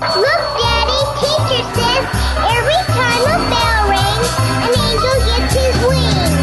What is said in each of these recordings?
Look, Daddy, teacher says every time a bell rings, an angel gets his wings.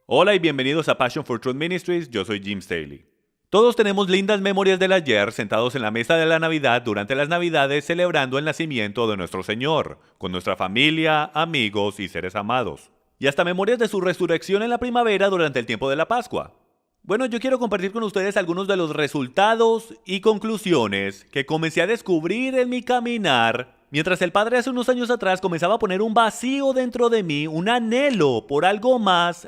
Hola y bienvenidos a Passion for Truth Ministries, yo soy Jim Staley. Todos tenemos lindas memorias del ayer sentados en la mesa de la Navidad durante las Navidades celebrando el nacimiento de nuestro Señor, con nuestra familia, amigos y seres amados. Y hasta memorias de su resurrección en la primavera durante el tiempo de la Pascua. Bueno, yo quiero compartir con ustedes algunos de los resultados y conclusiones que comencé a descubrir en mi caminar mientras el Padre hace unos años atrás comenzaba a poner un vacío dentro de mí, un anhelo por algo más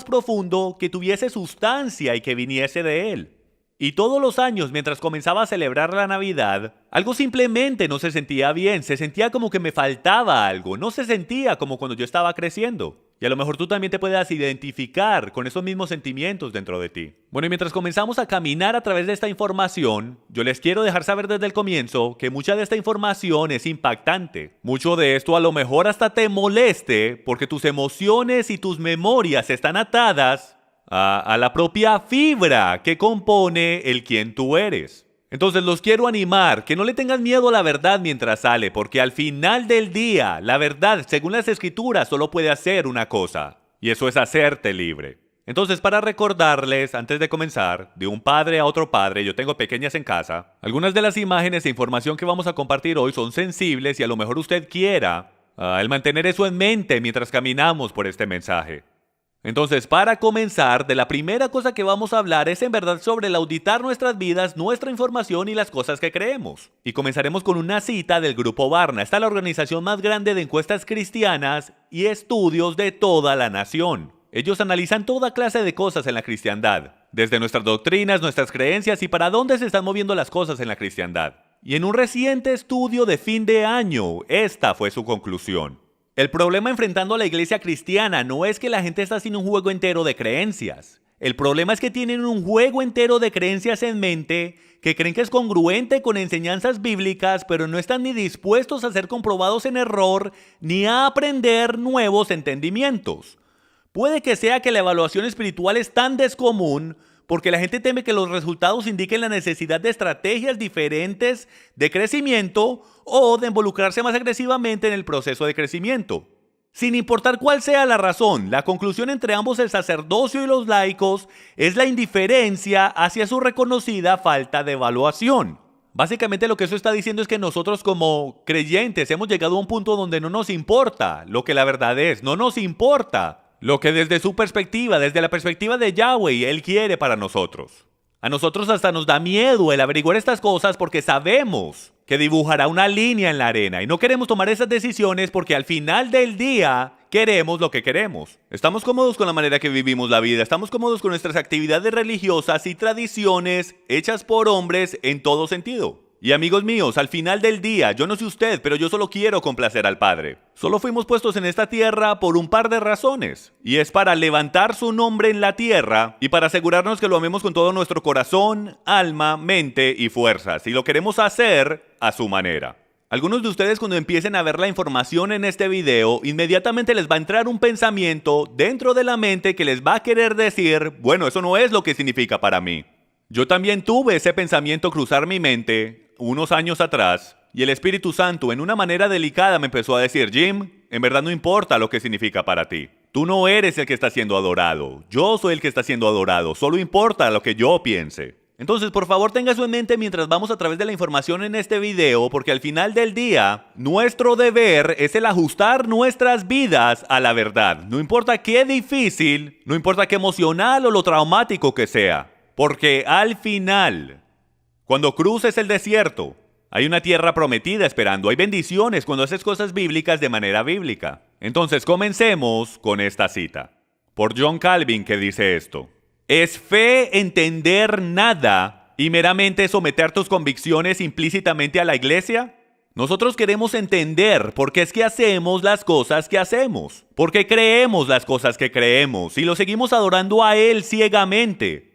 profundo que tuviese sustancia y que viniese de Él. Y todos los años, mientras comenzaba a celebrar la Navidad, algo simplemente no se sentía bien, se sentía como que me faltaba algo, no se sentía como cuando yo estaba creciendo. Y a lo mejor tú también te puedas identificar con esos mismos sentimientos dentro de ti. Bueno, y mientras comenzamos a caminar a través de esta información, yo les quiero dejar saber desde el comienzo que mucha de esta información es impactante. Mucho de esto a lo mejor hasta te moleste porque tus emociones y tus memorias están atadas a la propia fibra que compone el quien tú eres. Entonces los quiero animar, que no le tengan miedo a la verdad mientras sale, porque al final del día, la verdad, según las Escrituras, solo puede hacer una cosa, y eso es hacerte libre. Entonces, para recordarles, antes de comenzar, de un padre a otro padre, yo tengo pequeñas en casa, algunas de las imágenes e información que vamos a compartir hoy son sensibles y a lo mejor usted quiera el mantener eso en mente mientras caminamos por este mensaje. Entonces, para comenzar, de la primera cosa que vamos a hablar es en verdad sobre el auditar nuestras vidas, nuestra información y las cosas que creemos. Y comenzaremos con una cita del Grupo Barna. Esta es la organización más grande de encuestas cristianas y estudios de toda la nación. Ellos analizan toda clase de cosas en la cristiandad, desde nuestras doctrinas, nuestras creencias y para dónde se están moviendo las cosas en la cristiandad. Y en un reciente estudio de fin de año, esta fue su conclusión. El problema enfrentando a la iglesia cristiana no es que la gente está haciendo un juego entero de creencias. El problema es que tienen un juego entero de creencias en mente que creen que es congruente con enseñanzas bíblicas, pero no están ni dispuestos a ser comprobados en error ni a aprender nuevos entendimientos. Puede que sea que la evaluación espiritual es tan descomún porque la gente teme que los resultados indiquen la necesidad de estrategias diferentes de crecimiento o de involucrarse más agresivamente en el proceso de crecimiento. Sin importar cuál sea la razón, la conclusión entre ambos, el sacerdocio y los laicos, es la indiferencia hacia su reconocida falta de evaluación. Básicamente lo que eso está diciendo es que nosotros como creyentes hemos llegado a un punto donde no nos importa lo que la verdad es, no nos importa lo que desde su perspectiva, desde la perspectiva de Yahweh, Él quiere para nosotros. A nosotros hasta nos da miedo el averiguar estas cosas porque sabemos que dibujará una línea en la arena y no queremos tomar esas decisiones porque al final del día queremos lo que queremos. Estamos cómodos con la manera que vivimos la vida, estamos cómodos con nuestras actividades religiosas y tradiciones hechas por hombres en todo sentido. Y amigos míos, al final del día, yo no sé usted, pero yo solo quiero complacer al Padre. Solo fuimos puestos en esta tierra por un par de razones. Y es para levantar su nombre en la tierra y para asegurarnos que lo amemos con todo nuestro corazón, alma, mente y fuerzas. Y lo queremos hacer a su manera. Algunos de ustedes cuando empiecen a ver la información en este video, inmediatamente les va a entrar un pensamiento dentro de la mente que les va a querer decir, bueno, eso no es lo que significa para mí. Yo también tuve ese pensamiento cruzar mi mente unos años atrás, y el Espíritu Santo en una manera delicada me empezó a decir, Jim, en verdad no importa lo que significa para ti. Tú no eres el que está siendo adorado, yo soy el que está siendo adorado, solo importa lo que yo piense. Entonces, por favor, tenga eso en mente mientras vamos a través de la información en este video, porque al final del día, nuestro deber es el ajustar nuestras vidas a la verdad. No importa qué difícil, no importa qué emocional o lo traumático que sea, porque al final, cuando cruces el desierto, hay una tierra prometida esperando. Hay bendiciones cuando haces cosas bíblicas de manera bíblica. Entonces comencemos con esta cita. Por John Calvin, que dice esto. ¿Es fe entender nada y meramente someter tus convicciones implícitamente a la iglesia? Nosotros queremos entender por qué es que hacemos las cosas que hacemos, por qué creemos las cosas que creemos y lo seguimos adorando a Él ciegamente,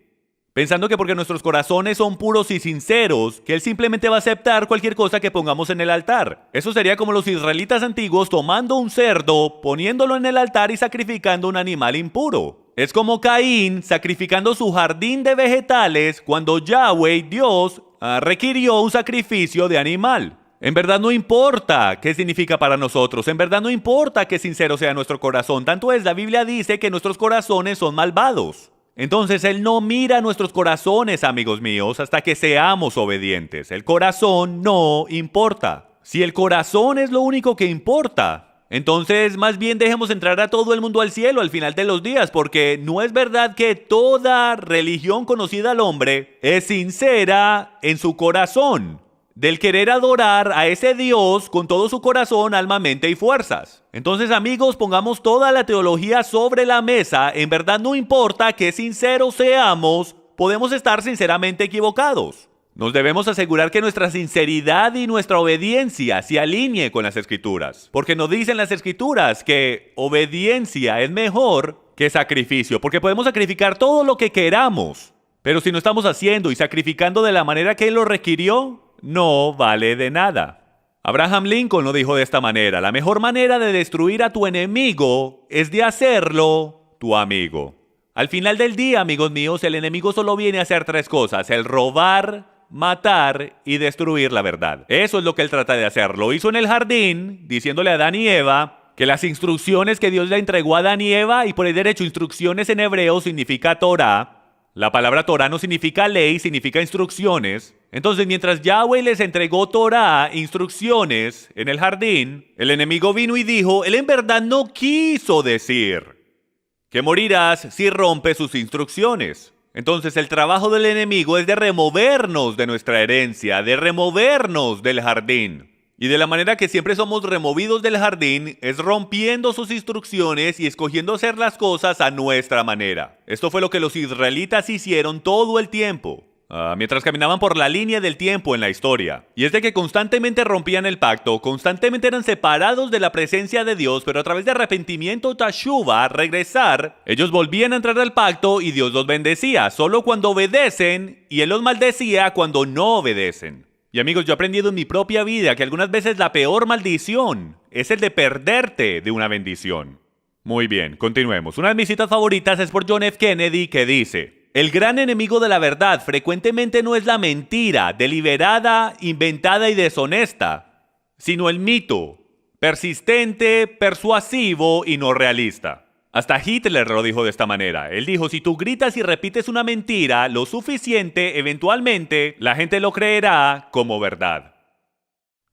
pensando que porque nuestros corazones son puros y sinceros, que Él simplemente va a aceptar cualquier cosa que pongamos en el altar. Eso sería como los israelitas antiguos tomando un cerdo, poniéndolo en el altar y sacrificando un animal impuro. Es como Caín sacrificando su jardín de vegetales cuando Yahweh, Dios, requirió un sacrificio de animal. En verdad no importa qué significa para nosotros, en verdad no importa qué sincero sea nuestro corazón, tanto es, la Biblia dice que nuestros corazones son malvados. Entonces Él no mira nuestros corazones, amigos míos, hasta que seamos obedientes. El corazón no importa. Si el corazón es lo único que importa, entonces más bien dejemos entrar a todo el mundo al cielo al final de los días, porque no es verdad que toda religión conocida al hombre es sincera en su corazón, del querer adorar a ese Dios con todo su corazón, alma, mente y fuerzas. Entonces, amigos, pongamos toda la teología sobre la mesa. En verdad no importa qué sinceros seamos, podemos estar sinceramente equivocados. Nos debemos asegurar que nuestra sinceridad y nuestra obediencia se alinee con las Escrituras, porque nos dicen las Escrituras que obediencia es mejor que sacrificio, porque podemos sacrificar todo lo que queramos, pero si no estamos haciendo y sacrificando de la manera que Él lo requirió, no vale de nada. Abraham Lincoln lo dijo de esta manera: la mejor manera de destruir a tu enemigo es de hacerlo tu amigo. Al final del día, amigos míos, el enemigo solo viene a hacer tres cosas: el robar, matar y destruir la verdad. Eso es lo que él trata de hacer. Lo hizo en el jardín, diciéndole a Adán y Eva que las instrucciones que Dios le entregó a Adán y Eva, y por el derecho instrucciones en hebreo significa Torah. La palabra Torah no significa ley, significa instrucciones. Entonces, mientras Yahweh les entregó Torah, instrucciones, en el jardín, el enemigo vino y dijo: Él en verdad no quiso decir que morirás si rompes sus instrucciones. Entonces, el trabajo del enemigo es de removernos de nuestra herencia, de removernos del jardín. Y de la manera que siempre somos removidos del jardín es rompiendo sus instrucciones y escogiendo hacer las cosas a nuestra manera. Esto fue lo que los israelitas hicieron todo el tiempo, mientras caminaban por la línea del tiempo en la historia. Y es de que constantemente rompían el pacto, constantemente eran separados de la presencia de Dios, pero a través de arrepentimiento, tashuva, regresar, ellos volvían a entrar al pacto y Dios los bendecía, solo cuando obedecen, y Él los maldecía cuando no obedecen. Y amigos, yo he aprendido en mi propia vida que algunas veces la peor maldición es el de perderte de una bendición. Muy bien, continuemos. Una de mis citas favoritas es por John F. Kennedy, que dice: el gran enemigo de la verdad frecuentemente no es la mentira deliberada, inventada y deshonesta, sino el mito, persistente, persuasivo y no realista. Hasta Hitler lo dijo de esta manera. Él dijo: si tú gritas y repites una mentira lo suficiente, eventualmente la gente lo creerá como verdad.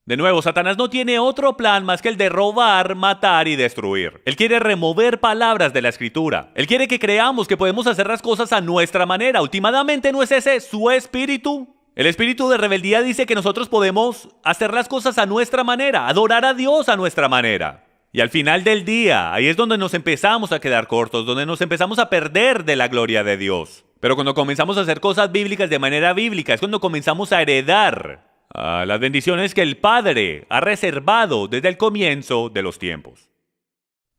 De nuevo, Satanás no tiene otro plan más que el de robar, matar y destruir. Él quiere remover palabras de la Escritura. Él quiere que creamos que podemos hacer las cosas a nuestra manera. Últimamente, ¿no es ese su espíritu? El espíritu de rebeldía dice que nosotros podemos hacer las cosas a nuestra manera, adorar a Dios a nuestra manera. Y al final del día, ahí es donde nos empezamos a quedar cortos, donde nos empezamos a perder de la gloria de Dios. Pero cuando comenzamos a hacer cosas bíblicas de manera bíblica, es cuando comenzamos a heredar las bendiciones que el Padre ha reservado desde el comienzo de los tiempos.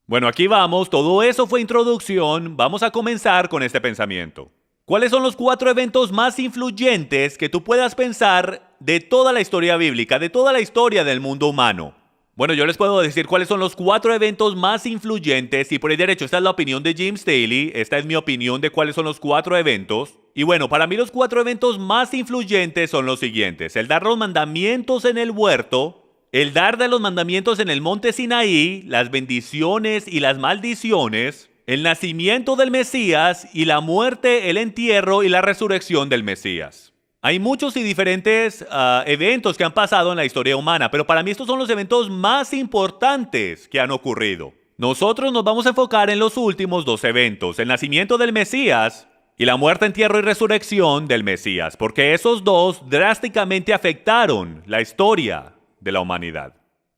Bueno, aquí vamos, todo eso fue introducción, vamos a comenzar con este pensamiento. ¿Cuáles son los 4 eventos más influyentes que tú puedas pensar de toda la historia bíblica, de toda la historia del mundo humano? Bueno, yo les puedo decir cuáles son los 4 eventos más influyentes, y por el derecho esta es la opinión de Jim Staley, esta es mi opinión de cuáles son los 4 eventos. Y bueno, para mí los 4 eventos más influyentes son los siguientes: el dar los mandamientos en el huerto, el dar de los mandamientos en el monte Sinaí, las bendiciones y las maldiciones, el nacimiento del Mesías y la muerte, el entierro y la resurrección del Mesías. Hay muchos y diferentes eventos que han pasado en la historia humana, pero para mí estos son los eventos más importantes que han ocurrido. Nosotros nos vamos a enfocar en los últimos 2 eventos, el nacimiento del Mesías y la muerte, entierro y resurrección del Mesías, porque esos 2 drásticamente afectaron la historia de la humanidad.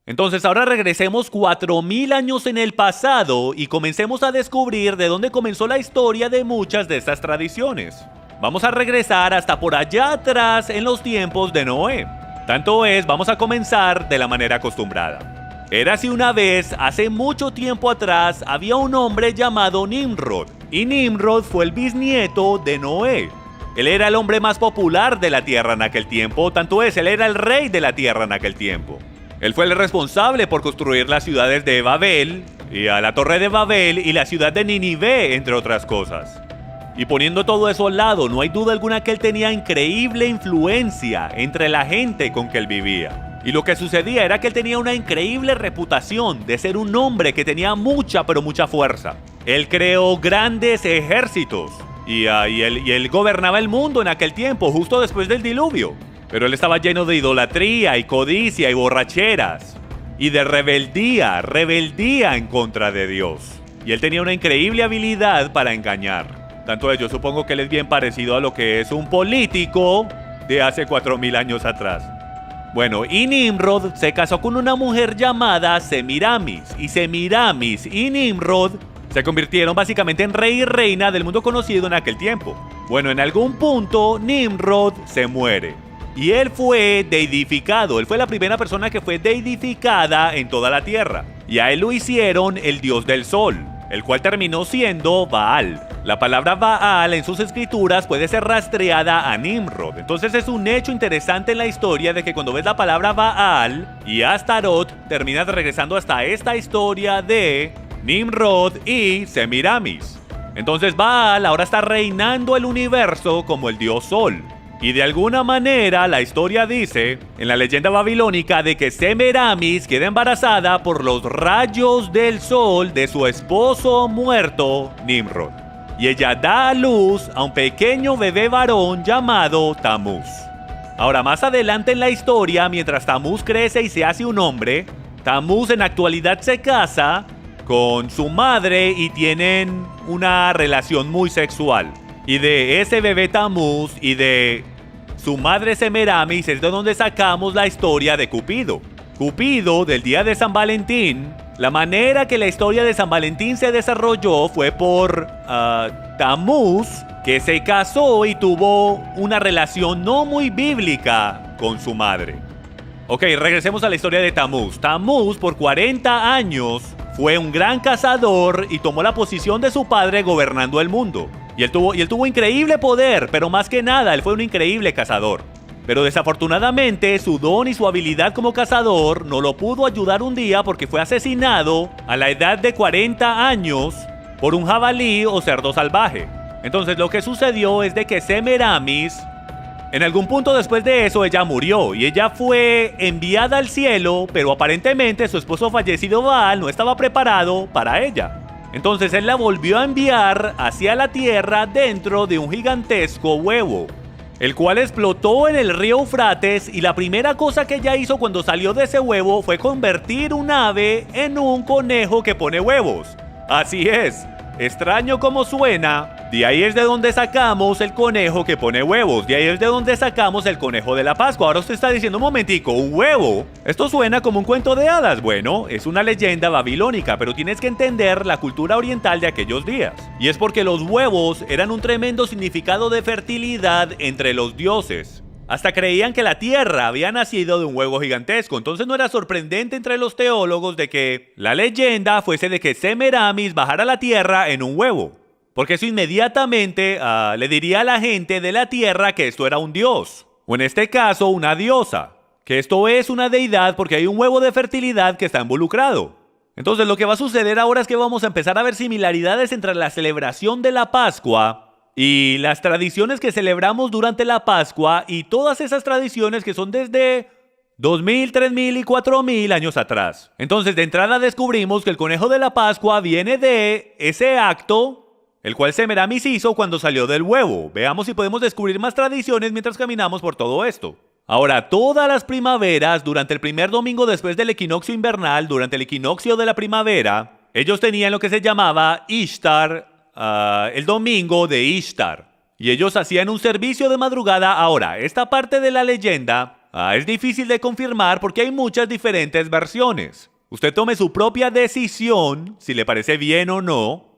Entonces ahora regresemos 4000 años en el pasado y comencemos a descubrir de dónde comenzó la historia de muchas de estas tradiciones. Vamos a regresar hasta por allá atrás en los tiempos de Noé. Tanto es, vamos a comenzar de la manera acostumbrada. Érase una vez, hace mucho tiempo atrás, había un hombre llamado Nimrod. Y Nimrod fue el bisnieto de Noé. Él era el hombre más popular de la tierra en aquel tiempo, tanto es, él era el rey de la tierra en aquel tiempo. Él fue el responsable por construir las ciudades de Babel, y a la torre de Babel y la ciudad de Nínive, entre otras cosas. Y poniendo todo eso al lado, no hay duda alguna que él tenía increíble influencia entre la gente con que él vivía. Y lo que sucedía era que él tenía una increíble reputación de ser un hombre que tenía mucha, pero mucha fuerza. Él creó grandes ejércitos y él gobernaba el mundo en aquel tiempo, justo después del diluvio. Pero él estaba lleno de idolatría y codicia y borracheras y de rebeldía en contra de Dios. Y él tenía una increíble habilidad para engañar. Tanto yo supongo que él es bien parecido a lo que es un político de hace 4000 años atrás. Bueno, y Nimrod se casó con una mujer llamada Semiramis. Y Semiramis y Nimrod se convirtieron básicamente en rey y reina del mundo conocido en aquel tiempo. Bueno, en algún punto Nimrod se muere. Y él fue deidificado. Él fue la primera persona que fue deidificada en toda la tierra. Y a él lo hicieron el dios del sol, el cual terminó siendo Baal. La palabra Baal en sus escrituras puede ser rastreada a Nimrod. Entonces es un hecho interesante en la historia de que cuando ves la palabra Baal y Astarot, terminas regresando hasta esta historia de Nimrod y Semiramis. Entonces Baal ahora está reinando el universo como el dios sol. Y de alguna manera la historia dice, en la leyenda babilónica, de que Semiramis queda embarazada por los rayos del sol de su esposo muerto, Nimrod. Y ella da a luz a un pequeño bebé varón llamado Tamuz. Ahora, más adelante en la historia, mientras Tamuz crece y se hace un hombre, Tamuz en la actualidad se casa con su madre y tienen una relación muy sexual. Y de ese bebé Tamuz y de su madre Semiramis es de donde sacamos la historia de Cupido. Cupido, del día de San Valentín, la manera que la historia de San Valentín se desarrolló fue por Tamuz, que se casó y tuvo una relación no muy bíblica con su madre. Ok, regresemos a la historia de Tamuz. Tamuz, por 40 años, fue un gran cazador y tomó la posición de su padre gobernando el mundo. Y él tuvo increíble poder, pero más que nada, él fue un increíble cazador. Pero desafortunadamente, su don y su habilidad como cazador no lo pudo ayudar un día porque fue asesinado a la edad de 40 años por un jabalí o cerdo salvaje. Entonces lo que sucedió es de que Semiramis, en algún punto después de eso, ella murió y ella fue enviada al cielo, pero aparentemente su esposo fallecido Baal no estaba preparado para ella. Entonces él la volvió a enviar hacia la tierra dentro de un gigantesco huevo, el cual explotó en el río Eufrates, y la primera cosa que ella hizo cuando salió de ese huevo fue convertir un ave en un conejo que pone huevos. Así es, extraño como suena, de ahí es de donde sacamos el conejo que pone huevos, de ahí es de donde sacamos el conejo de la Pascua. Ahora usted está diciendo, un momentico, ¿un huevo? Esto suena como un cuento de hadas. Bueno, es una leyenda babilónica, pero tienes que entender la cultura oriental de aquellos días. Y es porque los huevos eran un tremendo significado de fertilidad entre los dioses. Hasta creían que la tierra había nacido de un huevo gigantesco. Entonces no era sorprendente entre los teólogos de que la leyenda fuese de que Semiramis bajara a la tierra en un huevo. Porque eso inmediatamente le diría a la gente de la tierra que esto era un dios. O en este caso, una diosa. Que esto es una deidad porque hay un huevo de fertilidad que está involucrado. Entonces lo que va a suceder ahora es que vamos a empezar a ver similaridades entre la celebración de la Pascua y las tradiciones que celebramos durante la Pascua, y todas esas tradiciones que son desde 2000, 3000 y 4000 años atrás. Entonces de entrada descubrimos que el conejo de la Pascua viene de ese acto el cual Semiramis hizo cuando salió del huevo. Veamos si podemos descubrir más tradiciones mientras caminamos por todo esto. Ahora, todas las primaveras, durante el primer domingo después del equinoccio invernal, durante el equinoccio de la primavera, ellos tenían lo que se llamaba Ishtar, el domingo de Ishtar. Y ellos hacían un servicio de madrugada. Ahora, esta parte de la leyenda es difícil de confirmar porque hay muchas diferentes versiones. Usted tome su propia decisión, si le parece bien o no.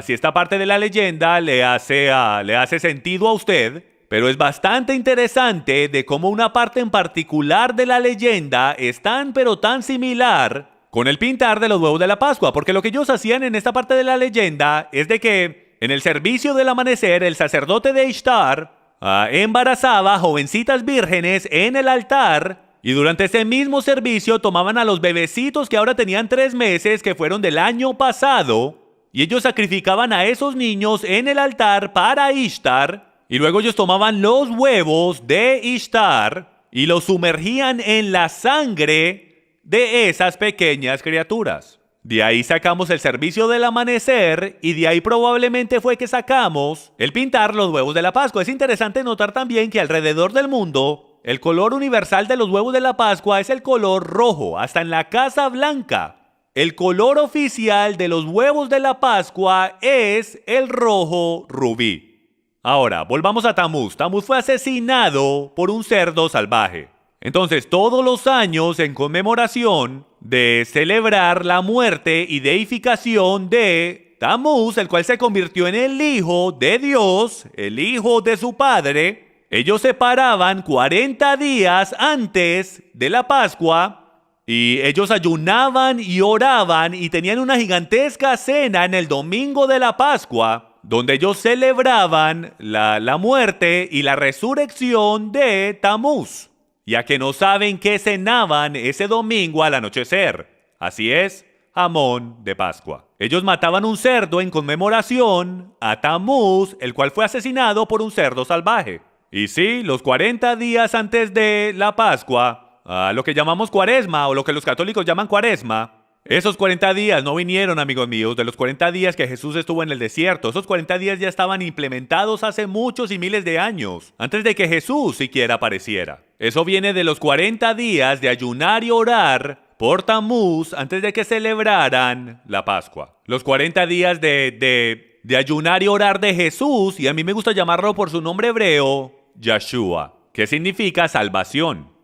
Si esta parte de la leyenda le hace sentido a usted. pero es bastante interesante de cómo una parte en particular de la leyenda es tan pero tan similar con el pintar de los huevos de la Pascua, porque lo que ellos hacían en esta parte de la leyenda es de que en el servicio del amanecer el sacerdote de Ishtar embarazaba jovencitas vírgenes en el altar y durante ese mismo servicio tomaban a los bebecitos que ahora tenían 3 meses que fueron del año pasado y ellos sacrificaban a esos niños en el altar para Ishtar. Y luego ellos tomaban los huevos de Ishtar y los sumergían en la sangre de esas pequeñas criaturas. De ahí sacamos el servicio del amanecer y de ahí probablemente fue que sacamos el pintar los huevos de la Pascua. Es interesante notar también que alrededor del mundo el color universal de los huevos de la Pascua es el color rojo, hasta en la Casa Blanca. El color oficial de los huevos de la Pascua es el rojo rubí. Ahora, volvamos a Tamuz. Tamuz fue asesinado por un cerdo salvaje. Entonces, todos los años, en conmemoración de celebrar la muerte y deificación de Tamuz, el cual se convirtió en el hijo de Dios, el hijo de su padre, ellos se paraban 40 días antes de la Pascua y ellos ayunaban y oraban y tenían una gigantesca cena en el domingo de la Pascua, donde ellos celebraban la muerte y la resurrección de Tamuz, ya que no saben qué cenaban ese domingo al anochecer. Así es, jamón de Pascua. Ellos mataban un cerdo en conmemoración a Tamuz, el cual fue asesinado por un cerdo salvaje. Y sí, los 40 días antes de la Pascua, lo que llamamos Cuaresma o lo que los católicos llaman Cuaresma, esos 40 días no vinieron, amigos míos, de los 40 días que Jesús estuvo en el desierto. Esos 40 días ya estaban implementados hace muchos y miles de años, antes de que Jesús siquiera apareciera. Eso viene de los 40 días de ayunar y orar por Tamuz antes de que celebraran la Pascua. Los 40 días de ayunar y orar de Jesús, y a mí me gusta llamarlo por su nombre hebreo, Yeshua, que significa salvación.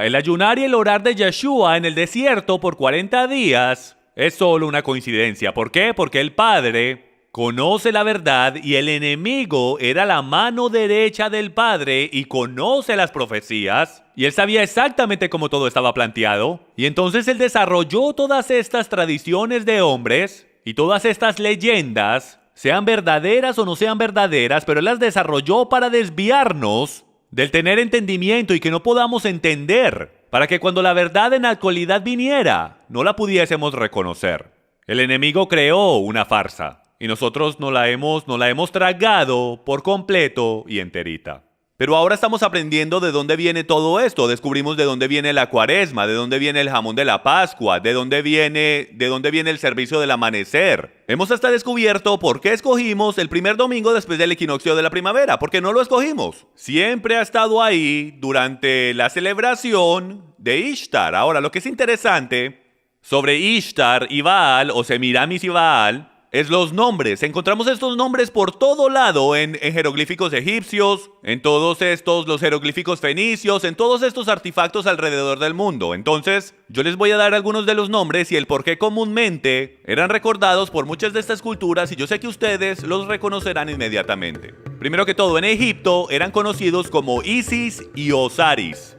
El ayunar y el orar de Yeshua en el desierto por 40 días es solo una coincidencia. ¿Por qué? Porque el Padre conoce la verdad y el enemigo era la mano derecha del Padre y conoce las profecías. Y él sabía exactamente cómo todo estaba planteado. Y entonces él desarrolló todas estas tradiciones de hombres y todas estas leyendas, sean verdaderas o no sean verdaderas, pero él las desarrolló para desviarnos del tener entendimiento y que no podamos entender, para que cuando la verdad en la actualidad viniera, no la pudiésemos reconocer. El enemigo creó una farsa y nosotros no la hemos tragado por completo y enterita. Pero ahora estamos aprendiendo de dónde viene todo esto. Descubrimos de dónde viene la Cuaresma, de dónde viene el jamón de la Pascua, de dónde viene el servicio del amanecer. Hemos hasta descubierto por qué escogimos el primer domingo después del equinoccio de la primavera. Porque no lo escogimos. Siempre ha estado ahí durante la celebración de Ishtar. Ahora, lo que es interesante sobre Ishtar y Baal, o Semiramis y Baal, es los nombres. Encontramos estos nombres por todo lado en jeroglíficos egipcios, en todos estos, los jeroglíficos fenicios, en todos estos artefactos alrededor del mundo. Entonces, yo les voy a dar algunos de los nombres y el por qué comúnmente eran recordados por muchas de estas culturas y yo sé que ustedes los reconocerán inmediatamente. Primero que todo, en Egipto eran conocidos como Isis y Osiris.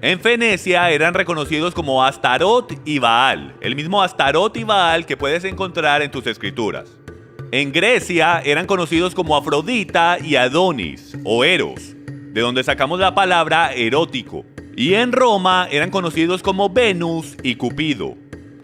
En Venecia eran reconocidos como Astarot y Baal, el mismo Astarot y Baal que puedes encontrar en tus escrituras. En Grecia eran conocidos como Afrodita y Adonis, o Eros, de donde sacamos la palabra erótico. Y en Roma eran conocidos como Venus y Cupido.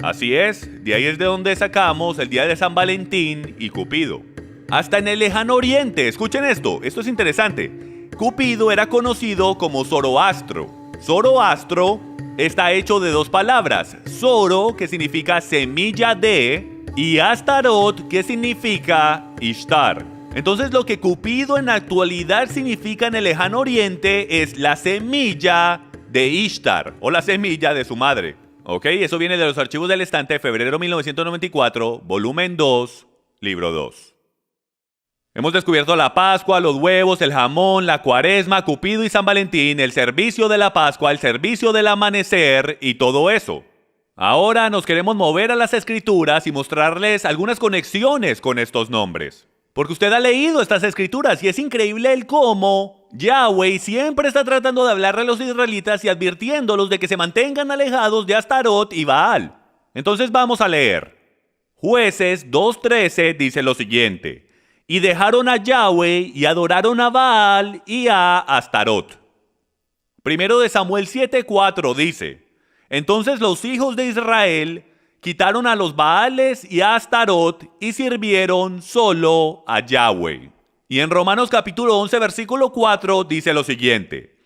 Así es, de ahí es de donde sacamos el día de San Valentín y Cupido. Hasta en el lejano oriente, escuchen esto es interesante. Cupido era conocido como Zoroastro. Zoroastro está hecho de 2 palabras, Zoro, que significa semilla de, y Astarot, que significa Ishtar. Entonces lo que Cupido en la actualidad significa en el lejano oriente es la semilla de Ishtar, o la semilla de su madre. Ok, eso viene de los archivos del estante, febrero 1994, volumen 2, libro 2. Hemos descubierto la Pascua, los huevos, el jamón, la Cuaresma, Cupido y San Valentín, el servicio de la Pascua, el servicio del amanecer y todo eso. Ahora nos queremos mover a las escrituras y mostrarles algunas conexiones con estos nombres. Porque usted ha leído estas escrituras y es increíble el cómo Yahweh siempre está tratando de hablarle a los israelitas y advirtiéndolos de que se mantengan alejados de Astarot y Baal. Entonces vamos a leer. Jueces 2:13 dice lo siguiente: y dejaron a Yahweh y adoraron a Baal y a Astarot. Primero de Samuel 7:4 dice: entonces los hijos de Israel quitaron a los Baales y a Astarot y sirvieron solo a Yahweh. Y en Romanos capítulo 11 versículo 4 dice lo siguiente: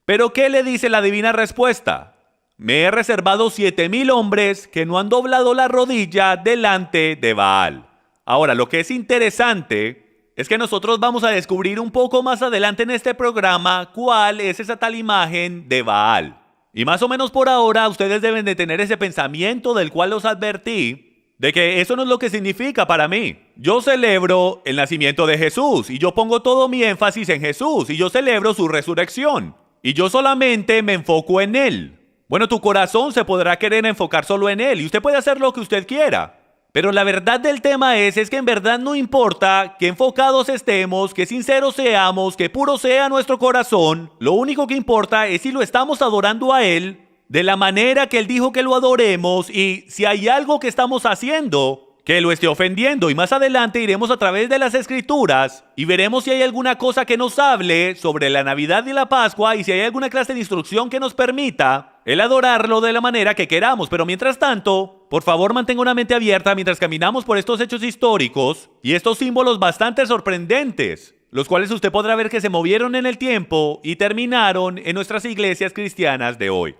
¿pero qué le dice la divina respuesta? Me he reservado 7,000 hombres que no han doblado la rodilla delante de Baal. Ahora, lo que es interesante es que nosotros vamos a descubrir un poco más adelante en este programa cuál es esa tal imagen de Baal. Y más o menos por ahora ustedes deben de tener ese pensamiento del cual los advertí, de que eso no es lo que significa para mí. Yo celebro el nacimiento de Jesús y yo pongo todo mi énfasis en Jesús y yo celebro su resurrección. Y yo solamente me enfoco en Él. Bueno, tu corazón se podrá querer enfocar solo en Él y usted puede hacer lo que usted quiera. Pero la verdad del tema es que en verdad no importa qué enfocados estemos, qué sinceros seamos, qué puro sea nuestro corazón. Lo único que importa es si lo estamos adorando a Él de la manera que Él dijo que lo adoremos y si hay algo que estamos haciendo que lo esté ofendiendo. Y más adelante iremos a través de las escrituras y veremos si hay alguna cosa que nos hable sobre la Navidad y la Pascua y si hay alguna clase de instrucción que nos permita el adorarlo de la manera que queramos. Pero mientras tanto, por favor mantenga una mente abierta mientras caminamos por estos hechos históricos y estos símbolos bastante sorprendentes, los cuales usted podrá ver que se movieron en el tiempo y terminaron en nuestras iglesias cristianas de hoy.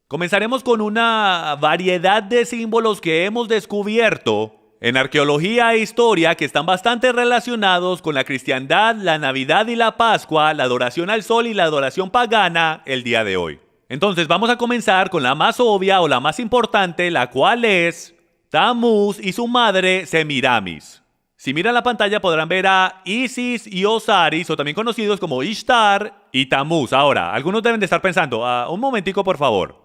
Comenzaremos con una variedad de símbolos que hemos descubierto en arqueología e historia que están bastante relacionados con la cristiandad, la Navidad y la Pascua, la adoración al sol y la adoración pagana el día de hoy. Entonces vamos a comenzar con la más obvia o la más importante, la cual es Tammuz y su madre Semiramis. Si miran la pantalla podrán ver a Isis y Osiris, o también conocidos como Ishtar y Tammuz. Ahora, algunos deben de estar pensando, un momentico por favor.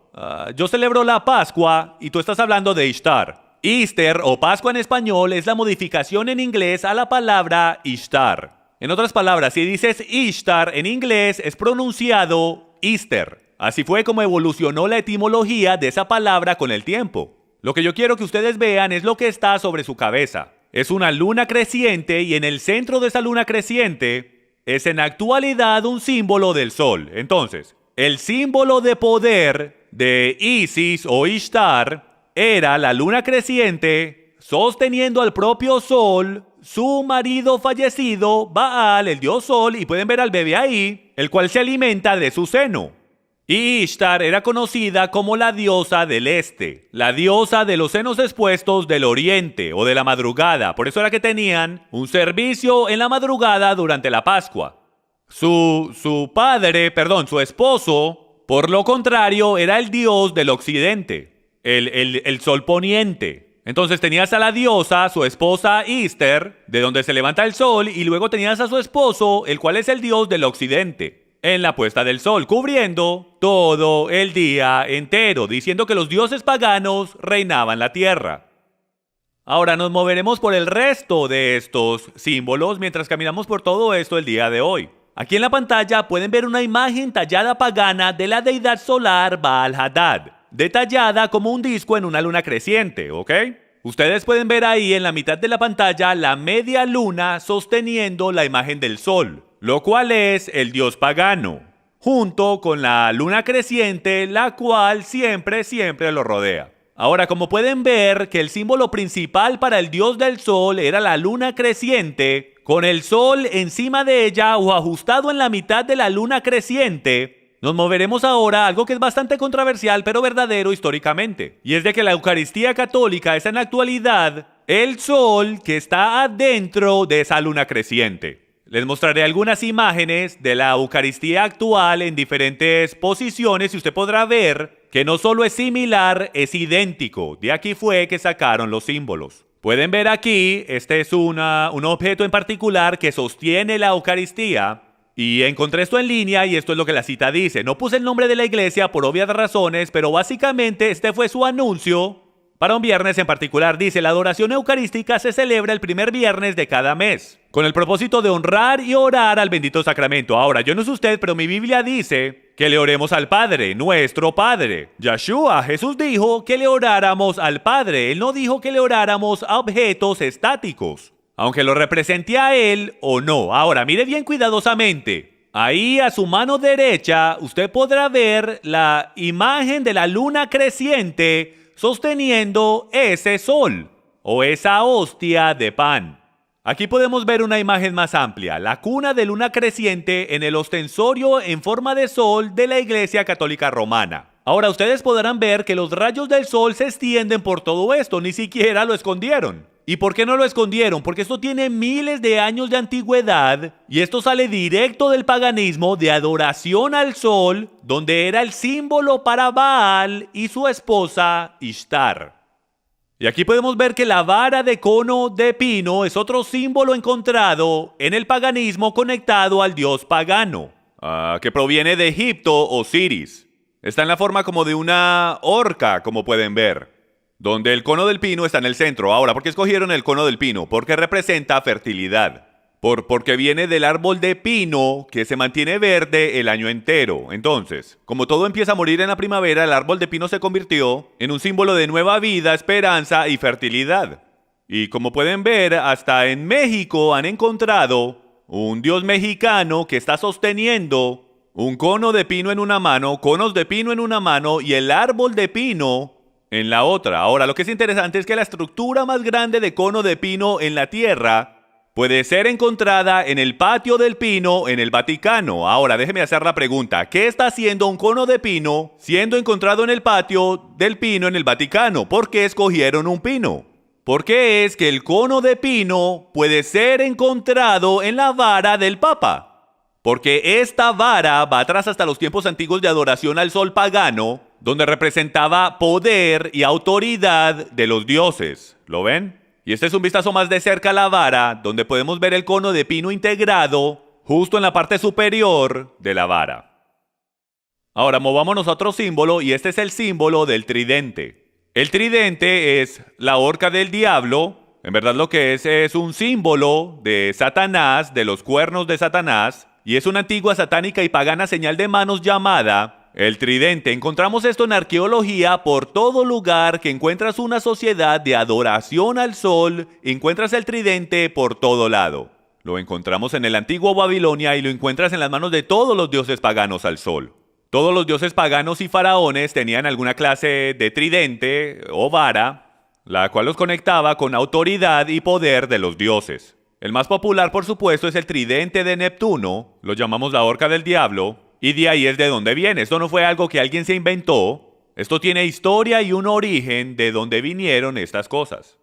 Yo celebro la Pascua y tú estás hablando de Ishtar. Easter o Pascua en español es la modificación en inglés a la palabra Ishtar. En otras palabras, si dices Ishtar en inglés es pronunciado Easter. Así fue como evolucionó la etimología de esa palabra con el tiempo. Lo que yo quiero que ustedes vean es lo que está sobre su cabeza. Es una luna creciente y en el centro de esa luna creciente es en actualidad un símbolo del sol. Entonces, el símbolo de poder de Isis o Ishtar era la luna creciente sosteniendo al propio sol, su marido fallecido, Baal, el dios sol, y pueden ver al bebé ahí, el cual se alimenta de su seno. Y Ishtar era conocida como la diosa del este, la diosa de los senos expuestos del oriente o de la madrugada. Por eso era que tenían un servicio en la madrugada durante la Pascua. Su esposo, por lo contrario, era el dios del occidente, el sol poniente. Entonces tenías a la diosa, su esposa Ishtar, de donde se levanta el sol, y luego tenías a su esposo, el cual es el dios del occidente, en la puesta del sol, cubriendo todo el día entero, diciendo que los dioses paganos reinaban la tierra. Ahora nos moveremos por el resto de estos símbolos mientras caminamos por todo esto el día de hoy. Aquí en la pantalla pueden ver una imagen tallada pagana de la deidad solar Baal-Hadad, detallada como un disco en una luna creciente, ¿ok? Ustedes pueden ver ahí en la mitad de la pantalla la media luna sosteniendo la imagen del sol, lo cual es el dios pagano, junto con la luna creciente, la cual siempre lo rodea. Ahora, como pueden ver que el símbolo principal para el dios del sol era la luna creciente, con el sol encima de ella o ajustado en la mitad de la luna creciente, nos moveremos ahora a algo que es bastante controversial pero verdadero históricamente. Y es de que la Eucaristía católica es en la actualidad el sol que está adentro de esa luna creciente. Les mostraré algunas imágenes de la Eucaristía actual en diferentes posiciones y usted podrá ver que no solo es similar, es idéntico. De aquí fue que sacaron los símbolos. Pueden ver aquí, este es un objeto en particular que sostiene la Eucaristía. Y encontré esto en línea y esto es lo que la cita dice. No puse el nombre de la iglesia por obvias razones, pero básicamente este fue su anuncio Para un viernes en particular, dice, la adoración eucarística se celebra el primer viernes de cada mes, con el propósito de honrar y orar al bendito sacramento. Ahora, yo no sé usted, pero mi Biblia dice que le oremos al Padre, nuestro Padre. Yeshua, Jesús dijo que le oráramos al Padre. Él no dijo que le oráramos a objetos estáticos, aunque lo represente a Él o no. Ahora, mire bien cuidadosamente. Ahí a su mano derecha usted podrá ver la imagen de la luna creciente sosteniendo ese sol o esa hostia de pan. Aquí podemos ver una imagen más amplia, la cuna de luna creciente en el ostensorio en forma de sol de la Iglesia Católica Romana. Ahora ustedes podrán ver que los rayos del sol se extienden por todo esto, ni siquiera lo escondieron. ¿Y por qué no lo escondieron? Porque esto tiene miles de años de antigüedad y esto sale directo del paganismo de adoración al sol, donde era el símbolo para Baal y su esposa Ishtar. Y aquí podemos ver que la vara de cono de pino es otro símbolo encontrado en el paganismo conectado al dios pagano, que proviene de Egipto, Osiris. Está en la forma como de una horca, como pueden ver, donde el cono del pino está en el centro. Ahora, ¿por qué escogieron el cono del pino? Porque representa fertilidad. Porque viene del árbol de pino que se mantiene verde el año entero. Entonces, como todo empieza a morir en la primavera, el árbol de pino se convirtió en un símbolo de nueva vida, esperanza y fertilidad. Y como pueden ver, hasta en México han encontrado un dios mexicano que está sosteniendo un cono de pino en una mano, conos de pino en una mano y el árbol de pino en la otra. Ahora, lo que es interesante es que la estructura más grande de cono de pino en la Tierra puede ser encontrada en el patio del pino en el Vaticano. Ahora, déjeme hacer la pregunta. ¿Qué está haciendo un cono de pino siendo encontrado en el patio del pino en el Vaticano? ¿Por qué escogieron un pino? ¿Por qué es que el cono de pino puede ser encontrado en la vara del Papa? Porque esta vara va atrás hasta los tiempos antiguos de adoración al sol pagano, donde representaba poder y autoridad de los dioses. ¿Lo ven? Y este es un vistazo más de cerca a la vara, donde podemos ver el cono de pino integrado justo en la parte superior de la vara. Ahora movámonos a otro símbolo, y este es el símbolo del tridente. El tridente es la horca del diablo. En verdad lo que es un símbolo de Satanás, de los cuernos de Satanás, y es una antigua satánica y pagana señal de manos llamada el tridente. Encontramos esto en arqueología por todo lugar que encuentras una sociedad de adoración al sol, encuentras el tridente por todo lado. Lo encontramos en el antiguo Babilonia y lo encuentras en las manos de todos los dioses paganos al sol. Todos los dioses paganos y faraones tenían alguna clase de tridente o vara, la cual los conectaba con autoridad y poder de los dioses. El más popular, por supuesto, es el tridente de Neptuno, lo llamamos la horca del diablo, y de ahí es de donde viene. Esto no fue algo que alguien se inventó, esto tiene historia y un origen de donde vinieron estas cosas.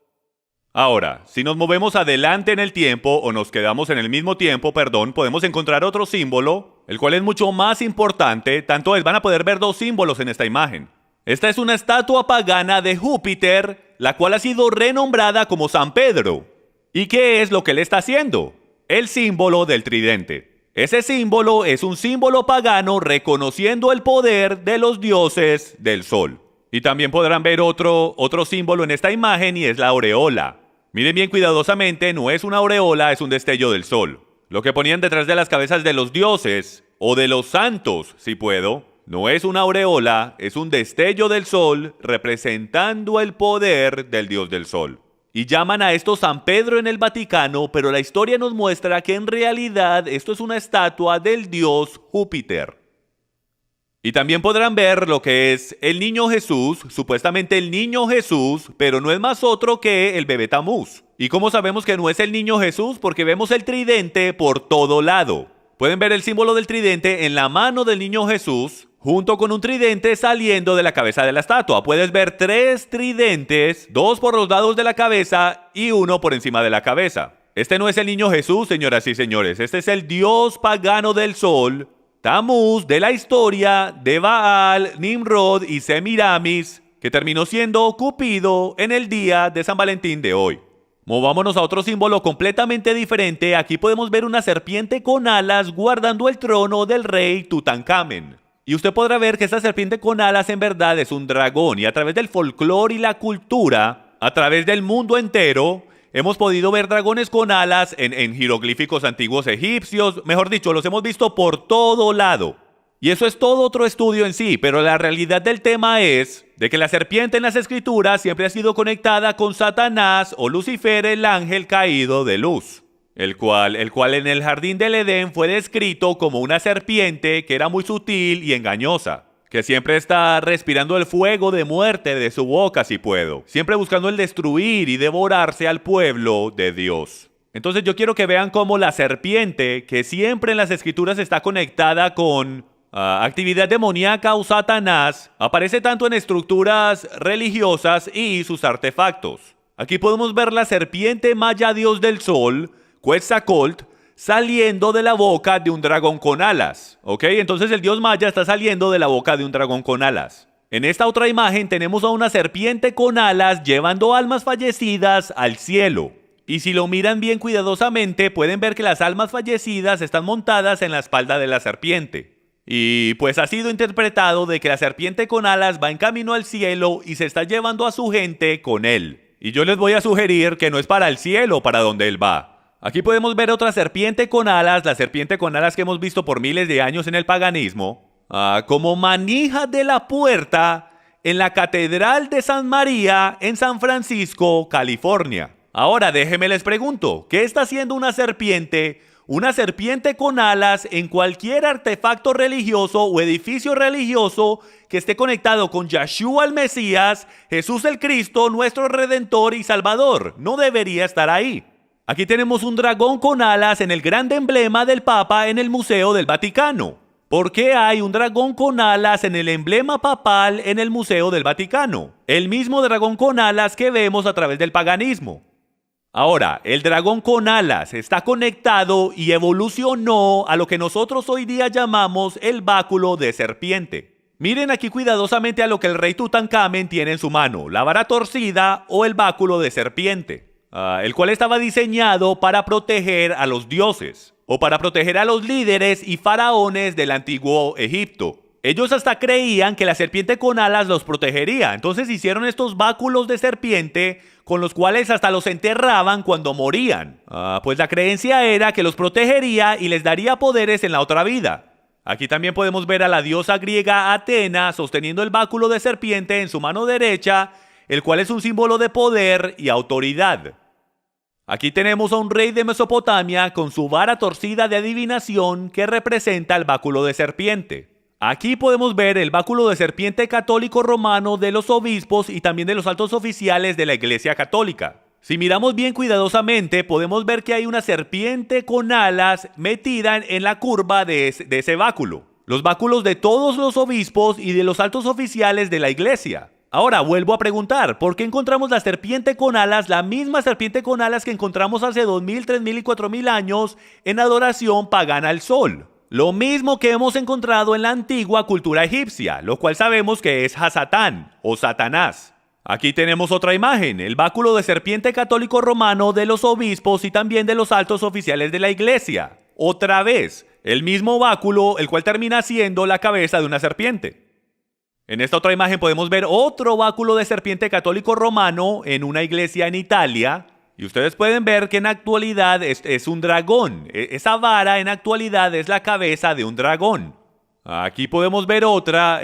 Ahora, si nos movemos adelante en el tiempo, o nos quedamos en el mismo tiempo, podemos encontrar otro símbolo, el cual es mucho más importante, tanto van a poder ver dos símbolos en esta imagen. Esta es una estatua pagana de Júpiter, la cual ha sido renombrada como San Pedro. ¿Y qué es lo que él está haciendo? El símbolo del tridente. Ese símbolo es un símbolo pagano reconociendo el poder de los dioses del sol. Y también podrán ver otro símbolo en esta imagen, y es la aureola. Miren bien cuidadosamente, no es una aureola, es un destello del sol. Lo que ponían detrás de las cabezas de los dioses, o de los santos, si puedo, no es una aureola, es un destello del sol representando el poder del dios del sol. Y llaman a esto San Pedro en el Vaticano, pero la historia nos muestra que en realidad esto es una estatua del dios Júpiter. Y también podrán ver lo que es el niño Jesús, supuestamente el niño Jesús, pero no es más otro que el bebé Tamuz. ¿Y cómo sabemos que no es el niño Jesús? Porque vemos el tridente por todo lado. Pueden ver el símbolo del tridente en la mano del niño Jesús, junto con un tridente saliendo de la cabeza de la estatua. Puedes ver 3 tridentes, 2 por los lados de la cabeza y 1 por encima de la cabeza. Este no es el niño Jesús, señoras y señores. Este es el dios pagano del sol, Tamuz, de la historia de Baal, Nimrod y Semiramis, que terminó siendo Cupido en el día de San Valentín de hoy. Movámonos a otro símbolo completamente diferente. Aquí podemos ver una serpiente con alas guardando el trono del rey Tutankamen. Y usted podrá ver que esta serpiente con alas en verdad es un dragón, y a través del folclore y la cultura, a través del mundo entero, hemos podido ver dragones con alas en jeroglíficos antiguos egipcios, mejor dicho, los hemos visto por todo lado. Y eso es todo otro estudio en sí, pero la realidad del tema es de que la serpiente en las escrituras siempre ha sido conectada con Satanás o Lucifer, el ángel caído de luz, el cual en el jardín del Edén fue descrito como una serpiente que era muy sutil y engañosa, que siempre está respirando el fuego de muerte de su boca si puedo, siempre buscando el destruir y devorarse al pueblo de Dios. Entonces yo quiero que vean cómo la serpiente, que siempre en las escrituras está conectada con actividad demoníaca o Satanás, aparece tanto en estructuras religiosas y sus artefactos. Aquí podemos ver la serpiente maya dios del sol, Quetzalcóatl, saliendo de la boca de un dragón con alas. ¿Ok? Entonces el dios maya está saliendo de la boca de un dragón con alas. En esta otra imagen tenemos a una serpiente con alas llevando almas fallecidas al cielo. Y si lo miran bien cuidadosamente, pueden ver que las almas fallecidas están montadas en la espalda de la serpiente. Y pues ha sido interpretado de que la serpiente con alas va en camino al cielo y se está llevando a su gente con él. Y yo les voy a sugerir que no es para el cielo para donde él va. Aquí podemos ver otra serpiente con alas, la serpiente con alas que hemos visto por miles de años en el paganismo, como manija de la puerta en la Catedral de San María en San Francisco, California. Ahora déjenme les pregunto, ¿qué está haciendo una serpiente con alas en cualquier artefacto religioso o edificio religioso que esté conectado con Yeshua el Mesías, Jesús el Cristo, nuestro Redentor y Salvador? No debería estar ahí. Aquí tenemos un dragón con alas en el gran emblema del Papa en el Museo del Vaticano. ¿Por qué hay un dragón con alas en el emblema papal en el Museo del Vaticano? El mismo dragón con alas que vemos a través del paganismo. Ahora, el dragón con alas está conectado y evolucionó a lo que nosotros hoy día llamamos el báculo de serpiente. Miren aquí cuidadosamente a lo que el rey Tutankamón tiene en su mano, la vara torcida o el báculo de serpiente, el cual estaba diseñado para proteger a los dioses o para proteger a los líderes y faraones del antiguo Egipto. Ellos hasta creían que la serpiente con alas los protegería, entonces hicieron estos báculos de serpiente con los cuales hasta los enterraban cuando morían. Pues la creencia era que los protegería y les daría poderes en la otra vida. Aquí también podemos ver a la diosa griega Atena sosteniendo el báculo de serpiente en su mano derecha, el cual es un símbolo de poder y autoridad. Aquí tenemos a un rey de Mesopotamia con su vara torcida de adivinación que representa el báculo de serpiente. Aquí podemos ver el báculo de serpiente católico romano de los obispos y también de los altos oficiales de la Iglesia Católica. Si miramos bien cuidadosamente, podemos ver que hay una serpiente con alas metida en la curva de ese báculo. Los báculos de todos los obispos y de los altos oficiales de la Iglesia. Ahora, vuelvo a preguntar, ¿por qué encontramos la serpiente con alas, la misma serpiente con alas que encontramos hace 2000, 3000 y 4000 años en adoración pagana al sol? Lo mismo que hemos encontrado en la antigua cultura egipcia, lo cual sabemos que es Hasatán o Satanás. Aquí tenemos otra imagen, el báculo de serpiente católico romano de los obispos y también de los altos oficiales de la iglesia. Otra vez, el mismo báculo, el cual termina siendo la cabeza de una serpiente. En esta otra imagen podemos ver otro báculo de serpiente católico romano en una iglesia en Italia. Y ustedes pueden ver que en actualidad es un dragón. Esa vara en actualidad es la cabeza de un dragón. Aquí podemos ver otra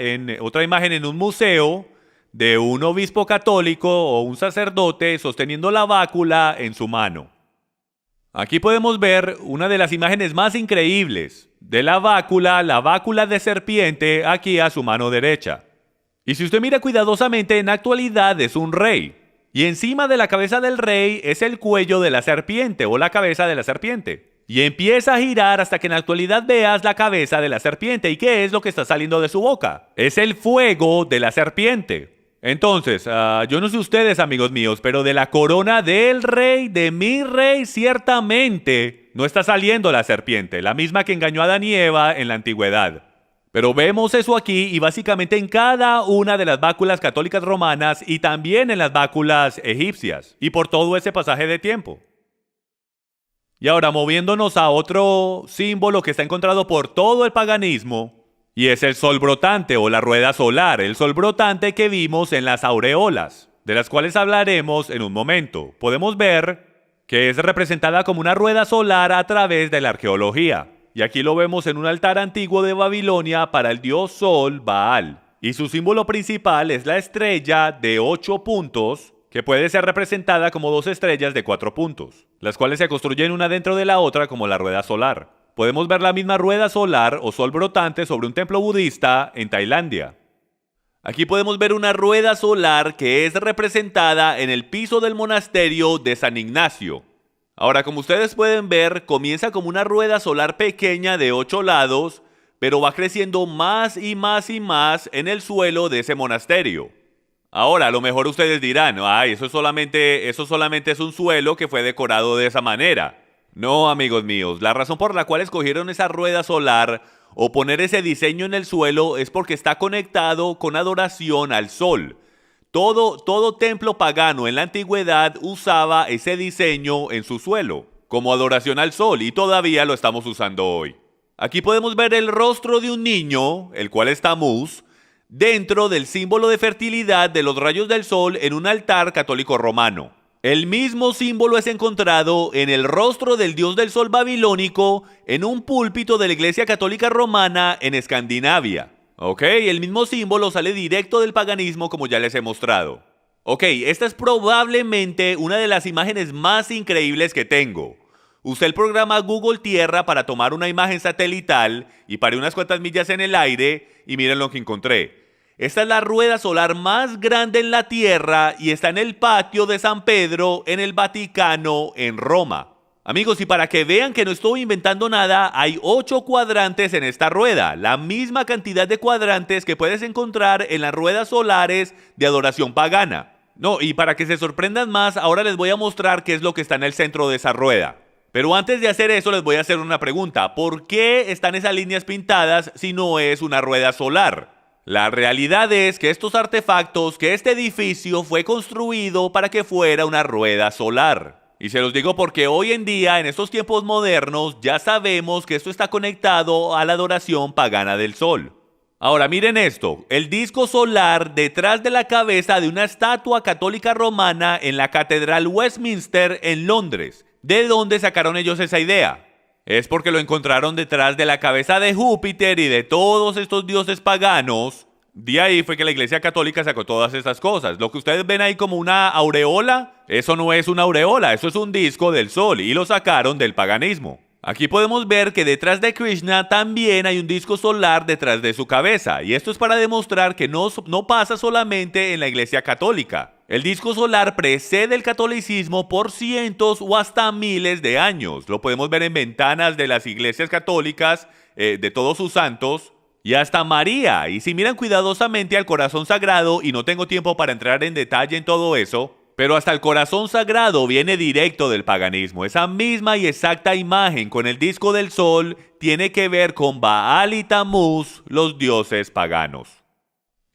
imagen en un museo de un obispo católico o un sacerdote sosteniendo la bácula en su mano. Aquí podemos ver una de las imágenes más increíbles de la bácula de serpiente aquí a su mano derecha. Y si usted mira cuidadosamente, en actualidad es un rey. Y encima de la cabeza del rey es el cuello de la serpiente o la cabeza de la serpiente. Y empieza a girar hasta que en la actualidad veas la cabeza de la serpiente. ¿Y qué es lo que está saliendo de su boca? Es el fuego de la serpiente. Entonces, yo no sé ustedes, amigos míos, pero de la corona del rey, de mi rey, ciertamente no está saliendo la serpiente, la misma que engañó a Adán y Eva en la antigüedad. Pero vemos eso aquí y básicamente en cada una de las báculas católicas romanas y también en las báculas egipcias y por todo ese pasaje de tiempo. Y ahora moviéndonos a otro símbolo que está encontrado por todo el paganismo Y es el sol brotante o la rueda solar, el sol brotante que vimos en las aureolas, de las cuales hablaremos en un momento. Podemos ver que es representada como una rueda solar a través de la arqueología. Y aquí lo vemos en un altar antiguo de Babilonia para el dios Sol, Baal. Y su símbolo principal es la estrella de 8 puntos, que puede ser representada como 2 estrellas de 4 puntos, las cuales se construyen una dentro de la otra como la rueda solar. Podemos ver la misma rueda solar o sol brotante sobre un templo budista en Tailandia. Aquí podemos ver una rueda solar que es representada en el piso del monasterio de San Ignacio. Ahora, como ustedes pueden ver, comienza como una rueda solar pequeña de 8 lados, pero va creciendo más y más y más en el suelo de ese monasterio. Ahora, a lo mejor ustedes dirán, eso solamente es un suelo que fue decorado de esa manera. No, amigos míos, la razón por la cual escogieron esa rueda solar o poner ese diseño en el suelo es porque está conectado con adoración al sol. Todo templo pagano en la antigüedad usaba ese diseño en su suelo, como adoración al sol, y todavía lo estamos usando hoy. Aquí podemos ver el rostro de un niño, el cual es Tamuz, dentro del símbolo de fertilidad de los rayos del sol en un altar católico romano. El mismo símbolo es encontrado en el rostro del dios del sol babilónico en un púlpito de la Iglesia Católica Romana en Escandinavia. El mismo símbolo sale directo del paganismo, como ya les he mostrado. Esta es probablemente una de las imágenes más increíbles que tengo. Usé el programa Google Tierra para tomar una imagen satelital y paré unas cuantas millas en el aire y miren lo que encontré. Esta es la rueda solar más grande en la Tierra y está en el patio de San Pedro en el Vaticano en Roma. Amigos, y para que vean que no estoy inventando nada, hay 8 cuadrantes en esta rueda, la misma cantidad de cuadrantes que puedes encontrar en las ruedas solares de adoración pagana. No, y para que se sorprendan más, ahora les voy a mostrar qué es lo que está en el centro de esa rueda. Pero antes de hacer eso les voy a hacer una pregunta. ¿Por qué están esas líneas pintadas si no es una rueda solar? La realidad es que estos artefactos, que este edificio fue construido para que fuera una rueda solar. Y se los digo porque hoy en día, en estos tiempos modernos, ya sabemos que esto está conectado a la adoración pagana del sol. Ahora miren esto, el disco solar detrás de la cabeza de una estatua católica romana en la Catedral Westminster en Londres. ¿De dónde sacaron ellos esa idea? Es porque lo encontraron detrás de la cabeza de Júpiter y de todos estos dioses paganos. De ahí fue que la Iglesia Católica sacó todas estas cosas. Lo que ustedes ven ahí como una aureola, eso no es una aureola, eso es un disco del sol y lo sacaron del paganismo. Aquí podemos ver que detrás de Krishna también hay un disco solar detrás de su cabeza, y esto es para demostrar que no pasa solamente en la Iglesia Católica. El disco solar precede el catolicismo por cientos o hasta miles de años. Lo podemos ver en ventanas de las iglesias católicas, de todos sus santos, y hasta María. Y si miran cuidadosamente al corazón sagrado, y no tengo tiempo para entrar en detalle en todo eso, pero hasta el corazón sagrado viene directo del paganismo. Esa misma y exacta imagen con el disco del sol tiene que ver con Baal y Tamuz, los dioses paganos.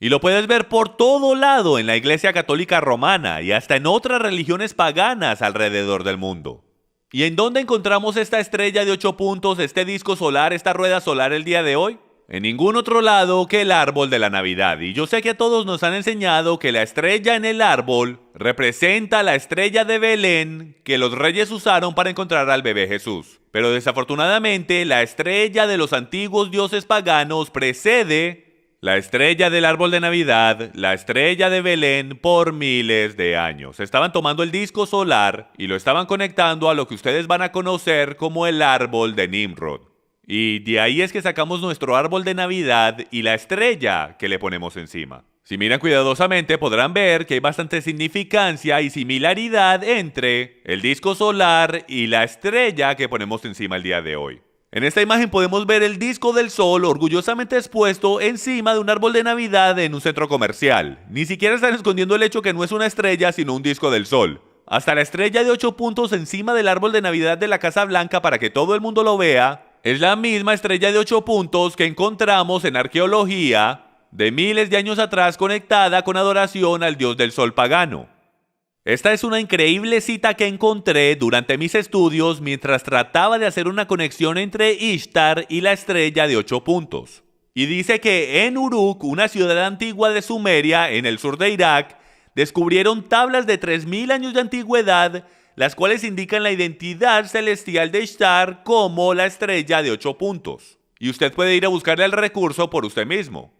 Y lo puedes ver por todo lado en la Iglesia Católica Romana y hasta en otras religiones paganas alrededor del mundo. ¿Y en dónde encontramos esta estrella de 8 puntos, este disco solar, esta rueda solar el día de hoy? En ningún otro lado que el árbol de la Navidad. Y yo sé que a todos nos han enseñado que la estrella en el árbol representa la estrella de Belén que los reyes usaron para encontrar al bebé Jesús. Pero desafortunadamente la estrella de los antiguos dioses paganos precede la estrella del árbol de Navidad, la estrella de Belén, por miles de años. Estaban tomando el disco solar y lo estaban conectando a lo que ustedes van a conocer como el árbol de Nimrod. Y de ahí es que sacamos nuestro árbol de Navidad y la estrella que le ponemos encima. Si miran cuidadosamente podrán ver que hay bastante significancia y similaridad entre el disco solar y la estrella que ponemos encima el día de hoy. En esta imagen podemos ver el disco del sol orgullosamente expuesto encima de un árbol de Navidad en un centro comercial. Ni siquiera están escondiendo el hecho que no es una estrella sino un disco del sol. Hasta la estrella de 8 puntos encima del árbol de Navidad de la Casa Blanca para que todo el mundo lo vea es la misma estrella de 8 puntos que encontramos en arqueología de miles de años atrás conectada con adoración al dios del sol pagano. Esta es una increíble cita que encontré durante mis estudios mientras trataba de hacer una conexión entre Ishtar y la estrella de 8 puntos. Y dice que en Uruk, una ciudad antigua de Sumeria, en el sur de Irak, descubrieron tablas de 3000 años de antigüedad, las cuales indican la identidad celestial de Ishtar como la estrella de 8 puntos. Y usted puede ir a buscarle el recurso por usted mismo.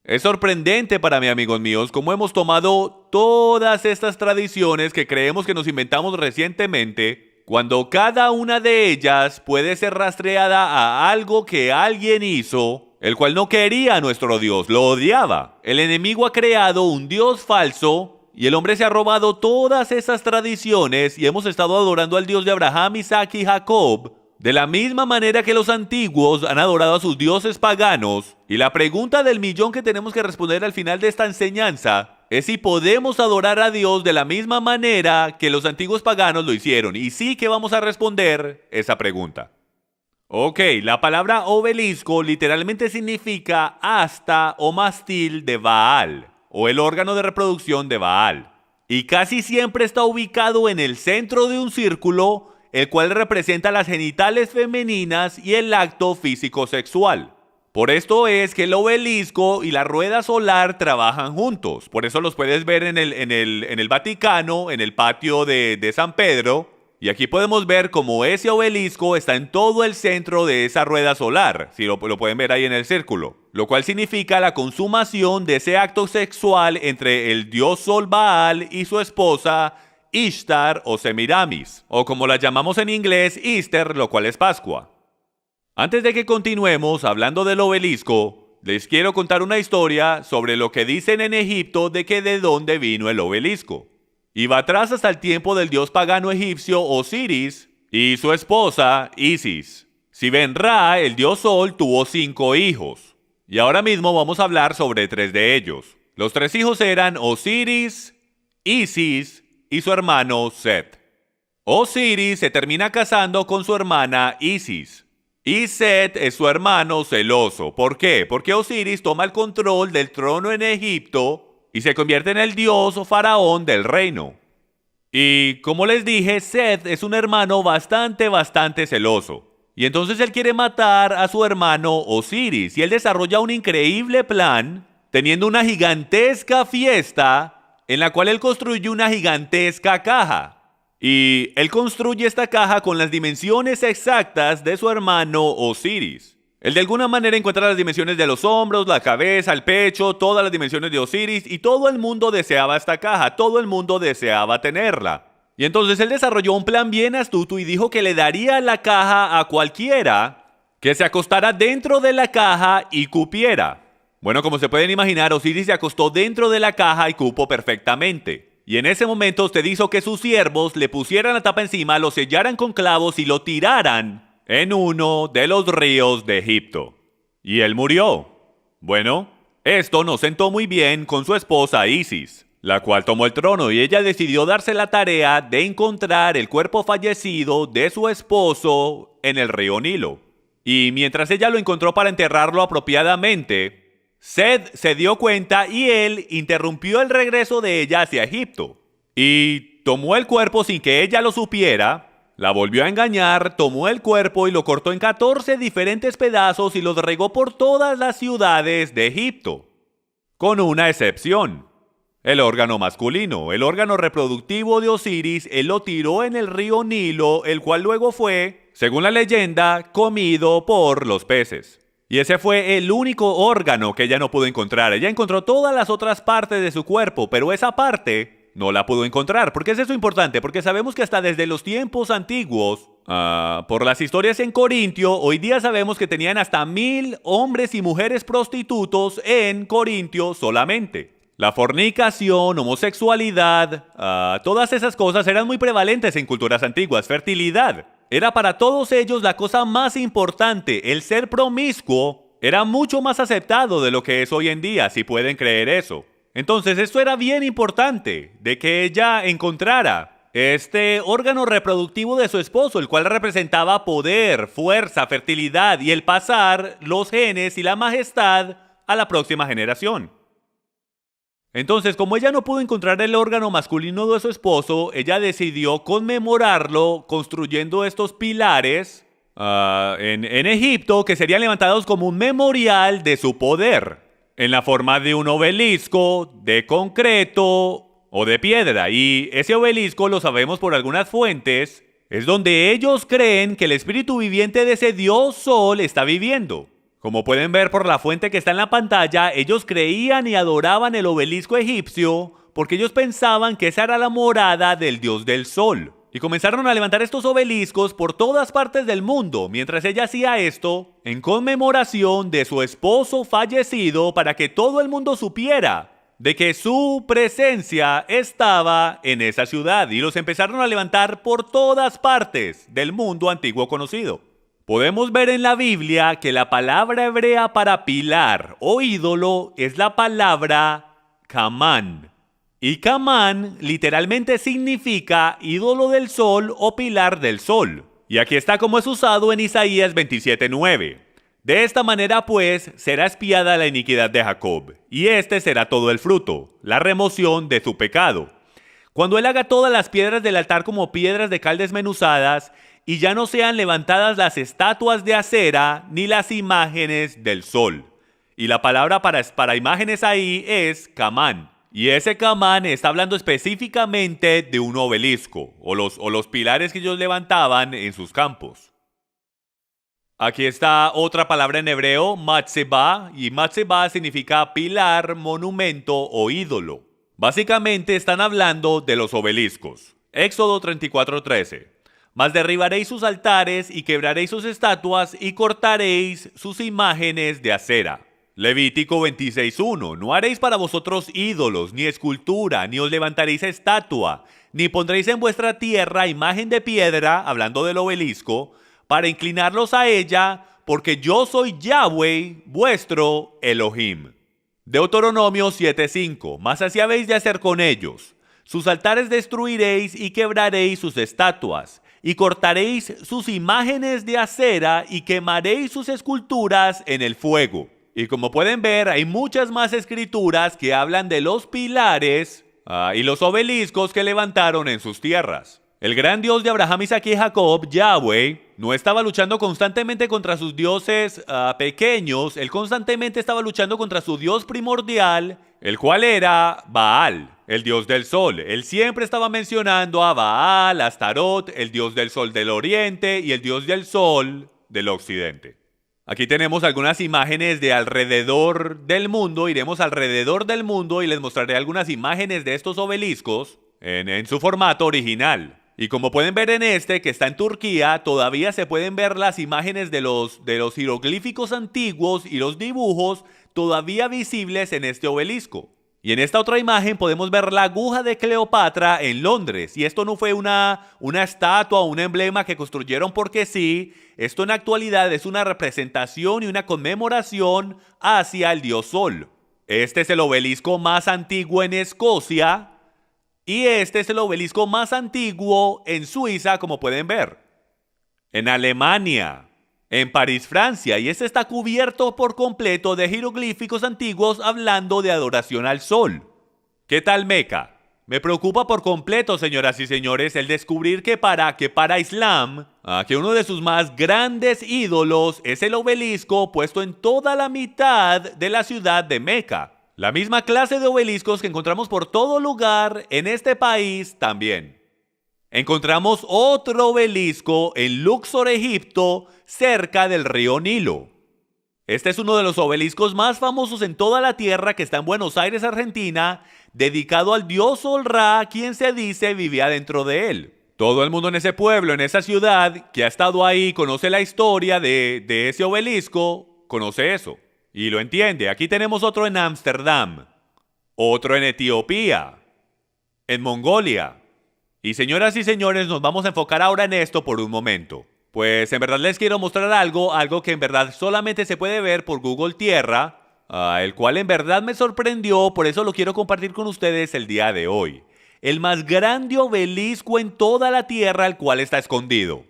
Es sorprendente para mí, amigos míos, cómo hemos tomado todas estas tradiciones que creemos que nos inventamos recientemente, cuando cada una de ellas puede ser rastreada a algo que alguien hizo, el cual no quería a nuestro Dios, lo odiaba. El enemigo ha creado un Dios falso y el hombre se ha robado todas esas tradiciones y hemos estado adorando al Dios de Abraham, Isaac y Jacob de la misma manera que los antiguos han adorado a sus dioses paganos. Y la pregunta del millón que tenemos que responder al final de esta enseñanza es si podemos adorar a Dios de la misma manera que los antiguos paganos lo hicieron. Y sí que vamos a responder esa pregunta. Ok, la palabra obelisco literalmente significa asta o mástil de Baal, o el órgano de reproducción de Baal. Y casi siempre está ubicado en el centro de un círculo, el cual representa las genitales femeninas y el acto físico sexual. Por esto es que el obelisco y la rueda solar trabajan juntos. Por eso los puedes ver en el Vaticano, en el patio de San Pedro. Y aquí podemos ver cómo ese obelisco está en todo el centro de esa rueda solar, si lo pueden ver ahí en el círculo, lo cual significa la consumación de ese acto sexual entre el dios Sol Baal y su esposa Ishtar o Semiramis, o como la llamamos en inglés, Easter, lo cual es Pascua. Antes de que continuemos hablando del obelisco, les quiero contar una historia sobre lo que dicen en Egipto de dónde vino el obelisco. Y va atrás hasta el tiempo del dios pagano egipcio Osiris y su esposa Isis. Si ven Ra, el dios Sol, tuvo 5 hijos. Y ahora mismo vamos a hablar sobre 3 de ellos. Los 3 hijos eran Osiris, Isis y su hermano Set. Osiris se termina casando con su hermana Isis. Y Set es su hermano celoso. ¿Por qué? Porque Osiris toma el control del trono en Egipto y se convierte en el dios o faraón del reino. Y como les dije, Set es un hermano bastante celoso. Y entonces él quiere matar a su hermano Osiris. Y él desarrolla un increíble plan, teniendo una gigantesca fiesta en la cual él construye una gigantesca caja. Y él construye esta caja con las dimensiones exactas de su hermano Osiris. Él de alguna manera encuentra las dimensiones de los hombros, la cabeza, el pecho, todas las dimensiones de Osiris, y todo el mundo deseaba esta caja, todo el mundo deseaba tenerla. Y entonces él desarrolló un plan bien astuto y dijo que le daría la caja a cualquiera que se acostara dentro de la caja y cupiera. Bueno, como se pueden imaginar, Osiris se acostó dentro de la caja y cupo perfectamente. Y en ese momento usted hizo que sus siervos le pusieran la tapa encima, lo sellaran con clavos y lo tiraran en uno de los ríos de Egipto. Y él murió. Bueno, esto no sentó muy bien con su esposa Isis, la cual tomó el trono y ella decidió darse la tarea de encontrar el cuerpo fallecido de su esposo en el río Nilo. Y mientras ella lo encontró para enterrarlo apropiadamente, Set se dio cuenta y él interrumpió el regreso de ella hacia Egipto. Y tomó el cuerpo sin que ella lo supiera, la volvió a engañar, tomó el cuerpo y lo cortó en 14 diferentes pedazos y los regó por todas las ciudades de Egipto. Con una excepción. El órgano masculino, el órgano reproductivo de Osiris, él lo tiró en el río Nilo, el cual luego fue, según la leyenda, comido por los peces. Y ese fue el único órgano que ella no pudo encontrar. Ella encontró todas las otras partes de su cuerpo, pero esa parte no la pudo encontrar. ¿Por qué es eso importante? Porque sabemos que hasta desde los tiempos antiguos, por las historias en Corintio, hoy día sabemos que tenían hasta 1000 hombres y mujeres prostitutos en Corintio solamente. La fornicación, homosexualidad, todas esas cosas eran muy prevalentes en culturas antiguas. Fertilidad era para todos ellos la cosa más importante. El ser promiscuo era mucho más aceptado de lo que es hoy en día, si pueden creer eso. Entonces esto era bien importante, de que ella encontrara este órgano reproductivo de su esposo, el cual representaba poder, fuerza, fertilidad y el pasar los genes y la majestad a la próxima generación. Entonces, como ella no pudo encontrar el órgano masculino de su esposo, ella decidió conmemorarlo construyendo estos pilares en Egipto, que serían levantados como un memorial de su poder, en la forma de un obelisco de concreto o de piedra. Y ese obelisco, lo sabemos por algunas fuentes, es donde ellos creen que el espíritu viviente de ese dios Sol está viviendo. Como pueden ver por la fuente que está en la pantalla, ellos creían y adoraban el obelisco egipcio porque ellos pensaban que esa era la morada del dios del Sol. Y comenzaron a levantar estos obeliscos por todas partes del mundo, mientras ella hacía esto en conmemoración de su esposo fallecido, para que todo el mundo supiera de que su presencia estaba en esa ciudad, y los empezaron a levantar por todas partes del mundo antiguo conocido. Podemos ver en la Biblia que la palabra hebrea para pilar o ídolo es la palabra Kamán. Y Kamán literalmente significa ídolo del sol o pilar del sol. Y aquí está como es usado en Isaías 27:9. De esta manera pues será expiada la iniquidad de Jacob, y este será todo el fruto, la remoción de su pecado. Cuando él haga todas las piedras del altar como piedras de cal desmenuzadas, y ya no sean levantadas las estatuas de acera ni las imágenes del sol. Y la palabra para imágenes ahí es Kamán. Y ese Kamán está hablando específicamente de un obelisco, o los pilares que ellos levantaban en sus campos. Aquí está otra palabra en hebreo, matzebah, y matzebah significa pilar, monumento o ídolo. Básicamente están hablando de los obeliscos. Éxodo 34:13. Mas derribaréis sus altares y quebraréis sus estatuas y cortaréis sus imágenes de acera. Levítico 26:1. No haréis para vosotros ídolos, ni escultura, ni os levantaréis estatua, ni pondréis en vuestra tierra imagen de piedra, hablando del obelisco, para inclinarlos a ella, porque yo soy Yahweh, vuestro Elohim. Deuteronomio 7:5. Mas así habéis de hacer con ellos. Sus altares destruiréis y quebraréis sus estatuas, y cortaréis sus imágenes de acera y quemaréis sus esculturas en el fuego. Y como pueden ver, hay muchas más escrituras que hablan de los pilares y los obeliscos que levantaron en sus tierras. El gran Dios de Abraham, Isaac y Jacob, Yahweh, no estaba luchando constantemente contra sus dioses pequeños. Él constantemente estaba luchando contra su Dios primordial, el cual era Baal, el dios del sol. Él siempre estaba mencionando a Baal, a Astarot, el dios del sol del oriente y el dios del sol del occidente. Aquí tenemos algunas imágenes de alrededor del mundo. Iremos alrededor del mundo y les mostraré algunas imágenes de estos obeliscos en su formato original. Y como pueden ver en este, que está en Turquía, todavía se pueden ver las imágenes de los jeroglíficos antiguos y los dibujos todavía visibles en este obelisco. Y en esta otra imagen podemos ver la aguja de Cleopatra en Londres. Y esto no fue una estatua o un emblema que construyeron porque sí. Esto en la actualidad es una representación y una conmemoración hacia el dios Sol. Este es el obelisco más antiguo en Escocia. Y este es el obelisco más antiguo en Suiza, como pueden ver. En Alemania, en París, Francia, y este está cubierto por completo de jeroglíficos antiguos hablando de adoración al sol. ¿Qué tal Meca? Me preocupa por completo, señoras y señores, el descubrir que para Islam, que uno de sus más grandes ídolos es el obelisco puesto en toda la mitad de la ciudad de Meca. La misma clase de obeliscos que encontramos por todo lugar en este país también. Encontramos otro obelisco en Luxor, Egipto, cerca del río Nilo. Este es uno de los obeliscos más famosos en toda la tierra, que está en Buenos Aires, Argentina, dedicado al dios Sol Ra, quien se dice vivía dentro de él. Todo el mundo en ese pueblo, en esa ciudad, que ha estado ahí, conoce la historia de ese obelisco, conoce eso. Y lo entiende. Aquí tenemos otro en Ámsterdam, otro en Etiopía, en Mongolia. Y señoras y señores, nos vamos a enfocar ahora en esto por un momento. Pues en verdad les quiero mostrar algo que en verdad solamente se puede ver por Google Tierra, el cual en verdad me sorprendió, por eso lo quiero compartir con ustedes el día de hoy. El más grande obelisco en toda la Tierra, el cual está escondido.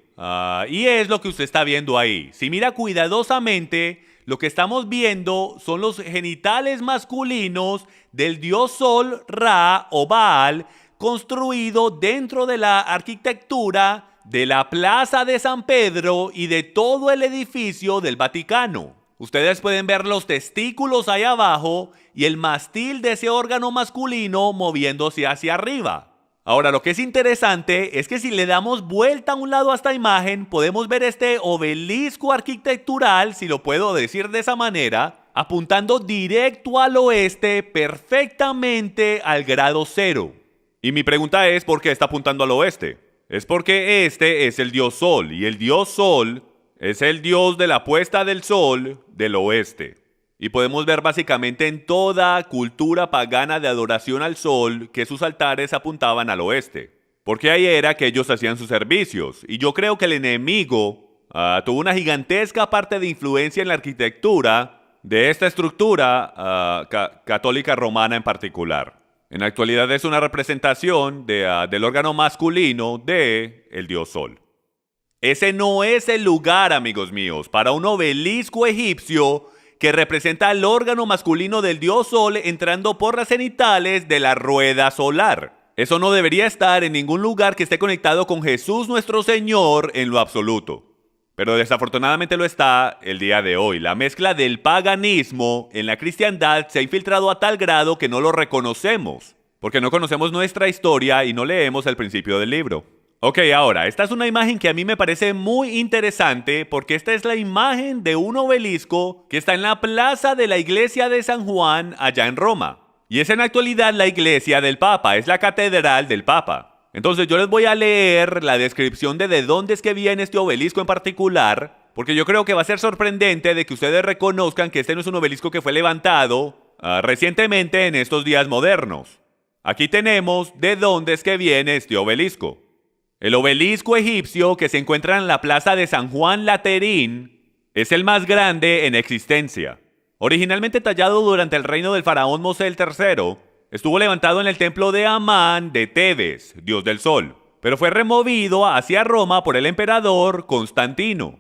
Y es lo que usted está viendo ahí. Si mira cuidadosamente, lo que estamos viendo son los genitales masculinos del dios Sol, Ra o Baal, construido dentro de la arquitectura de la Plaza de San Pedro y de todo el edificio del Vaticano. Ustedes pueden ver los testículos ahí abajo y el mástil de ese órgano masculino moviéndose hacia arriba. Ahora, lo que es interesante es que si le damos vuelta a un lado a esta imagen, podemos ver este obelisco arquitectural, si lo puedo decir de esa manera, apuntando directo al oeste, perfectamente al grado cero. Y mi pregunta es, ¿por qué está apuntando al oeste? Es porque este es el dios Sol, y el dios Sol es el dios de la puesta del sol del oeste. Y podemos ver básicamente en toda cultura pagana de adoración al sol que sus altares apuntaban al oeste. Porque ahí era que ellos hacían sus servicios. Y yo creo que el enemigo tuvo una gigantesca parte de influencia en la arquitectura de esta estructura católica romana en particular. En la actualidad es una representación del órgano masculino del dios Sol. Ese no es el lugar, amigos míos, para un obelisco egipcio que representa el órgano masculino del dios Sol entrando por las cenitales de la rueda solar. Eso no debería estar en ningún lugar que esté conectado con Jesús nuestro Señor en lo absoluto. Pero desafortunadamente lo está el día de hoy. La mezcla del paganismo en la cristiandad se ha infiltrado a tal grado que no lo reconocemos, porque no conocemos nuestra historia y no leemos el principio del libro. Ok, ahora, esta es una imagen que a mí me parece muy interesante porque esta es la imagen de un obelisco que está en la plaza de la iglesia de San Juan allá en Roma. Y es en la actualidad la iglesia del Papa, es la catedral del Papa. Entonces yo les voy a leer la descripción de dónde es que viene este obelisco en particular, porque yo creo que va a ser sorprendente de que ustedes reconozcan que este no es un obelisco que fue levantado recientemente en estos días modernos. Aquí tenemos de dónde es que viene este obelisco. El obelisco egipcio que se encuentra en la plaza de San Juan Laterín es el más grande en existencia. Originalmente tallado durante el reino del faraón Mosel III, estuvo levantado en el templo de Amán de Tebes, dios del sol, pero fue removido hacia Roma por el emperador Constantino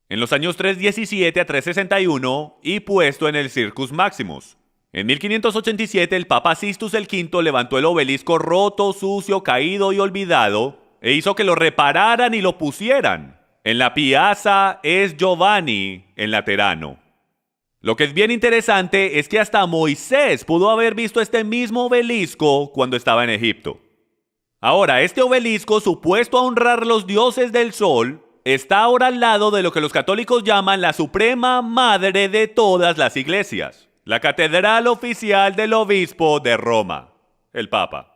en los años 317 a 361 y puesto en el Circus Maximus. En 1587 el Papa Sixtus V levantó el obelisco roto, sucio, caído y olvidado e hizo que lo repararan y lo pusieran en la Piazza S. Giovanni en Laterano. Lo que es bien interesante es que hasta Moisés pudo haber visto este mismo obelisco cuando estaba en Egipto. Ahora, este obelisco supuesto a honrar los dioses del sol está ahora al lado de lo que los católicos llaman la suprema madre de todas las iglesias. La catedral oficial del obispo de Roma, el Papa.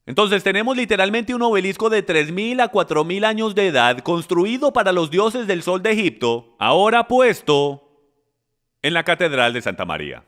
Entonces tenemos literalmente un obelisco de 3.000 a 4.000 años de edad construido para los dioses del sol de Egipto, ahora puesto en la catedral de Santa María.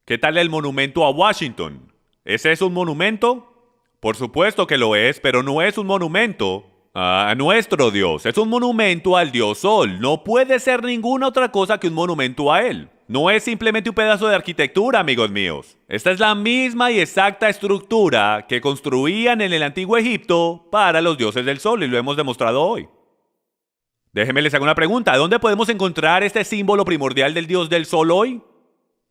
¿Qué tal el monumento a Washington? ¿Ese es un monumento? Por supuesto que lo es, pero no es un monumento a nuestro Dios. Es un monumento al Dios Sol. No puede ser ninguna otra cosa que un monumento a él. No es simplemente un pedazo de arquitectura, amigos míos. Esta es la misma y exacta estructura que construían en el antiguo Egipto para los dioses del sol y lo hemos demostrado hoy. Déjenme les hago una pregunta. ¿Dónde podemos encontrar este símbolo primordial del dios del sol hoy?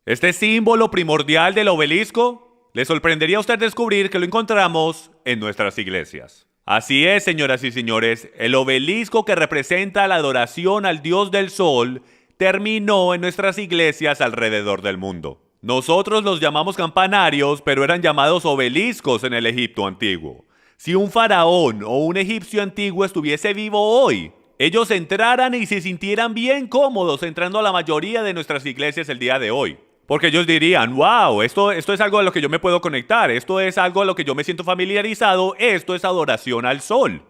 ¿Este símbolo primordial del obelisco? Le sorprendería a usted descubrir que lo encontramos en nuestras iglesias. Así es, señoras y señores, el obelisco que representa la adoración al dios del sol terminó en nuestras iglesias alrededor del mundo. Nosotros los llamamos campanarios, pero eran llamados obeliscos en el Egipto antiguo. Si un faraón o un egipcio antiguo estuviese vivo hoy, ellos entraran y se sintieran bien cómodos entrando a la mayoría de nuestras iglesias el día de hoy. Porque ellos dirían, wow, esto es algo a lo que yo me puedo conectar, esto es algo a lo que yo me siento familiarizado, esto es adoración al sol.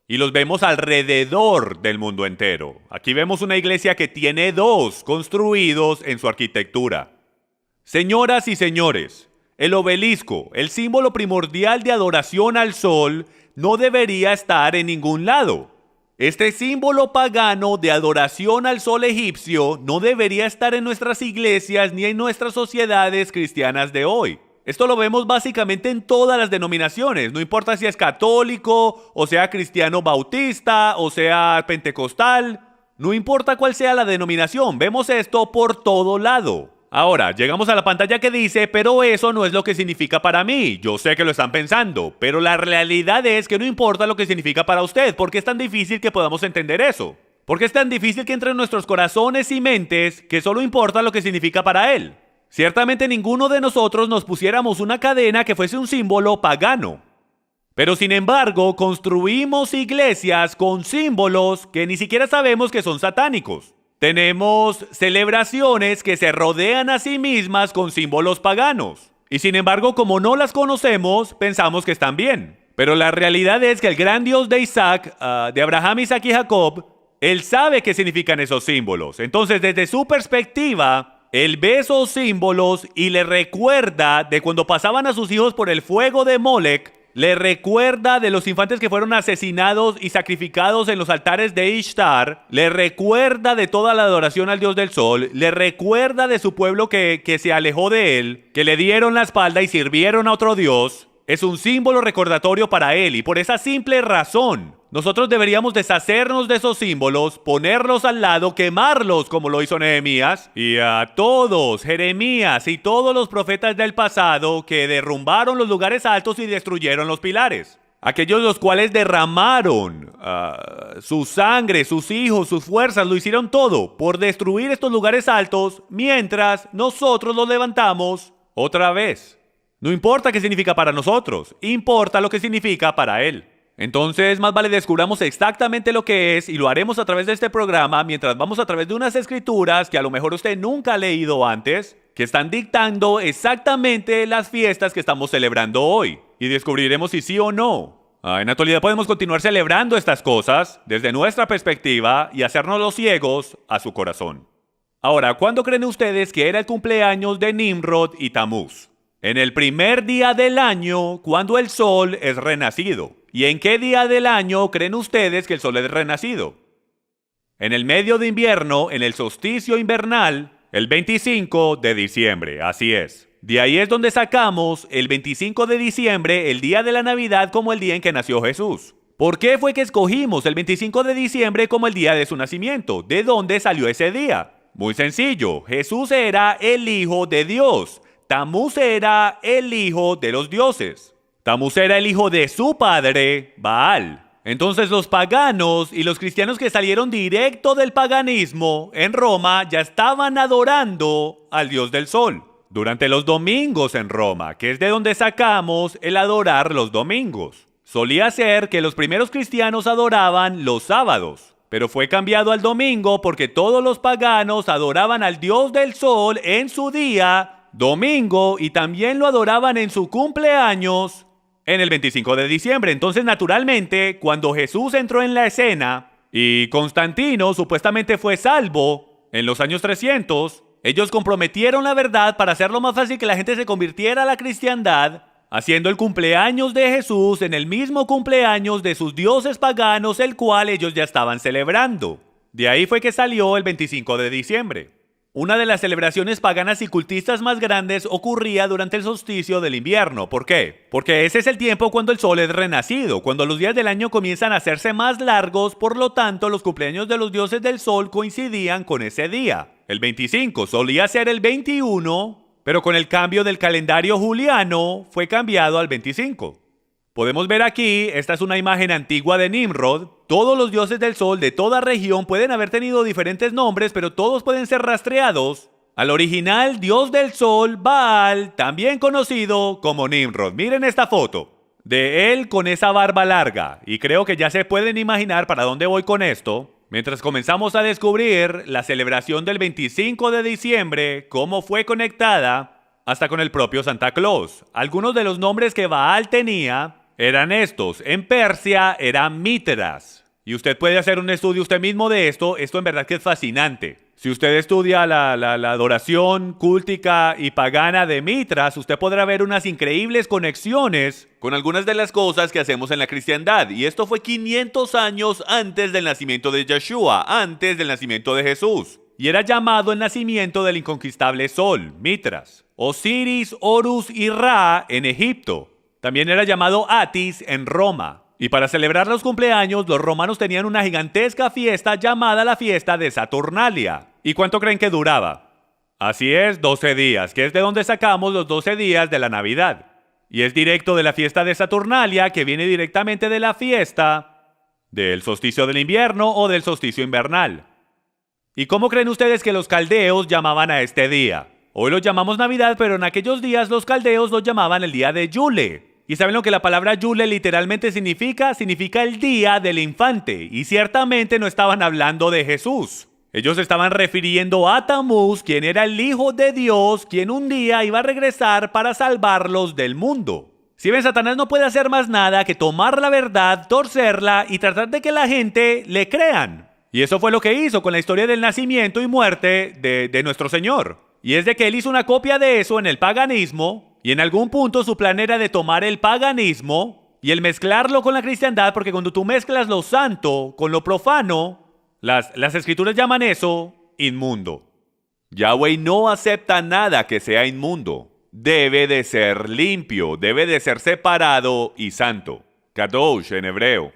Y los vemos alrededor del mundo entero. Aquí vemos una iglesia que tiene dos construidos en su arquitectura. Señoras y señores, el obelisco, el símbolo primordial de adoración al sol, no debería estar en ningún lado. Este símbolo pagano de adoración al sol egipcio no debería estar en nuestras iglesias ni en nuestras sociedades cristianas de hoy. Esto lo vemos básicamente en todas las denominaciones, no importa si es católico, o sea cristiano bautista, o sea pentecostal, no importa cuál sea la denominación, vemos esto por todo lado. Ahora, llegamos a la pantalla que dice, pero eso no es lo que significa para mí. Yo sé que lo están pensando, pero la realidad es que no importa lo que significa para usted. ¿Por qué es tan difícil que podamos entender eso? ¿Por qué es tan difícil que entre en nuestros corazones y mentes que solo importa lo que significa para él? Ciertamente ninguno de nosotros nos pusiéramos una cadena que fuese un símbolo pagano. Pero sin embargo, construimos iglesias con símbolos que ni siquiera sabemos que son satánicos. Tenemos celebraciones que se rodean a sí mismas con símbolos paganos. Y sin embargo, como no las conocemos, pensamos que están bien. Pero la realidad es que el gran Dios de Isaac, de Abraham, Isaac y Jacob, él sabe qué significan esos símbolos. Entonces, desde su perspectiva, él ve esos símbolos y le recuerda de cuando pasaban a sus hijos por el fuego de Molec. Le recuerda de los infantes que fueron asesinados y sacrificados en los altares de Ishtar. Le recuerda de toda la adoración al Dios del Sol. Le recuerda de su pueblo que se alejó de él, que le dieron la espalda y sirvieron a otro Dios. Es un símbolo recordatorio para él y por esa simple razón, nosotros deberíamos deshacernos de esos símbolos, ponerlos al lado, quemarlos como lo hizo Nehemías. Y a todos, Jeremías y todos los profetas del pasado que derrumbaron los lugares altos y destruyeron los pilares. Aquellos los cuales derramaron su sangre, sus hijos, sus fuerzas, lo hicieron todo por destruir estos lugares altos mientras nosotros los levantamos otra vez. No importa qué significa para nosotros, importa lo que significa para él. Entonces, más vale descubramos exactamente lo que es y lo haremos a través de este programa mientras vamos a través de unas escrituras que a lo mejor usted nunca ha leído antes, que están dictando exactamente las fiestas que estamos celebrando hoy. Y descubriremos si sí o no. En la actualidad podemos continuar celebrando estas cosas desde nuestra perspectiva y hacernos los ciegos a su corazón. Ahora, ¿cuándo creen ustedes que era el cumpleaños de Nimrod y Tamuz? En el primer día del año, cuando el sol es renacido. ¿Y en qué día del año creen ustedes que el sol es renacido? En el medio de invierno, en el solsticio invernal, el 25 de diciembre, así es. De ahí es donde sacamos el 25 de diciembre, el día de la Navidad, como el día en que nació Jesús. ¿Por qué fue que escogimos el 25 de diciembre como el día de su nacimiento? ¿De dónde salió ese día? Muy sencillo, Jesús era el Hijo de Dios. Tamuz era el hijo de los dioses. Tamuz era el hijo de su padre, Baal. Entonces los paganos y los cristianos que salieron directo del paganismo en Roma ya estaban adorando al Dios del Sol. Durante los domingos en Roma, que es de donde sacamos el adorar los domingos. Solía ser que los primeros cristianos adoraban los sábados, pero fue cambiado al domingo porque todos los paganos adoraban al Dios del Sol en su día domingo y también lo adoraban en su cumpleaños en el 25 de diciembre. Entonces, naturalmente, cuando Jesús entró en la escena y Constantino supuestamente fue salvo en los años 300, ellos comprometieron la verdad para hacerlo más fácil que la gente se convirtiera a la cristiandad, haciendo el cumpleaños de Jesús en el mismo cumpleaños de sus dioses paganos, el cual ellos ya estaban celebrando. De ahí fue que salió el 25 de diciembre. Una de las celebraciones paganas y cultistas más grandes ocurría durante el solsticio del invierno. ¿Por qué? Porque ese es el tiempo cuando el sol es renacido, cuando los días del año comienzan a hacerse más largos, por lo tanto los cumpleaños de los dioses del sol coincidían con ese día. El 25 solía ser el 21, pero con el cambio del calendario juliano fue cambiado al 25. Podemos ver aquí, esta es una imagen antigua de Nimrod. Todos los dioses del sol de toda región pueden haber tenido diferentes nombres, pero todos pueden ser rastreados al original dios del sol, Baal, también conocido como Nimrod. Miren esta foto de él con esa barba larga, y creo que ya se pueden imaginar para dónde voy con esto. Mientras comenzamos a descubrir la celebración del 25 de diciembre, cómo fue conectada hasta con el propio Santa Claus. Algunos de los nombres que Baal tenía eran estos. En Persia era Mitras. Y usted puede hacer un estudio usted mismo de esto. Esto en verdad que es fascinante. Si usted estudia la adoración cúltica y pagana de Mitras, usted podrá ver unas increíbles conexiones con algunas de las cosas que hacemos en la cristiandad. Y esto fue 500 años antes del nacimiento de Yeshua, antes del nacimiento de Jesús. Y era llamado el nacimiento del inconquistable sol, Mitras. Osiris, Horus y Ra en Egipto. También era llamado Atis en Roma. Y para celebrar los cumpleaños, los romanos tenían una gigantesca fiesta llamada la fiesta de Saturnalia. ¿Y cuánto creen que duraba? Así es, 12 días, que es de donde sacamos los 12 días de la Navidad. Y es directo de la fiesta de Saturnalia, que viene directamente de la fiesta del solsticio del invierno o del solsticio invernal. ¿Y cómo creen ustedes que los caldeos llamaban a este día? Hoy lo llamamos Navidad, pero en aquellos días los caldeos lo llamaban el día de Yule. ¿Y saben lo que la palabra Yule literalmente significa? Significa el día del infante. Y ciertamente no estaban hablando de Jesús. Ellos estaban refiriendo a Tamuz, quien era el Hijo de Dios, quien un día iba a regresar para salvarlos del mundo. Si ven, Satanás no puede hacer más nada que tomar la verdad, torcerla y tratar de que la gente le crean. Y eso fue lo que hizo con la historia del nacimiento y muerte de nuestro Señor. Y es de que él hizo una copia de eso en el paganismo, y en algún punto su plan era de tomar el paganismo y el mezclarlo con la cristiandad, porque cuando tú mezclas lo santo con lo profano, las escrituras llaman eso inmundo. Yahweh no acepta nada que sea inmundo. Debe de ser limpio, debe de ser separado y santo. Kadosh en hebreo.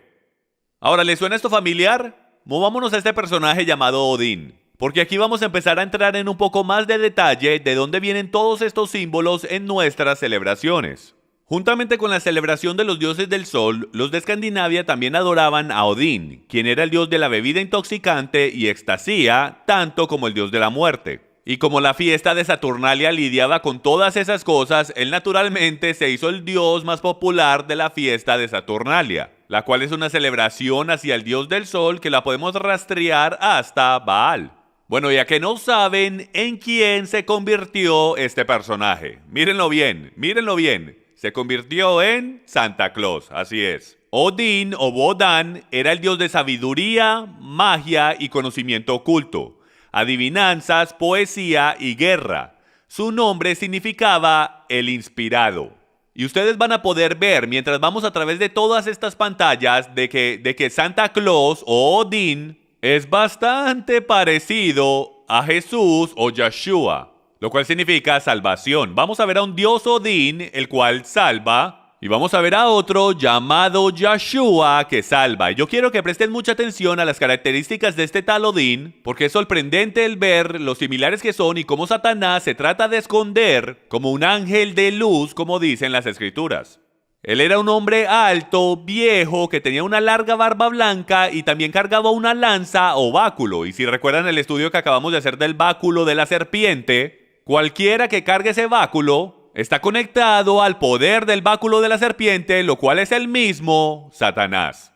Ahora, ¿le suena esto familiar? Movámonos a este personaje llamado Odín, porque aquí vamos a empezar a entrar en un poco más de detalle de dónde vienen todos estos símbolos en nuestras celebraciones. Juntamente con la celebración de los dioses del sol, los de Escandinavia también adoraban a Odín, quien era el dios de la bebida intoxicante y extasía, tanto como el dios de la muerte. Y como la fiesta de Saturnalia lidiaba con todas esas cosas, él naturalmente se hizo el dios más popular de la fiesta de Saturnalia, la cual es una celebración hacia el dios del sol que la podemos rastrear hasta Baal. Bueno, ya que no saben en quién se convirtió este personaje, mírenlo bien, se convirtió en Santa Claus, así es. Odín o Wodan era el dios de sabiduría, magia y conocimiento oculto, adivinanzas, poesía y guerra. Su nombre significaba el inspirado. Y ustedes van a poder ver, mientras vamos a través de todas estas pantallas, de que Santa Claus o Odín es bastante parecido a Jesús o Yeshua, lo cual significa salvación. Vamos a ver a un dios Odín, el cual salva, y vamos a ver a otro llamado Yeshua que salva. Y yo quiero que presten mucha atención a las características de este tal Odín, porque es sorprendente el ver lo similares que son y cómo Satanás se trata de esconder como un ángel de luz, como dicen las escrituras. Él era un hombre alto, viejo, que tenía una larga barba blanca y también cargaba una lanza o báculo. Y si recuerdan el estudio que acabamos de hacer del báculo de la serpiente, cualquiera que cargue ese báculo está conectado al poder del báculo de la serpiente, lo cual es el mismo Satanás.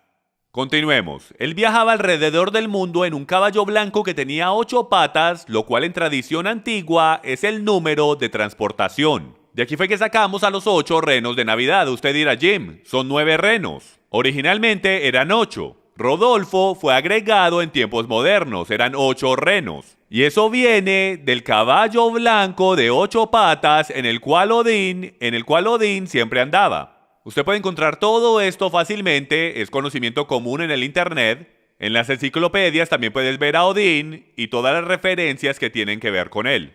Continuemos. Él viajaba alrededor del mundo en un caballo blanco que tenía 8 patas, lo cual en tradición antigua es el número de transportación. De aquí fue que sacamos a los 8 renos de Navidad. Usted dirá, Jim, son 9 renos. Originalmente eran 8. Rodolfo fue agregado en tiempos modernos, eran 8 renos. Y eso viene del caballo blanco de 8 patas en el cual Odín siempre andaba. Usted puede encontrar todo esto fácilmente, es conocimiento común en el internet. En las enciclopedias también puedes ver a Odín y todas las referencias que tienen que ver con él.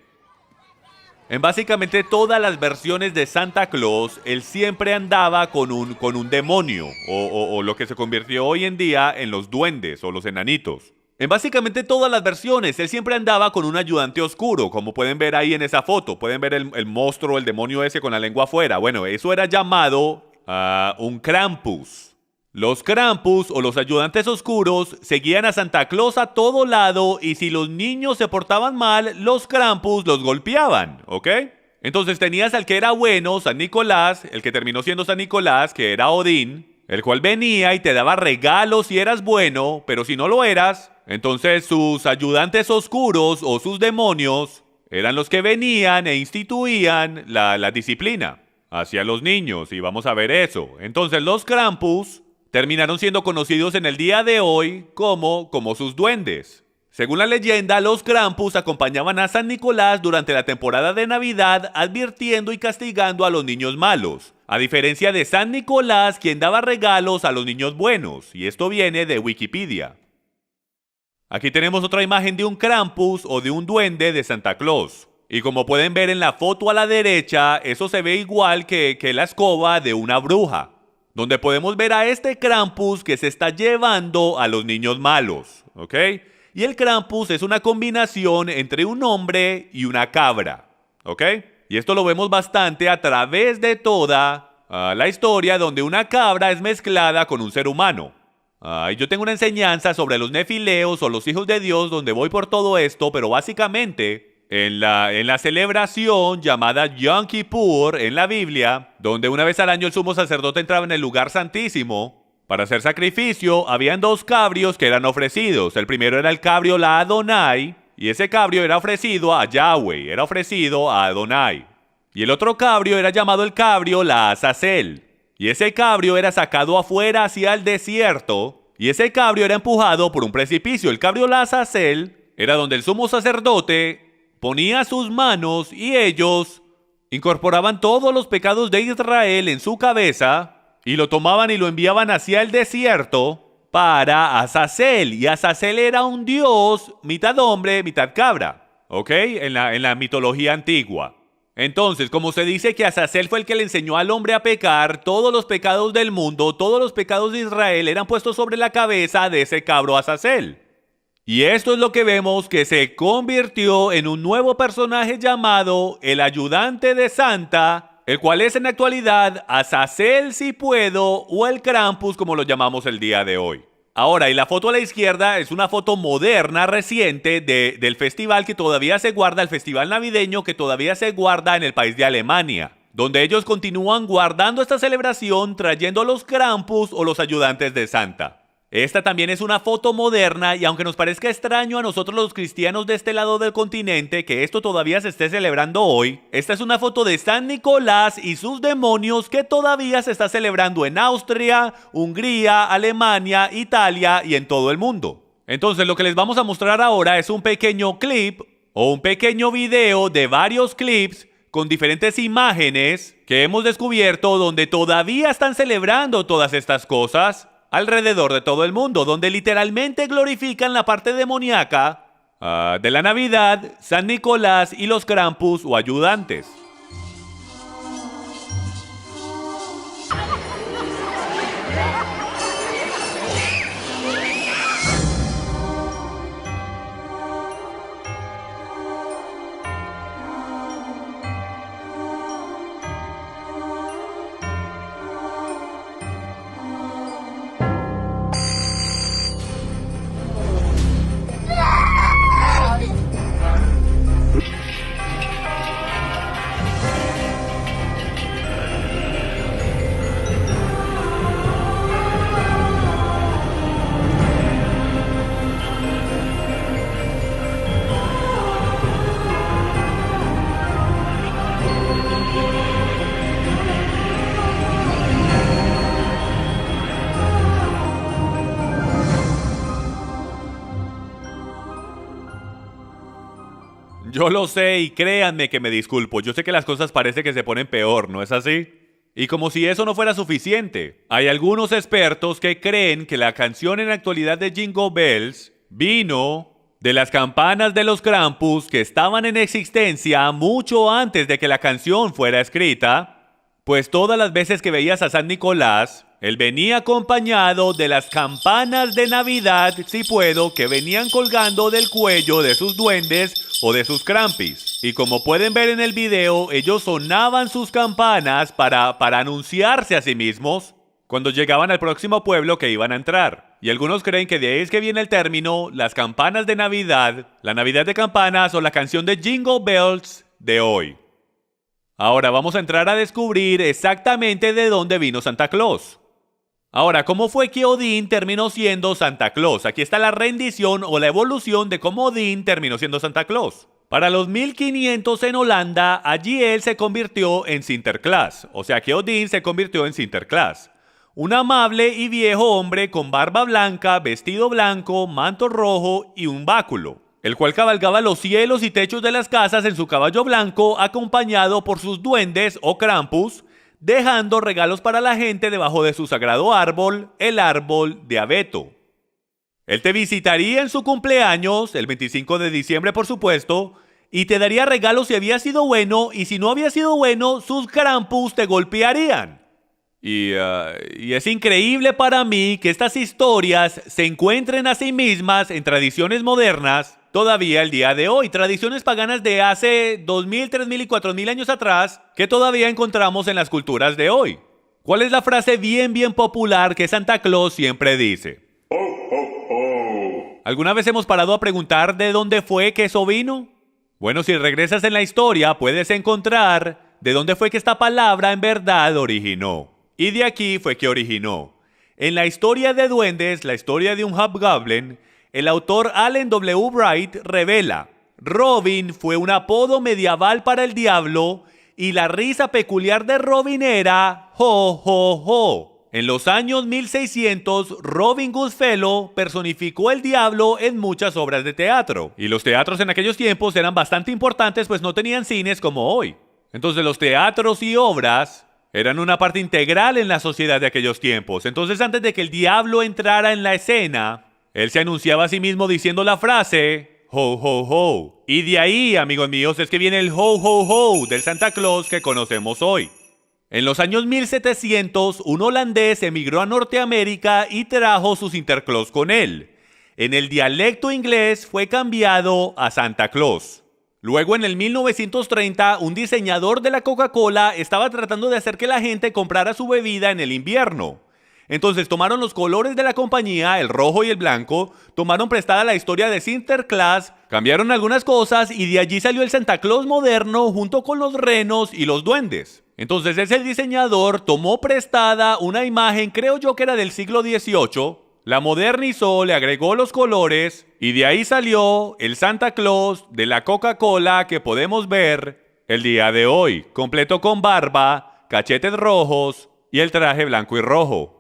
En básicamente todas las versiones de Santa Claus, él siempre andaba con un demonio, o lo que se convirtió hoy en día en los duendes o los enanitos. En básicamente todas las versiones, él siempre andaba con un ayudante oscuro, como pueden ver ahí en esa foto. Pueden ver el monstruo, el demonio ese con la lengua afuera. Bueno, eso era llamado un Krampus. Los Krampus o los ayudantes oscuros seguían a Santa Claus a todo lado y si los niños se portaban mal, los Krampus los golpeaban, ¿ok? Entonces tenías al que era bueno, San Nicolás, el que terminó siendo San Nicolás, que era Odín, el cual venía y te daba regalos si eras bueno, pero si no lo eras, entonces sus ayudantes oscuros o sus demonios eran los que venían e instituían la disciplina hacia los niños, y vamos a ver eso. Entonces los Krampus terminaron siendo conocidos en el día de hoy como sus duendes. Según la leyenda, los Krampus acompañaban a San Nicolás durante la temporada de Navidad, advirtiendo y castigando a los niños malos, a diferencia de San Nicolás, quien daba regalos a los niños buenos, y esto viene de Wikipedia. Aquí tenemos otra imagen de un Krampus o de un duende de Santa Claus. Y como pueden ver en la foto a la derecha, eso se ve igual que la escoba de una bruja, donde podemos ver a este Krampus que se está llevando a los niños malos, ¿ok? y el Krampus es una combinación entre un hombre y una cabra, ¿ok? Y esto lo vemos bastante a través de toda la historia donde una cabra es mezclada con un ser humano. Yo tengo una enseñanza sobre los nefileos o los hijos de Dios donde voy por todo esto, pero básicamente en la celebración llamada Yom Kippur en la Biblia, donde una vez al año el sumo sacerdote entraba en el lugar santísimo para hacer sacrificio, habían 2 cabrios que eran ofrecidos. El primero era el cabrio la Adonai, y ese cabrio era ofrecido a Yahweh, era ofrecido a Adonai. Y el otro cabrio era llamado el cabrio la Azazel. Y ese cabrio era sacado afuera hacia el desierto, y ese cabrio era empujado por un precipicio. El cabrio la Azazel era donde el sumo sacerdote ponía sus manos y ellos incorporaban todos los pecados de Israel en su cabeza y lo tomaban y lo enviaban hacia el desierto para Azazel. Y Azazel era un dios mitad hombre, mitad cabra, ¿ok? En la mitología antigua. Entonces, como se dice que Azazel fue el que le enseñó al hombre a pecar, todos los pecados del mundo, todos los pecados de Israel eran puestos sobre la cabeza de ese cabro Azazel. Y esto es lo que vemos que se convirtió en un nuevo personaje llamado el ayudante de Santa, el cual es en la actualidad Azazel si puedo o el Krampus como lo llamamos el día de hoy. Ahora, y la foto a la izquierda es una foto moderna, reciente, del festival que todavía se guarda, el festival navideño que todavía se guarda en el país de Alemania, donde ellos continúan guardando esta celebración trayendo los Krampus o los ayudantes de Santa. Esta también es una foto moderna y aunque nos parezca extraño a nosotros los cristianos de este lado del continente que esto todavía se esté celebrando hoy, esta es una foto de San Nicolás y sus demonios que todavía se está celebrando en Austria, Hungría, Alemania, Italia y en todo el mundo. Entonces lo que les vamos a mostrar ahora es un pequeño clip o un pequeño video de varios clips con diferentes imágenes que hemos descubierto donde todavía están celebrando todas estas cosas alrededor de todo el mundo, donde literalmente glorifican la parte demoníaca de la Navidad, San Nicolás y los Krampus o ayudantes. Yo lo sé y créanme que me disculpo. Yo sé que las cosas parece que se ponen peor, ¿no es así? Y como si eso no fuera suficiente, hay algunos expertos que creen que la canción en la actualidad de Jingle Bells vino de las campanas de los Krampus que estaban en existencia mucho antes de que la canción fuera escrita, pues todas las veces que veías a San Nicolás, él venía acompañado de las campanas de Navidad, si puedo, que venían colgando del cuello de sus duendes o de sus Krampis. Y como pueden ver en el video, ellos sonaban sus campanas para anunciarse a sí mismos cuando llegaban al próximo pueblo que iban a entrar. Y algunos creen que de ahí es que viene el término las campanas de Navidad, la Navidad de campanas o la canción de Jingle Bells de hoy. Ahora vamos a entrar a descubrir exactamente de dónde vino Santa Claus. Ahora, ¿cómo fue que Odín terminó siendo Santa Claus? Aquí está la rendición o la evolución de cómo Odín terminó siendo Santa Claus. Para los 1500 en Holanda, allí él se convirtió en Sinterklaas. O sea que Odín se convirtió en Sinterklaas. Un amable y viejo hombre con barba blanca, vestido blanco, manto rojo y un báculo, el cual cabalgaba los cielos y techos de las casas en su caballo blanco, acompañado por sus duendes o Krampus, dejando regalos para la gente debajo de su sagrado árbol, el árbol de abeto. Él te visitaría en su cumpleaños, el 25 de diciembre por supuesto, y te daría regalos si había sido bueno, y si no había sido bueno, sus Krampus te golpearían. Y es increíble para mí que estas historias se encuentren a sí mismas en tradiciones modernas todavía el día de hoy. Tradiciones paganas de hace 2000, 3000 y 4000 años atrás que todavía encontramos en las culturas de hoy. ¿Cuál es la frase bien popular que Santa Claus siempre dice? ¿Alguna vez hemos parado a preguntar de dónde fue que eso vino? Bueno, si regresas en la historia puedes encontrar de dónde fue que esta palabra en verdad originó. Y de aquí fue que originó. En la historia de duendes, la historia de un hobgoblin, el autor Allen W. Wright revela: Robin fue un apodo medieval para el diablo y la risa peculiar de Robin era ho, ho, ho. En los años 1600, Robin Goodfellow personificó el diablo en muchas obras de teatro. Y los teatros en aquellos tiempos eran bastante importantes, pues no tenían cines como hoy. Entonces los teatros y obras eran una parte integral en la sociedad de aquellos tiempos. Entonces, antes de que el diablo entrara en la escena, él se anunciaba a sí mismo diciendo la frase ho, ho, ho. Y de ahí, amigos míos, es que viene el ho, ho, ho del Santa Claus que conocemos hoy. En los años 1700, un holandés emigró a Norteamérica y trajo sus Sinterklaas con él. En el dialecto inglés fue cambiado a Santa Claus. Luego, en el 1930, un diseñador de la Coca-Cola estaba tratando de hacer que la gente comprara su bebida en el invierno. Entonces tomaron los colores de la compañía, el rojo y el blanco, tomaron prestada la historia de Sinterklaas, cambiaron algunas cosas y de allí salió el Santa Claus moderno junto con los renos y los duendes. Entonces ese diseñador tomó prestada una imagen, creo yo que era del siglo XVIII, la modernizó, le agregó los colores y de ahí salió el Santa Claus de la Coca-Cola que podemos ver el día de hoy, completo con barba, cachetes rojos y el traje blanco y rojo.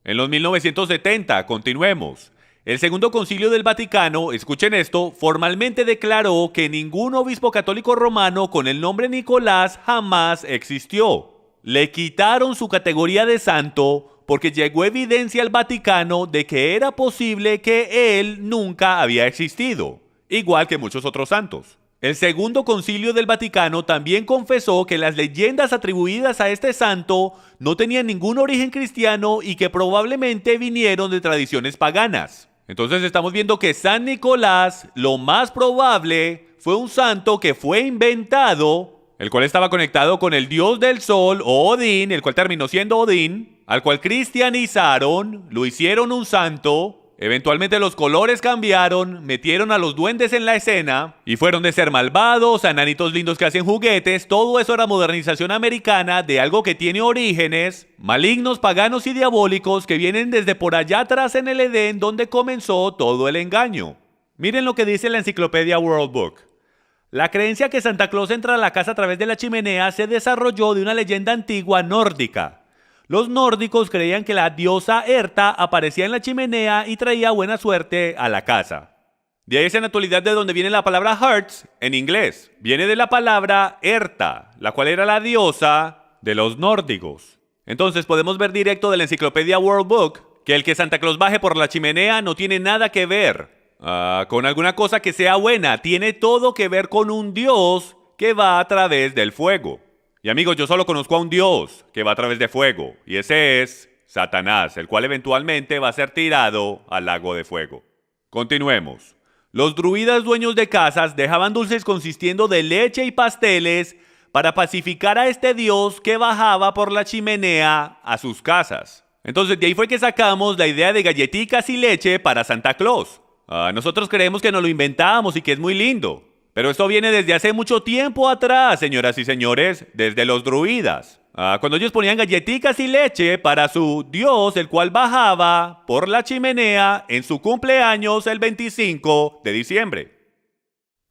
En los 1970, continuemos. El Segundo Concilio del Vaticano, escuchen esto, formalmente declaró que ningún obispo católico romano con el nombre Nicolás jamás existió. Le quitaron su categoría de santo porque llegó evidencia al Vaticano de que era posible que él nunca había existido, igual que muchos otros santos. El Segundo Concilio del Vaticano también confesó que las leyendas atribuidas a este santo no tenían ningún origen cristiano y que probablemente vinieron de tradiciones paganas. Entonces estamos viendo que San Nicolás, lo más probable, fue un santo que fue inventado, el cual estaba conectado con el dios del sol, o Odín, el cual terminó siendo Odín, al cual cristianizaron, lo hicieron un santo. Eventualmente los colores cambiaron, metieron a los duendes en la escena y fueron de ser malvados a enanitos lindos que hacen juguetes. Todo eso era modernización americana de algo que tiene orígenes malignos, paganos y diabólicos que vienen desde por allá atrás en el Edén donde comenzó todo el engaño. Miren lo que dice la enciclopedia World Book. La creencia que Santa Claus entra a la casa a través de la chimenea se desarrolló de una leyenda antigua nórdica. Los nórdicos creían que la diosa Herta aparecía en la chimenea y traía buena suerte a la casa. De ahí es en la actualidad de donde viene la palabra hearts en inglés. Viene de la palabra Herta, la cual era la diosa de los nórdicos. Entonces podemos ver directo de la enciclopedia World Book que el que Santa Claus baje por la chimenea no tiene nada que ver con alguna cosa que sea buena. Tiene todo que ver con un dios que va a través del fuego. Y amigos, yo solo conozco a un Dios que va a través de fuego, y ese es Satanás, el cual eventualmente va a ser tirado al lago de fuego. Continuemos. Los druidas dueños de casas dejaban dulces consistiendo de leche y pasteles para pacificar a este Dios que bajaba por la chimenea a sus casas. Entonces de ahí fue que sacamos la idea de galletitas y leche para Santa Claus. Nosotros creemos que nos lo inventamos y que es muy lindo. Pero esto viene desde hace mucho tiempo atrás, señoras y señores, desde los druidas. Cuando ellos ponían galletitas y leche para su dios, el cual bajaba por la chimenea en su cumpleaños el 25 de diciembre.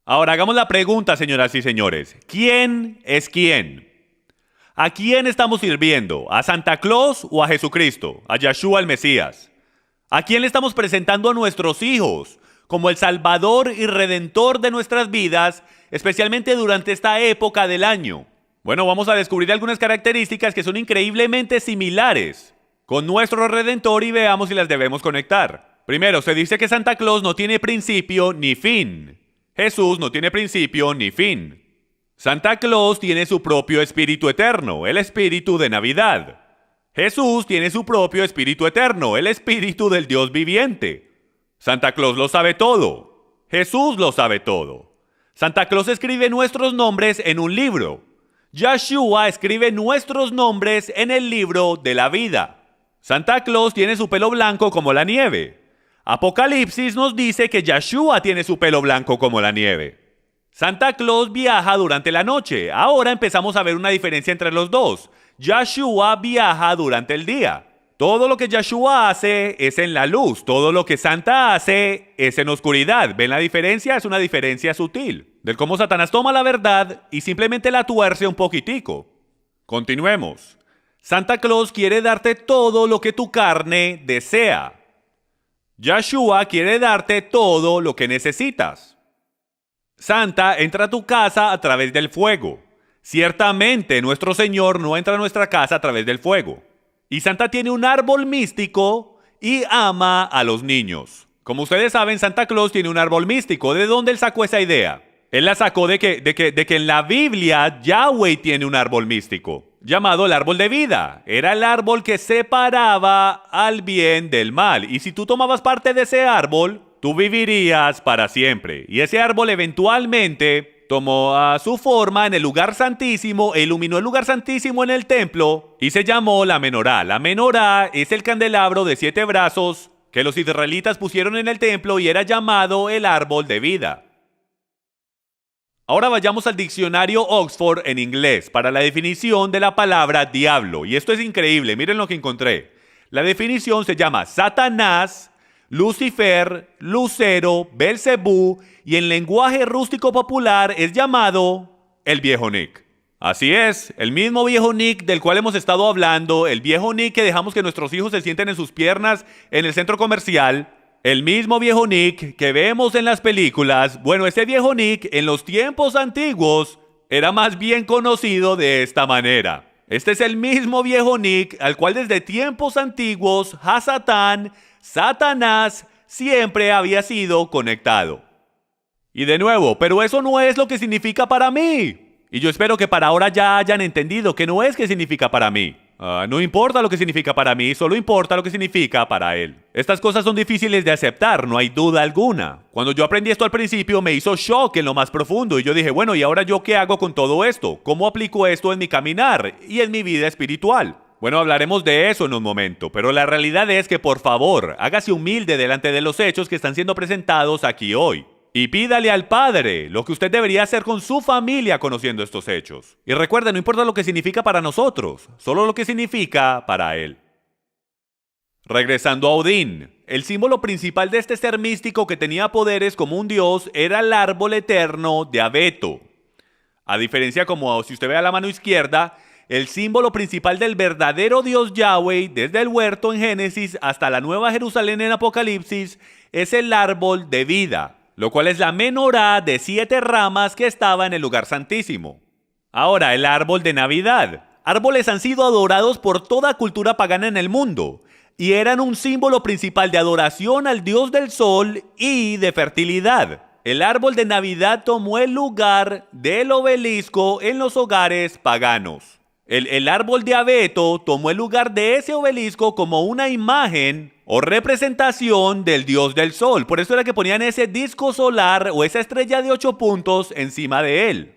Ahora hagamos la pregunta, señoras y señores. ¿Quién es quién? ¿A quién estamos sirviendo? ¿A Santa Claus o a Jesucristo? ¿A Yeshua el Mesías? ¿A quién le estamos presentando a nuestros hijos como el Salvador y Redentor de nuestras vidas, especialmente durante esta época del año? Bueno, vamos a descubrir algunas características que son increíblemente similares con nuestro Redentor y veamos si las debemos conectar. Primero, se dice que Santa Claus no tiene principio ni fin. Jesús no tiene principio ni fin. Santa Claus tiene su propio espíritu eterno, el espíritu de Navidad. Jesús tiene su propio espíritu eterno, el espíritu del Dios viviente. Santa Claus lo sabe todo. Jesús lo sabe todo. Santa Claus escribe nuestros nombres en un libro. Yeshua escribe nuestros nombres en el libro de la vida. Santa Claus tiene su pelo blanco como la nieve. Apocalipsis nos dice que Yeshua tiene su pelo blanco como la nieve. Santa Claus viaja durante la noche. Ahora empezamos a ver una diferencia entre los dos. Yeshua viaja durante el día. Todo lo que Yeshua hace es en la luz. Todo lo que Santa hace es en oscuridad. ¿Ven la diferencia? Es una diferencia sutil. Del cómo Satanás toma la verdad y simplemente la tuerce un poquitico. Continuemos. Santa Claus quiere darte todo lo que tu carne desea. Yeshua quiere darte todo lo que necesitas. Santa entra a tu casa a través del fuego. Ciertamente nuestro Señor no entra a nuestra casa a través del fuego. Y Santa tiene un árbol místico y ama a los niños. Como ustedes saben, Santa Claus tiene un árbol místico. ¿De dónde él sacó esa idea? Él la sacó de que en la Biblia Yahweh tiene un árbol místico llamado el árbol de vida. Era el árbol que separaba al bien del mal. Y si tú tomabas parte de ese árbol, tú vivirías para siempre. Y ese árbol eventualmente tomó su forma en el lugar santísimo e iluminó el lugar santísimo en el templo y se llamó la menorá. La menorá es el candelabro de 7 brazos que los israelitas pusieron en el templo y era llamado el árbol de vida. Ahora vayamos al diccionario Oxford en inglés para la definición de la palabra diablo. Y esto es increíble, miren lo que encontré. La definición se llama Satanás, Lucifer, Lucero, Belcebú y en lenguaje rústico popular es llamado el viejo Nick. Así es, el mismo viejo Nick del cual hemos estado hablando, el viejo Nick que dejamos que nuestros hijos se sienten en sus piernas en el centro comercial, el mismo viejo Nick que vemos en las películas. Bueno, ese viejo Nick en los tiempos antiguos era más bien conocido de esta manera. Este es el mismo viejo Nick al cual desde tiempos antiguos Hasatán, Satanás, siempre había sido conectado. Y de nuevo, pero eso no es lo que significa para mí. Y yo espero que para ahora ya hayan entendido que no es que significa para mí. No importa lo que significa para mí, solo importa lo que significa para él. Estas cosas son difíciles de aceptar, no hay duda alguna. Cuando yo aprendí esto al principio me hizo shock en lo más profundo y yo dije, bueno, ¿y ahora yo qué hago con todo esto? ¿Cómo aplico esto en mi caminar y en mi vida espiritual? Bueno, hablaremos de eso en un momento, pero la realidad es que por favor, hágase humilde delante de los hechos que están siendo presentados aquí hoy. Y pídale al Padre lo que usted debería hacer con su familia conociendo estos hechos. Y recuerda, no importa lo que significa para nosotros, solo lo que significa para Él. Regresando a Odín, el símbolo principal de este ser místico que tenía poderes como un dios era el árbol eterno de abeto. A diferencia, como si usted ve a la mano izquierda, el símbolo principal del verdadero Dios Yahweh, desde el huerto en Génesis hasta la Nueva Jerusalén en Apocalipsis, es el árbol de vida, lo cual es la menorá de 7 ramas que estaba en el lugar santísimo. Ahora, el árbol de Navidad. Árboles han sido adorados por toda cultura pagana en el mundo, y eran un símbolo principal de adoración al dios del sol y de fertilidad. El árbol de Navidad tomó el lugar del obelisco en los hogares paganos. El árbol de abeto tomó el lugar de ese obelisco como una imagen o representación del dios del sol. Por eso era que ponían ese disco solar o esa estrella de 8 puntos encima de él.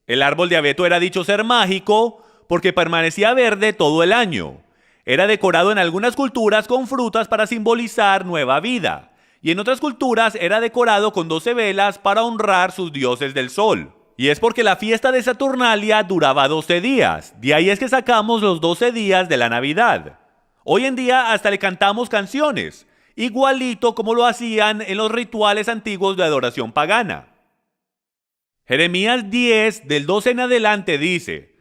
El árbol de abeto era dicho ser mágico porque permanecía verde todo el año. Era decorado en algunas culturas con frutas para simbolizar nueva vida. Y en otras culturas era decorado con 12 velas para honrar sus dioses del sol. Y es porque la fiesta de Saturnalia duraba 12 días. De ahí es que sacamos los 12 días de la Navidad. Hoy en día hasta le cantamos canciones, igualito como lo hacían en los rituales antiguos de adoración pagana. Jeremías 10, del 12 en adelante dice: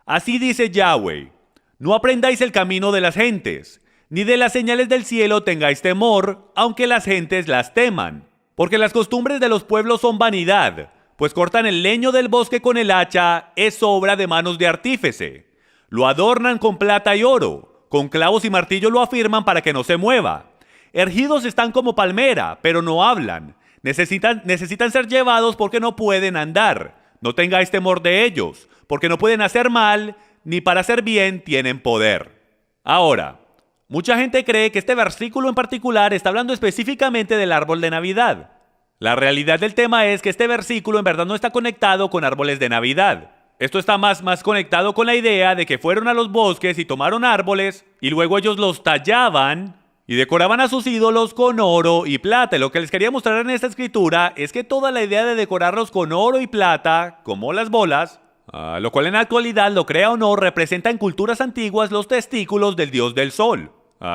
Así dice Yahweh, no aprendáis el camino de las gentes, ni de las señales del cielo tengáis temor, aunque las gentes las teman. Porque las costumbres de los pueblos son vanidad, pues cortan el leño del bosque con el hacha, es obra de manos de artífice. Lo adornan con plata y oro, con clavos y martillo lo afirman para que no se mueva. Erguidos están como palmera, pero no hablan. Necesitan ser llevados porque no pueden andar. No tengáis temor de ellos, porque no pueden hacer mal, ni para hacer bien tienen poder. Ahora, mucha gente cree que este versículo en particular está hablando específicamente del árbol de Navidad. La realidad del tema es que este versículo en verdad no está conectado con árboles de Navidad. Esto está más conectado con la idea de que fueron a los bosques y tomaron árboles y luego ellos los tallaban y decoraban a sus ídolos con oro y plata. Y lo que les quería mostrar en esta escritura es que toda la idea de decorarlos con oro y plata, como las bolas, lo cual en la actualidad, lo crea o no, representa en culturas antiguas los testículos del dios del sol,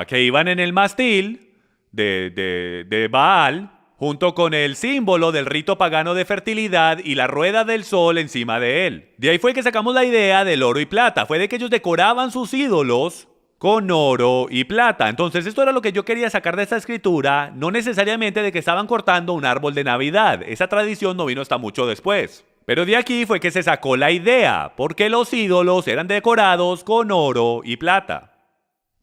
que iban en el mástil de Baal, junto con el símbolo del rito pagano de fertilidad y la rueda del sol encima de él. De ahí fue que sacamos la idea del oro y plata. Fue de que ellos decoraban sus ídolos con oro y plata. Entonces esto era lo que yo quería sacar de esta escritura, no necesariamente de que estaban cortando un árbol de Navidad. Esa tradición no vino hasta mucho después. Pero de aquí fue que se sacó la idea, porque los ídolos eran decorados con oro y plata.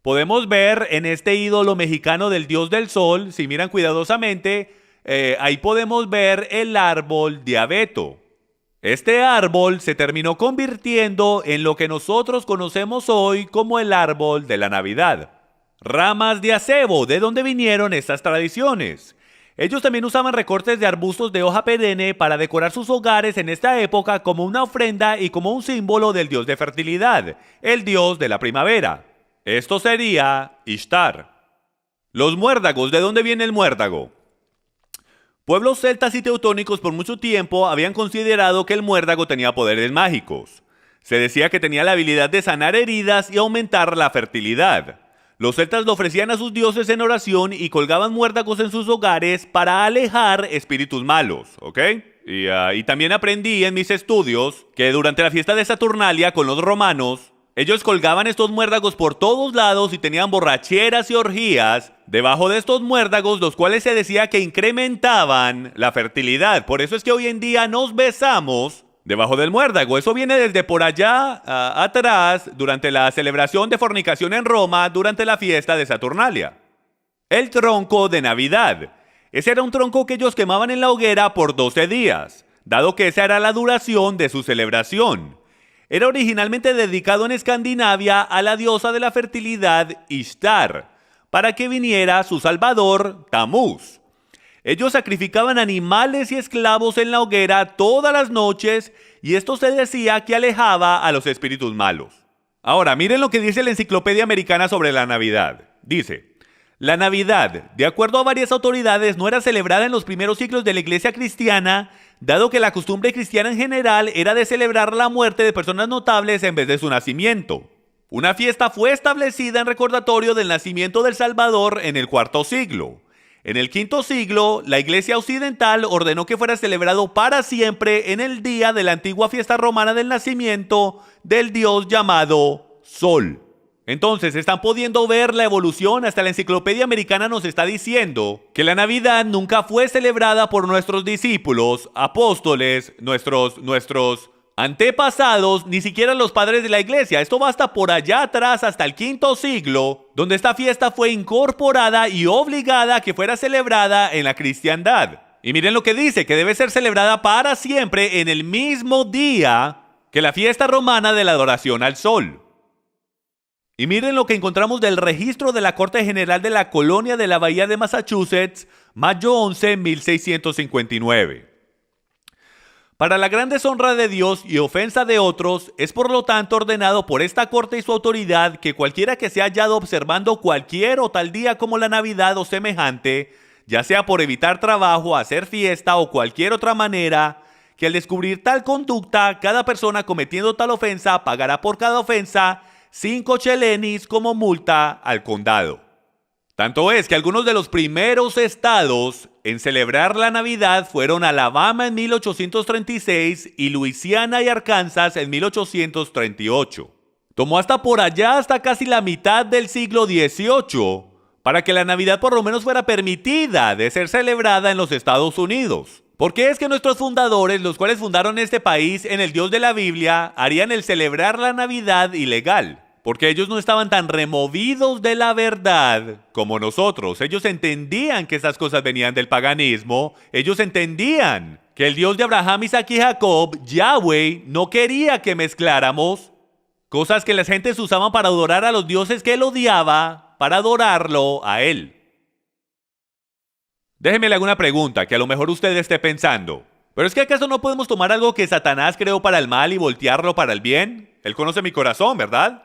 Podemos ver en este ídolo mexicano del dios del sol, si miran cuidadosamente, ahí podemos ver el árbol de abeto. Este árbol se terminó convirtiendo en lo que nosotros conocemos hoy como el árbol de la Navidad. Ramas de acebo, ¿de dónde vinieron estas tradiciones? Ellos también usaban recortes de arbustos de hoja perenne para decorar sus hogares en esta época como una ofrenda y como un símbolo del dios de fertilidad, el dios de la primavera. Esto sería Ishtar. Los muérdagos, ¿de dónde viene el muérdago? Pueblos celtas y teutónicos por mucho tiempo habían considerado que el muérdago tenía poderes mágicos. Se decía que tenía la habilidad de sanar heridas y aumentar la fertilidad. Los celtas lo ofrecían a sus dioses en oración y colgaban muérdagos en sus hogares para alejar espíritus malos, ¿ok? Y también aprendí en mis estudios que durante la fiesta de Saturnalia con los romanos, ellos colgaban estos muérdagos por todos lados y tenían borracheras y orgías debajo de estos muérdagos, los cuales se decía que incrementaban la fertilidad. Por eso es que hoy en día nos besamos debajo del muérdago. Eso viene desde por allá atrás, durante la celebración de fornicación en Roma, durante la fiesta de Saturnalia. El tronco de Navidad. Ese era un tronco que ellos quemaban en la hoguera por 12 días, dado que esa era la duración de su celebración. Era originalmente dedicado en Escandinavia a la diosa de la fertilidad Ishtar, para que viniera su salvador, Tamuz. Ellos sacrificaban animales y esclavos en la hoguera todas las noches y esto se decía que alejaba a los espíritus malos. Ahora, miren lo que dice la Enciclopedia Americana sobre la Navidad. Dice: la Navidad, de acuerdo a varias autoridades, no era celebrada en los primeros siglos de la Iglesia cristiana, dado que la costumbre cristiana en general era de celebrar la muerte de personas notables en vez de su nacimiento. Una fiesta fue establecida en recordatorio del nacimiento del Salvador en el IV siglo. En el V siglo, la Iglesia occidental ordenó que fuera celebrado para siempre en el día de la antigua fiesta romana del nacimiento del dios llamado Sol. Entonces, están pudiendo ver la evolución. Hasta la Enciclopedia Americana nos está diciendo que la Navidad nunca fue celebrada por nuestros discípulos, apóstoles, nuestros antepasados, ni siquiera los padres de la iglesia. Esto va hasta por allá atrás, hasta el V siglo, donde esta fiesta fue incorporada y obligada a que fuera celebrada en la cristiandad. Y miren lo que dice, que debe ser celebrada para siempre en el mismo día que la fiesta romana de la adoración al sol. Y miren lo que encontramos del registro de la Corte General de la Colonia de la Bahía de Massachusetts, mayo 11, 1659. Para la gran deshonra de Dios y ofensa de otros, es por lo tanto ordenado por esta corte y su autoridad que cualquiera que se haya hallado observando cualquier o tal día como la Navidad o semejante, ya sea por evitar trabajo, hacer fiesta o cualquier otra manera, que al descubrir tal conducta, cada persona cometiendo tal ofensa pagará por cada ofensa 5 chelenis como multa al condado. Tanto es que algunos de los primeros estados en celebrar la Navidad fueron Alabama en 1836 y Luisiana y Arkansas en 1838. Tomó hasta por allá, hasta casi la mitad del siglo XVIII, para que la Navidad por lo menos fuera permitida de ser celebrada en los Estados Unidos. ¿Por qué es que nuestros fundadores, los cuales fundaron este país en el Dios de la Biblia, harían el celebrar la Navidad ilegal? Porque ellos no estaban tan removidos de la verdad como nosotros. Ellos entendían que esas cosas venían del paganismo. Ellos entendían que el Dios de Abraham, Isaac y Jacob, Yahweh, no quería que mezcláramos Cosas que las gentes usaban para adorar a los dioses que él odiaba, para adorarlo a él. Déjeme le hago una pregunta que a lo mejor usted esté pensando. ¿Pero es que acaso no podemos tomar algo que Satanás creó para el mal y voltearlo para el bien? Él conoce mi corazón, ¿verdad?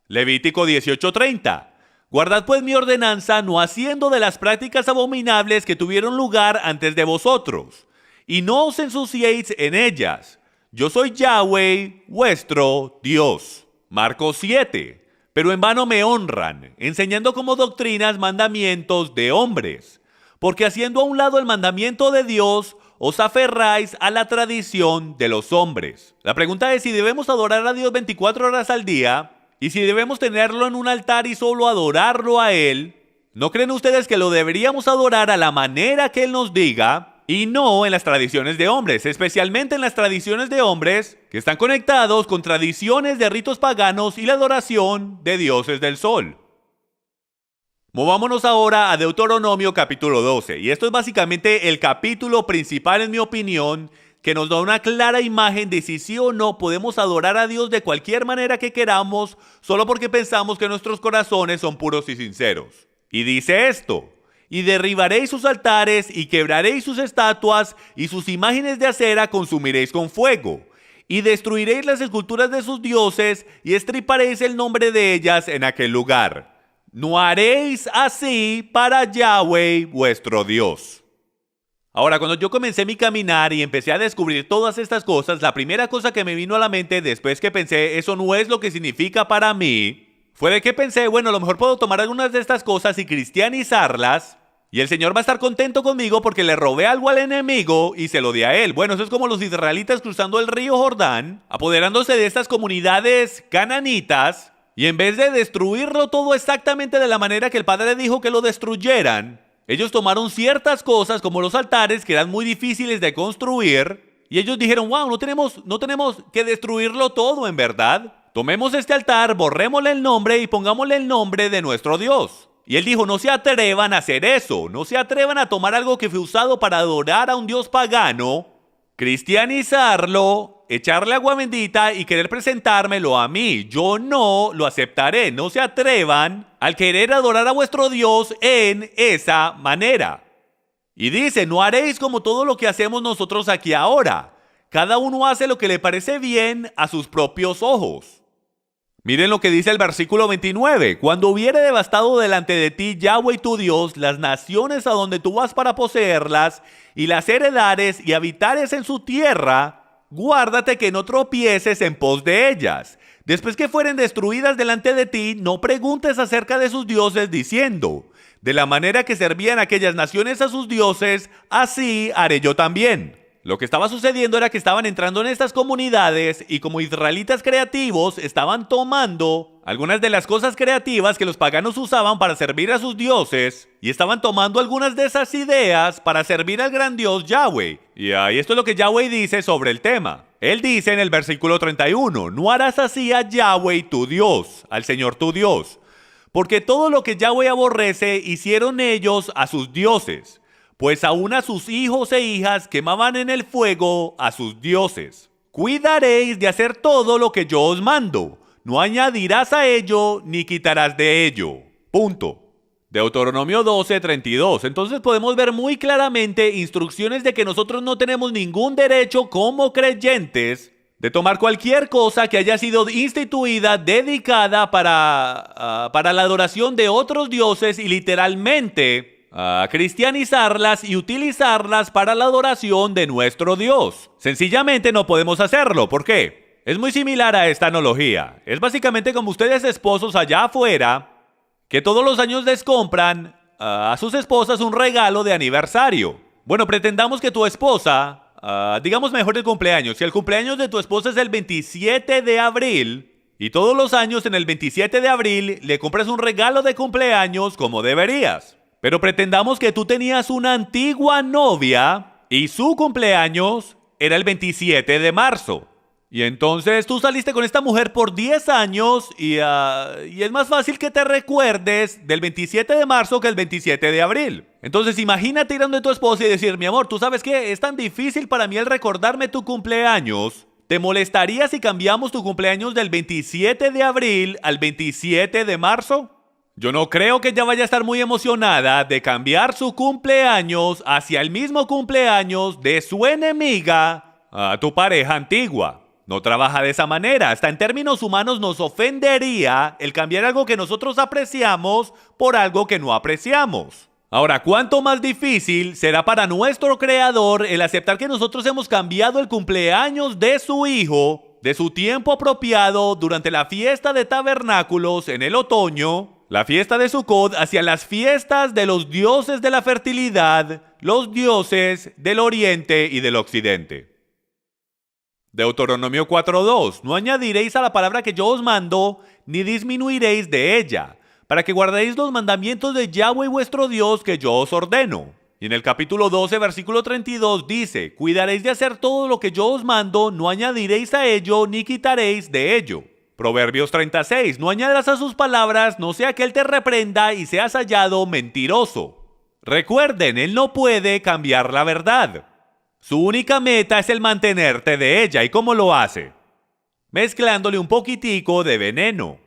Levítico 18:30. Guardad pues mi ordenanza, no haciendo de las prácticas abominables que tuvieron lugar antes de vosotros, y no os ensuciéis en ellas. Yo soy Yahweh, vuestro Dios. Marcos 7. Pero en vano me honran, enseñando como doctrinas mandamientos de hombres. Porque haciendo a un lado el mandamiento de Dios, os aferráis a la tradición de los hombres. La pregunta es si debemos adorar a Dios 24 horas al día, y si debemos tenerlo en un altar y solo adorarlo a Él. ¿No creen ustedes que lo deberíamos adorar a la manera que Él nos diga y no en las tradiciones de hombres, especialmente en las tradiciones de hombres que están conectados con tradiciones de ritos paganos y la adoración de dioses del sol? Movámonos ahora a Deuteronomio capítulo 12, y esto es básicamente el capítulo principal en mi opinión, que nos da una clara imagen de si sí o no podemos adorar a Dios de cualquier manera que queramos, solo porque pensamos que nuestros corazones son puros y sinceros. Y dice esto: y derribaréis sus altares, y quebraréis sus estatuas, y sus imágenes de acera consumiréis con fuego, y destruiréis las esculturas de sus dioses, y estriparéis el nombre de ellas en aquel lugar. No haréis así para Yahweh vuestro Dios. Ahora, cuando yo comencé mi caminar y empecé a descubrir todas estas cosas, la primera cosa que me vino a la mente después que pensé, eso no es lo que significa para mí, fue de que pensé, bueno, a lo mejor puedo tomar algunas de estas cosas y cristianizarlas, y el Señor va a estar contento conmigo porque le robé algo al enemigo y se lo di a él. Bueno, eso es como los israelitas cruzando el río Jordán, apoderándose de estas comunidades cananitas, y en vez de destruirlo todo exactamente de la manera que el Padre dijo que lo destruyeran, ellos tomaron ciertas cosas como los altares que eran muy difíciles de construir y ellos dijeron, wow, no tenemos que destruirlo todo en verdad. Tomemos este altar, borrémosle el nombre y pongámosle el nombre de nuestro Dios. Y él dijo, no se atrevan a hacer eso, no se atrevan a tomar algo que fue usado para adorar a un Dios pagano, cristianizarlo, echarle agua bendita y querer presentármelo a mí. Yo no lo aceptaré. No se atrevan al querer adorar a vuestro Dios en esa manera. Y dice, no haréis como todo lo que hacemos nosotros aquí ahora. Cada uno hace lo que le parece bien a sus propios ojos. Miren lo que dice el versículo 29. Cuando hubiere devastado delante de ti Yahweh tu Dios las naciones a donde tú vas para poseerlas y las heredares y habitares en su tierra, guárdate que no tropieces en pos de ellas. Después que fueren destruidas delante de ti, no preguntes acerca de sus dioses diciendo, de la manera que servían aquellas naciones a sus dioses, así haré yo también. Lo que estaba sucediendo era que estaban entrando en estas comunidades y como israelitas creativos estaban tomando algunas de las cosas creativas que los paganos usaban para servir a sus dioses y estaban tomando algunas de esas ideas para servir al gran Dios Yahweh. Y esto es lo que Yahweh dice sobre el tema. Él dice en el versículo 31, no harás así a Yahweh tu Dios, al Señor tu Dios, porque todo lo que Yahweh aborrece hicieron ellos a sus dioses. Pues aún a sus hijos e hijas quemaban en el fuego a sus dioses. Cuidaréis de hacer todo lo que yo os mando. No añadirás a ello ni quitarás de ello. Punto. Deuteronomio 12:32. Entonces podemos ver muy claramente instrucciones de que nosotros no tenemos ningún derecho como creyentes de tomar cualquier cosa que haya sido instituida, dedicada para la adoración de otros dioses y literalmente a cristianizarlas y utilizarlas para la adoración de nuestro Dios. Sencillamente no podemos hacerlo. ¿Por qué? Es muy similar a esta analogía. Es básicamente como ustedes esposos allá afuera que todos los años les compran a sus esposas un regalo de aniversario. Bueno, pretendamos que tu esposa, digamos mejor el cumpleaños. Si el cumpleaños de tu esposa es el 27 de abril y todos los años en el 27 de abril le compras un regalo de cumpleaños como deberías. Pero pretendamos que tú tenías una antigua novia y su cumpleaños era el 27 de marzo. Y entonces tú saliste con esta mujer por 10 años y es más fácil que te recuerdes del 27 de marzo que el 27 de abril. Entonces imagínate ir donde tu esposa y decir, mi amor, ¿tú sabes qué? Es tan difícil para mí el recordarme tu cumpleaños ¿Te molestaría si cambiamos tu cumpleaños del 27 de abril al 27 de marzo? Yo no creo que ella vaya a estar muy emocionada de cambiar su cumpleaños hacia el mismo cumpleaños de su enemiga, a tu pareja antigua. No trabaja de esa manera. Hasta en términos humanos nos ofendería el cambiar algo que nosotros apreciamos por algo que no apreciamos. Ahora, ¿cuánto más difícil será para nuestro Creador el aceptar que nosotros hemos cambiado el cumpleaños de su hijo, de su tiempo apropiado durante la fiesta de tabernáculos en el otoño, la fiesta de Sukkot, hacia las fiestas de los dioses de la fertilidad, los dioses del oriente y del occidente? Deuteronomio 4:2. No añadiréis a la palabra que yo os mando, ni disminuiréis de ella, para que guardéis los mandamientos de Yahweh vuestro Dios que yo os ordeno. Y en el capítulo 12, versículo 32 dice, cuidaréis de hacer todo lo que yo os mando, no añadiréis a ello, ni quitaréis de ello. Proverbios 36. No añadas a sus palabras, no sea que él te reprenda y seas hallado mentiroso. Recuerden, él no puede cambiar la verdad. Su única meta es el mantenerte de ella. ¿Y cómo lo hace? Mezclándole un poquitico de veneno.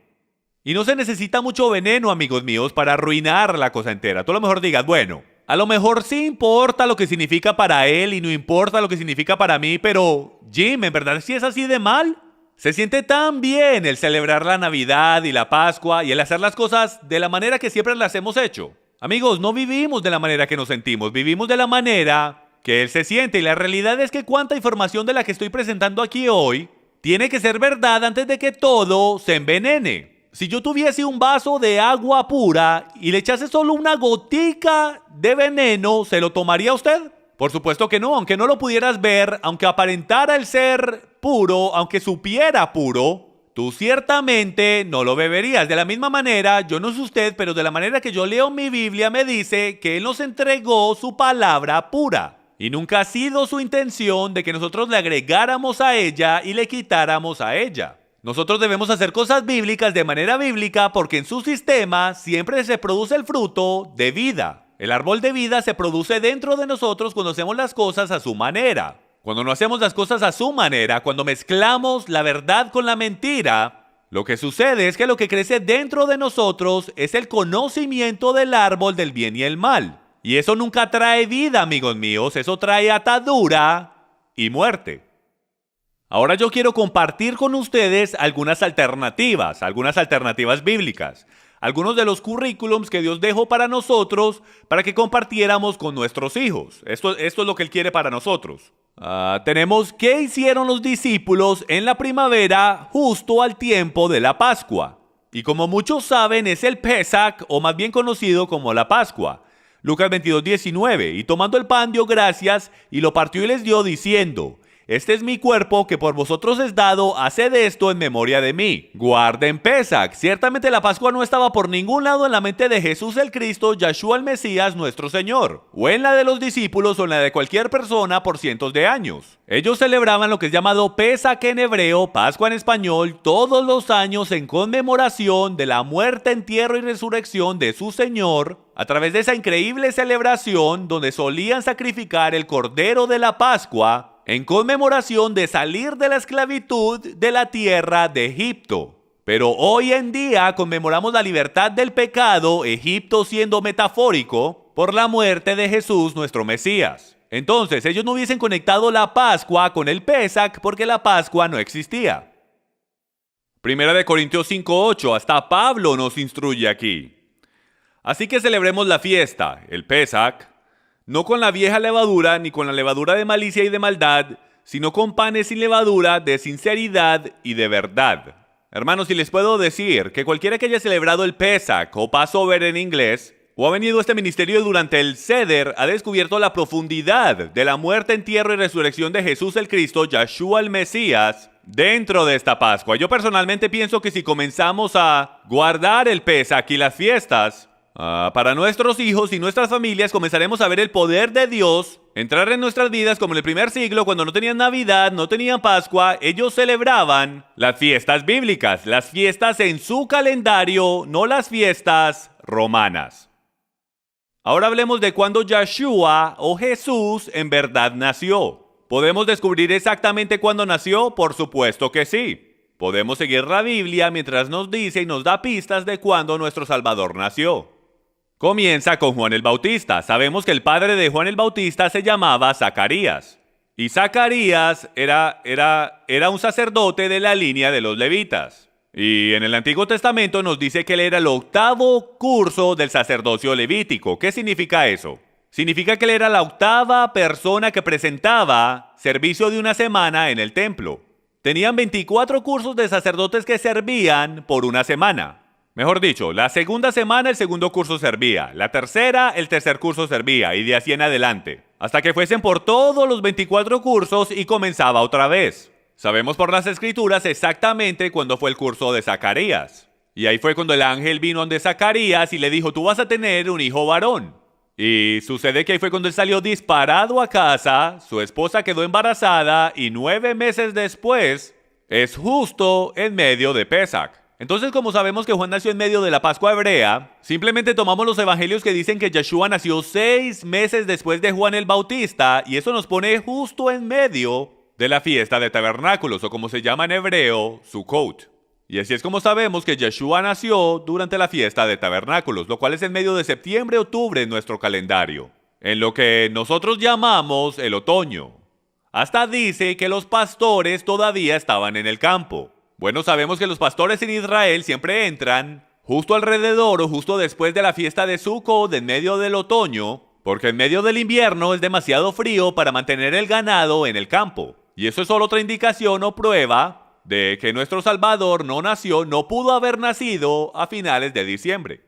Y no se necesita mucho veneno, amigos míos, para arruinar la cosa entera. Tú a lo mejor digas, bueno, a lo mejor sí importa lo que significa para él y no importa lo que significa para mí, pero Jim, ¿en verdad sí es así de mal? Se siente tan bien el celebrar la Navidad y la Pascua y el hacer las cosas de la manera que siempre las hemos hecho. Amigos, no vivimos de la manera que nos sentimos, vivimos de la manera que él se siente, y la realidad es que cuánta información de la que estoy presentando aquí hoy tiene que ser verdad antes de que todo se envenene. Si yo tuviese un vaso de agua pura y le echase solo una gotica de veneno, ¿se lo tomaría usted? Por supuesto que no, aunque no lo pudieras ver, aunque aparentara el ser puro, aunque supiera puro, tú ciertamente no lo beberías. De la misma manera, yo no sé usted, pero de la manera que yo leo mi Biblia me dice que Él nos entregó su palabra pura. Y nunca ha sido su intención de que nosotros le agregáramos a ella y le quitáramos a ella. Nosotros debemos hacer cosas bíblicas de manera bíblica porque en su sistema siempre se produce el fruto de vida. El árbol de vida se produce dentro de nosotros cuando hacemos las cosas a su manera. Cuando no hacemos las cosas a su manera, cuando mezclamos la verdad con la mentira, lo que sucede es que lo que crece dentro de nosotros es el conocimiento del árbol del bien y el mal. Y eso nunca trae vida, amigos míos, eso trae atadura y muerte. Ahora yo quiero compartir con ustedes algunas alternativas bíblicas, algunos de los currículums que Dios dejó para nosotros para que compartiéramos con nuestros hijos. Esto es lo que Él quiere para nosotros. Tenemos qué hicieron los discípulos en la primavera justo al tiempo de la Pascua. Y como muchos saben es el Pesach, o más bien conocido como la Pascua. Lucas 22:19, y tomando el pan dio gracias y lo partió y les dio diciendo, este es mi cuerpo que por vosotros es dado, haced esto en memoria de mí. Guarden Pesach. Ciertamente la Pascua no estaba por ningún lado en la mente de Jesús el Cristo, Yahshua el Mesías, nuestro Señor, o en la de los discípulos o en la de cualquier persona por cientos de años. Ellos celebraban lo que es llamado Pesach en hebreo, Pascua en español, todos los años en conmemoración de la muerte, entierro y resurrección de su Señor, a través de esa increíble celebración donde solían sacrificar el cordero de la Pascua, en conmemoración de salir de la esclavitud de la tierra de Egipto. Pero hoy en día conmemoramos la libertad del pecado, Egipto siendo metafórico, por la muerte de Jesús nuestro Mesías. Entonces ellos no hubiesen conectado la Pascua con el Pesach porque la Pascua no existía. Primera de Corintios 5:8, hasta Pablo nos instruye aquí. Así que celebremos la fiesta, el Pesach, no con la vieja levadura ni con la levadura de malicia y de maldad, sino con panes sin levadura, de sinceridad y de verdad. Hermanos, si les puedo decir que cualquiera que haya celebrado el Pesach o Passover en inglés, o ha venido a este ministerio durante el Seder, ha descubierto la profundidad de la muerte, entierro y resurrección de Jesús el Cristo, Yahshua el Mesías, dentro de esta Pascua. Yo personalmente pienso que si comenzamos a guardar el Pesach y las fiestas, para nuestros hijos y nuestras familias, comenzaremos a ver el poder de Dios entrar en nuestras vidas como en el primer siglo, cuando no tenían Navidad, no tenían Pascua. Ellos celebraban las fiestas bíblicas, las fiestas en su calendario, no las fiestas romanas. Ahora hablemos de cuando Yahshua o Jesús en verdad nació. ¿Podemos descubrir exactamente cuándo nació? Por supuesto que sí. Podemos seguir la Biblia mientras nos dice y nos da pistas de cuándo nuestro Salvador nació. Comienza con Juan el Bautista. Sabemos que el padre de Juan el Bautista se llamaba Zacarías. Y Zacarías era un sacerdote de la línea de los levitas. Y en el Antiguo Testamento nos dice que él era el 8º curso del sacerdocio levítico. ¿Qué significa eso? Significa que él era la 8ª persona que presentaba servicio de una semana en el templo. Tenían 24 cursos de sacerdotes que servían por una semana. Mejor dicho, la segunda semana el segundo curso servía, la tercera el tercer curso servía y de así en adelante, hasta que fuesen por todos los 24 cursos y comenzaba otra vez. Sabemos por las escrituras exactamente cuándo fue el curso de Zacarías. Y ahí fue cuando el ángel vino donde Zacarías y le dijo, tú vas a tener un hijo varón. Y sucede que ahí fue cuando él salió disparado a casa, su esposa quedó embarazada y 9 meses después es justo en medio de Pesach. Entonces, como sabemos que Juan nació en medio de la Pascua hebrea, simplemente tomamos los evangelios que dicen que Yeshua nació 6 meses después de Juan el Bautista y eso nos pone justo en medio de la fiesta de tabernáculos o como se llama en hebreo, Sukkot. Y así es como sabemos que Yeshua nació durante la fiesta de tabernáculos, lo cual es en medio de septiembre-octubre en nuestro calendario, en lo que nosotros llamamos el otoño. Hasta dice que los pastores todavía estaban en el campo. Bueno, sabemos que los pastores en Israel siempre entran justo alrededor o justo después de la fiesta de Sukkot, en medio del otoño, porque en medio del invierno es demasiado frío para mantener el ganado en el campo. Y eso es solo otra indicación o prueba de que nuestro Salvador no pudo haber nacido a finales de diciembre.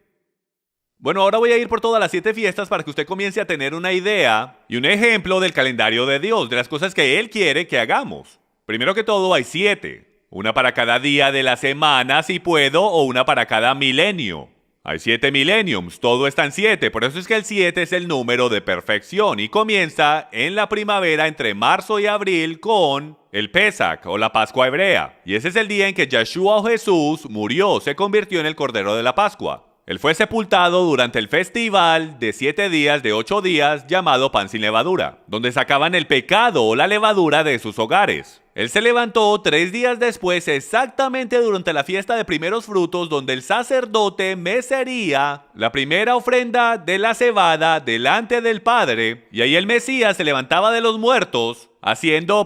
Bueno, ahora voy a ir por todas las 7 fiestas para que usted comience a tener una idea y un ejemplo del calendario de Dios, de las cosas que Él quiere que hagamos. Primero que todo hay 7, una para cada día de la semana si puedo o una para cada milenio. Hay 7 millenniums, todo está en 7, por eso es que el 7 es el número de perfección y comienza en la primavera entre marzo y abril con el Pesach o la Pascua hebrea. Y ese es el día en que Yeshua o Jesús murió, se convirtió en el Cordero de la Pascua. Él fue sepultado durante el festival de 7 días de 8 días llamado Pan sin Levadura, donde sacaban el pecado o la levadura de sus hogares. Él se levantó 3 días después, exactamente durante la fiesta de primeros frutos, donde el sacerdote mecería la primera ofrenda de la cebada delante del Padre, y ahí el Mesías se levantaba de los muertos,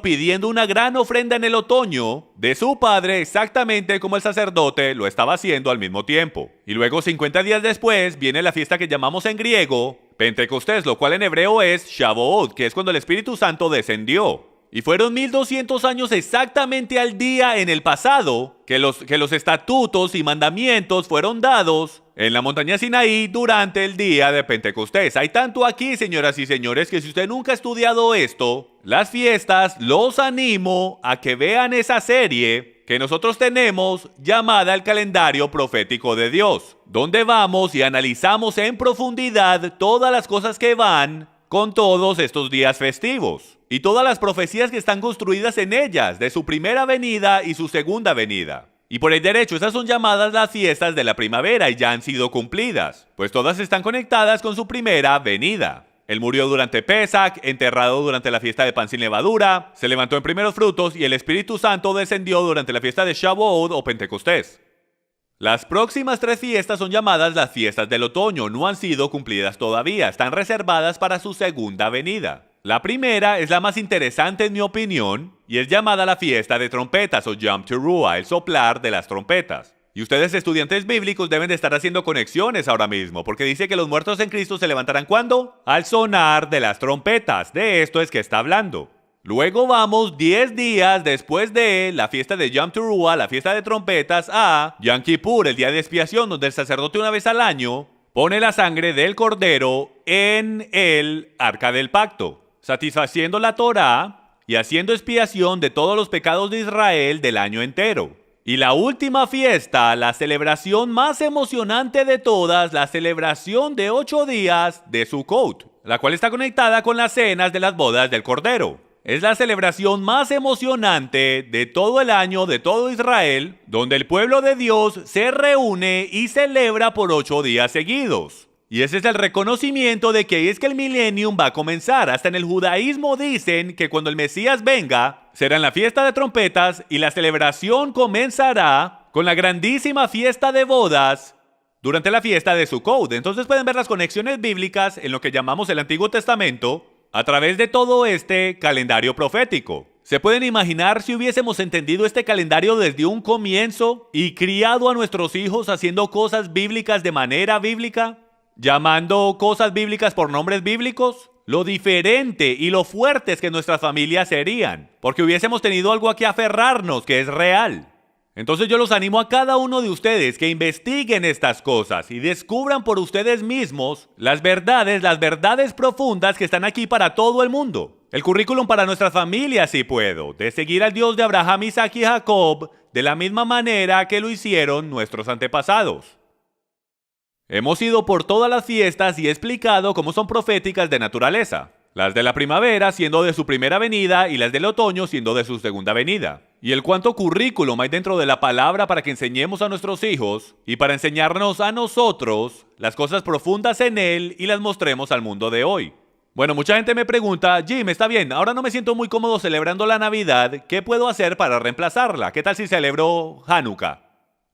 pidiendo una gran ofrenda en el otoño de su Padre, exactamente como el sacerdote lo estaba haciendo al mismo tiempo. Y luego 50 días después viene la fiesta que llamamos en griego Pentecostés, lo cual en hebreo es Shavuot, que es cuando el Espíritu Santo descendió. Y fueron 1200 años exactamente al día en el pasado que los estatutos y mandamientos fueron dados en la montaña Sinaí durante el día de Pentecostés. Hay tanto aquí, señoras y señores, que si usted nunca ha estudiado esto, las fiestas, los animo a que vean esa serie que nosotros tenemos llamada El Calendario Profético de Dios, donde vamos y analizamos en profundidad todas las cosas que van con todos estos días festivos y todas las profecías que están construidas en ellas, de su primera venida y su segunda venida. Y por el derecho, esas son llamadas las fiestas de la primavera y ya han sido cumplidas, pues todas están conectadas con su primera venida. Él murió durante Pesach, enterrado durante la fiesta de Pan sin Levadura, se levantó en primeros frutos y el Espíritu Santo descendió durante la fiesta de Shavuot o Pentecostés. Las próximas 3 fiestas son llamadas las fiestas del otoño, no han sido cumplidas todavía, están reservadas para su segunda venida. La primera es la más interesante en mi opinión y es llamada la fiesta de trompetas o Yom Teruah, el soplar de las trompetas. Y ustedes estudiantes bíblicos deben de estar haciendo conexiones ahora mismo, porque dice que los muertos en Cristo se levantarán ¿cuándo? Al sonar de las trompetas, de esto es que está hablando. Luego vamos 10 días después de la fiesta de Yom Teruah, la fiesta de trompetas, a Yom Kippur, el día de expiación, donde el sacerdote una vez al año pone la sangre del cordero en el arca del pacto, satisfaciendo la Torá y haciendo expiación de todos los pecados de Israel del año entero. Y la última fiesta, la celebración más emocionante de todas, la celebración de 8 días de Sukkot, la cual está conectada con las cenas de las bodas del Cordero. Es la celebración más emocionante de todo el año de todo Israel, donde el pueblo de Dios se reúne y celebra por 8 días seguidos. Y ese es el reconocimiento de que ahí es que el millennium va a comenzar. Hasta en el judaísmo dicen que cuando el Mesías venga, será en la fiesta de trompetas y la celebración comenzará con la grandísima fiesta de bodas durante la fiesta de Sukkot. Entonces pueden ver las conexiones bíblicas en lo que llamamos el Antiguo Testamento a través de todo este calendario profético. ¿Se pueden imaginar si hubiésemos entendido este calendario desde un comienzo y criado a nuestros hijos haciendo cosas bíblicas de manera bíblica? ¿Llamando cosas bíblicas por nombres bíblicos? Lo diferente y lo fuertes que nuestras familias serían, porque hubiésemos tenido algo a que aferrarnos que es real. Entonces yo los animo a cada uno de ustedes que investiguen estas cosas y descubran por ustedes mismos las verdades profundas que están aquí para todo el mundo. El currículum para nuestras familias, si puedo, de seguir al Dios de Abraham, Isaac y Jacob de la misma manera que lo hicieron nuestros antepasados. Hemos ido por todas las fiestas y he explicado cómo son proféticas de naturaleza. Las de la primavera siendo de su primera venida y las del otoño siendo de su segunda venida. Y el cuánto currículum hay dentro de la palabra para que enseñemos a nuestros hijos y para enseñarnos a nosotros las cosas profundas en él y las mostremos al mundo de hoy. Bueno, mucha gente me pregunta, Jim, está bien, ahora no me siento muy cómodo celebrando la Navidad, ¿qué puedo hacer para reemplazarla? ¿Qué tal si celebro Hanukkah?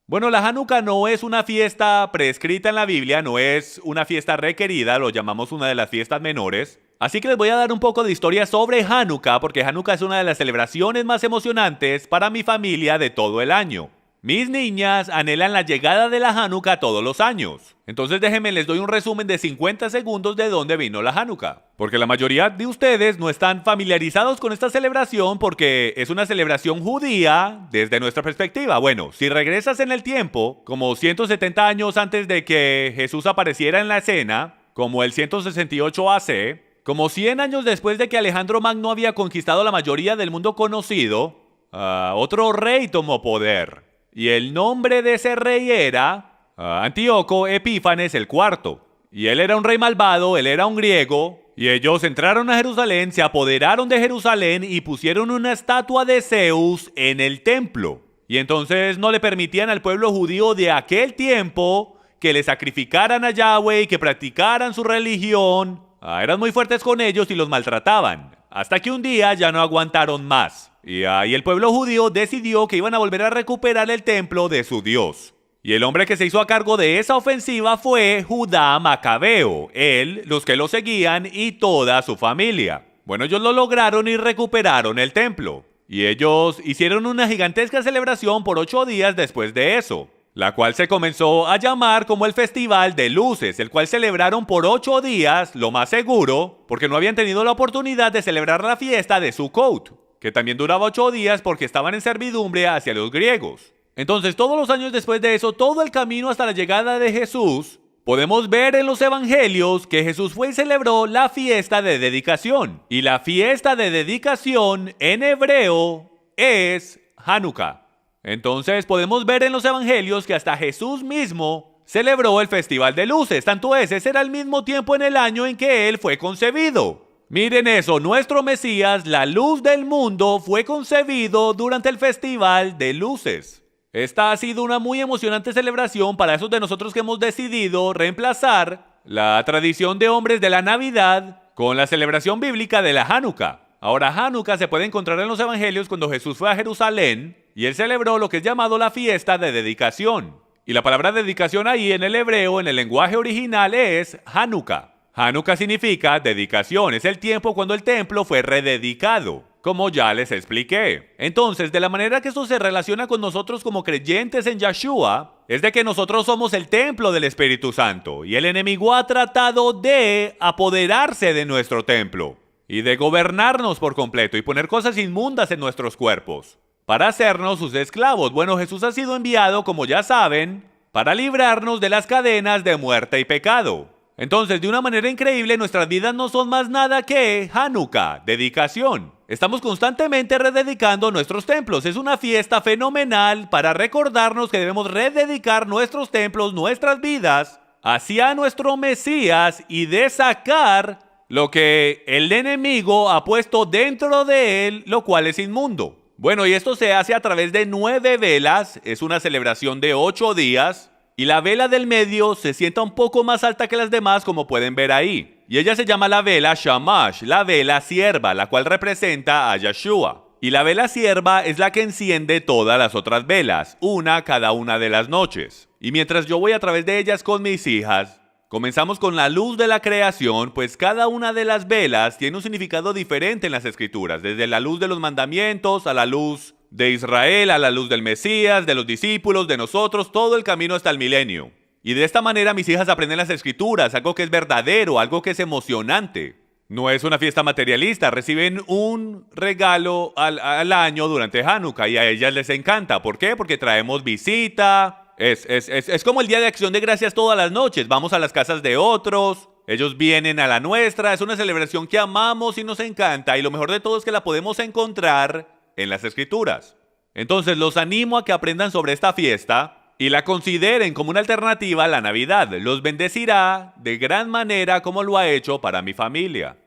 Bueno, la Hanukkah no es una fiesta prescrita en la Biblia, no es una fiesta requerida, lo llamamos una de las fiestas menores. Así que les voy a dar un poco de historia sobre Hanukkah, porque Hanukkah es una de las celebraciones más emocionantes para mi familia de todo el año. Mis niñas anhelan la llegada de la Hanukkah todos los años. Entonces déjenme, les doy un resumen de 50 segundos de dónde vino la Hanukkah. Porque la mayoría de ustedes no están familiarizados con esta celebración porque es una celebración judía desde nuestra perspectiva. Bueno, si regresas en el tiempo, como 170 años antes de que Jesús apareciera en la escena, como el 168 AC, como 100 años después de que Alejandro Magno había conquistado la mayoría del mundo conocido, otro rey tomó poder. Y el nombre de ese rey era Antíoco Epífanes IV. Y él era un rey malvado, él era un griego. Y ellos entraron a Jerusalén, se apoderaron de Jerusalén y pusieron una estatua de Zeus en el templo. Y entonces no le permitían al pueblo judío de aquel tiempo que le sacrificaran a Yahweh y que practicaran su religión. Eran muy fuertes con ellos y los maltrataban. Hasta que un día ya no aguantaron más. Y ahí el pueblo judío decidió que iban a volver a recuperar el templo de su Dios. Y el hombre que se hizo a cargo de esa ofensiva fue Judá Macabeo, él, los que lo seguían y toda su familia. Bueno, ellos lo lograron y recuperaron el templo. Y ellos hicieron una gigantesca celebración por 8 días después de eso, la cual se comenzó a llamar como el Festival de Luces, el cual celebraron por 8 días, lo más seguro, porque no habían tenido la oportunidad de celebrar la fiesta de Sukkot, que también duraba 8 días porque estaban en servidumbre hacia los griegos. Entonces, todos los años después de eso, todo el camino hasta la llegada de Jesús, podemos ver en los evangelios que Jesús fue y celebró la fiesta de dedicación. Y la fiesta de dedicación en hebreo es Hanukkah. Entonces, podemos ver en los evangelios que hasta Jesús mismo celebró el Festival de Luces. Tanto ese era el mismo tiempo en el año en que él fue concebido. Miren eso, nuestro Mesías, la luz del mundo, fue concebido durante el Festival de Luces. Esta ha sido una muy emocionante celebración para esos de nosotros que hemos decidido reemplazar la tradición de hombres de la Navidad con la celebración bíblica de la Hanukkah. Ahora, Hanukkah se puede encontrar en los evangelios cuando Jesús fue a Jerusalén y él celebró lo que es llamado la fiesta de dedicación. Y la palabra dedicación ahí en el hebreo, en el lenguaje original, es Hanukkah. Hanukkah significa dedicación, es el tiempo cuando el templo fue rededicado, como ya les expliqué. Entonces, de la manera que esto se relaciona con nosotros como creyentes en Yeshua, es de que nosotros somos el templo del Espíritu Santo, y el enemigo ha tratado de apoderarse de nuestro templo, y de gobernarnos por completo, y poner cosas inmundas en nuestros cuerpos, para hacernos sus esclavos. Bueno, Jesús ha sido enviado, como ya saben, para librarnos de las cadenas de muerte y pecado. Entonces, de una manera increíble, nuestras vidas no son más nada que Hanukkah, dedicación. Estamos constantemente rededicando nuestros templos. Es una fiesta fenomenal para recordarnos que debemos rededicar nuestros templos, nuestras vidas, hacia nuestro Mesías y de sacar lo que el enemigo ha puesto dentro de él, lo cual es inmundo. Bueno, y esto se hace a través de 9 velas. Es una celebración de 8 días. Y la vela del medio se sienta un poco más alta que las demás, como pueden ver ahí. Y ella se llama la vela Shamash, la vela sierva, la cual representa a Yeshua. Y la vela sierva es la que enciende todas las otras velas, una cada una de las noches. Y mientras yo voy a través de ellas con mis hijas, comenzamos con la luz de la creación, pues cada una de las velas tiene un significado diferente en las escrituras, desde la luz de los mandamientos a la luz de Israel, a la luz del Mesías, de los discípulos, de nosotros, todo el camino hasta el milenio. Y de esta manera mis hijas aprenden las escrituras, algo que es verdadero, algo que es emocionante. No es una fiesta materialista, reciben un regalo al año durante Hanukkah y a ellas les encanta. ¿Por qué? Porque traemos visita, es como el Día de Acción de Gracias todas las noches, vamos a las casas de otros, ellos vienen a la nuestra, es una celebración que amamos y nos encanta y lo mejor de todo es que la podemos encontrar en las escrituras. Entonces los animo a que aprendan sobre esta fiesta y la consideren como una alternativa a la Navidad. Los bendecirá de gran manera como lo ha hecho para mi familia.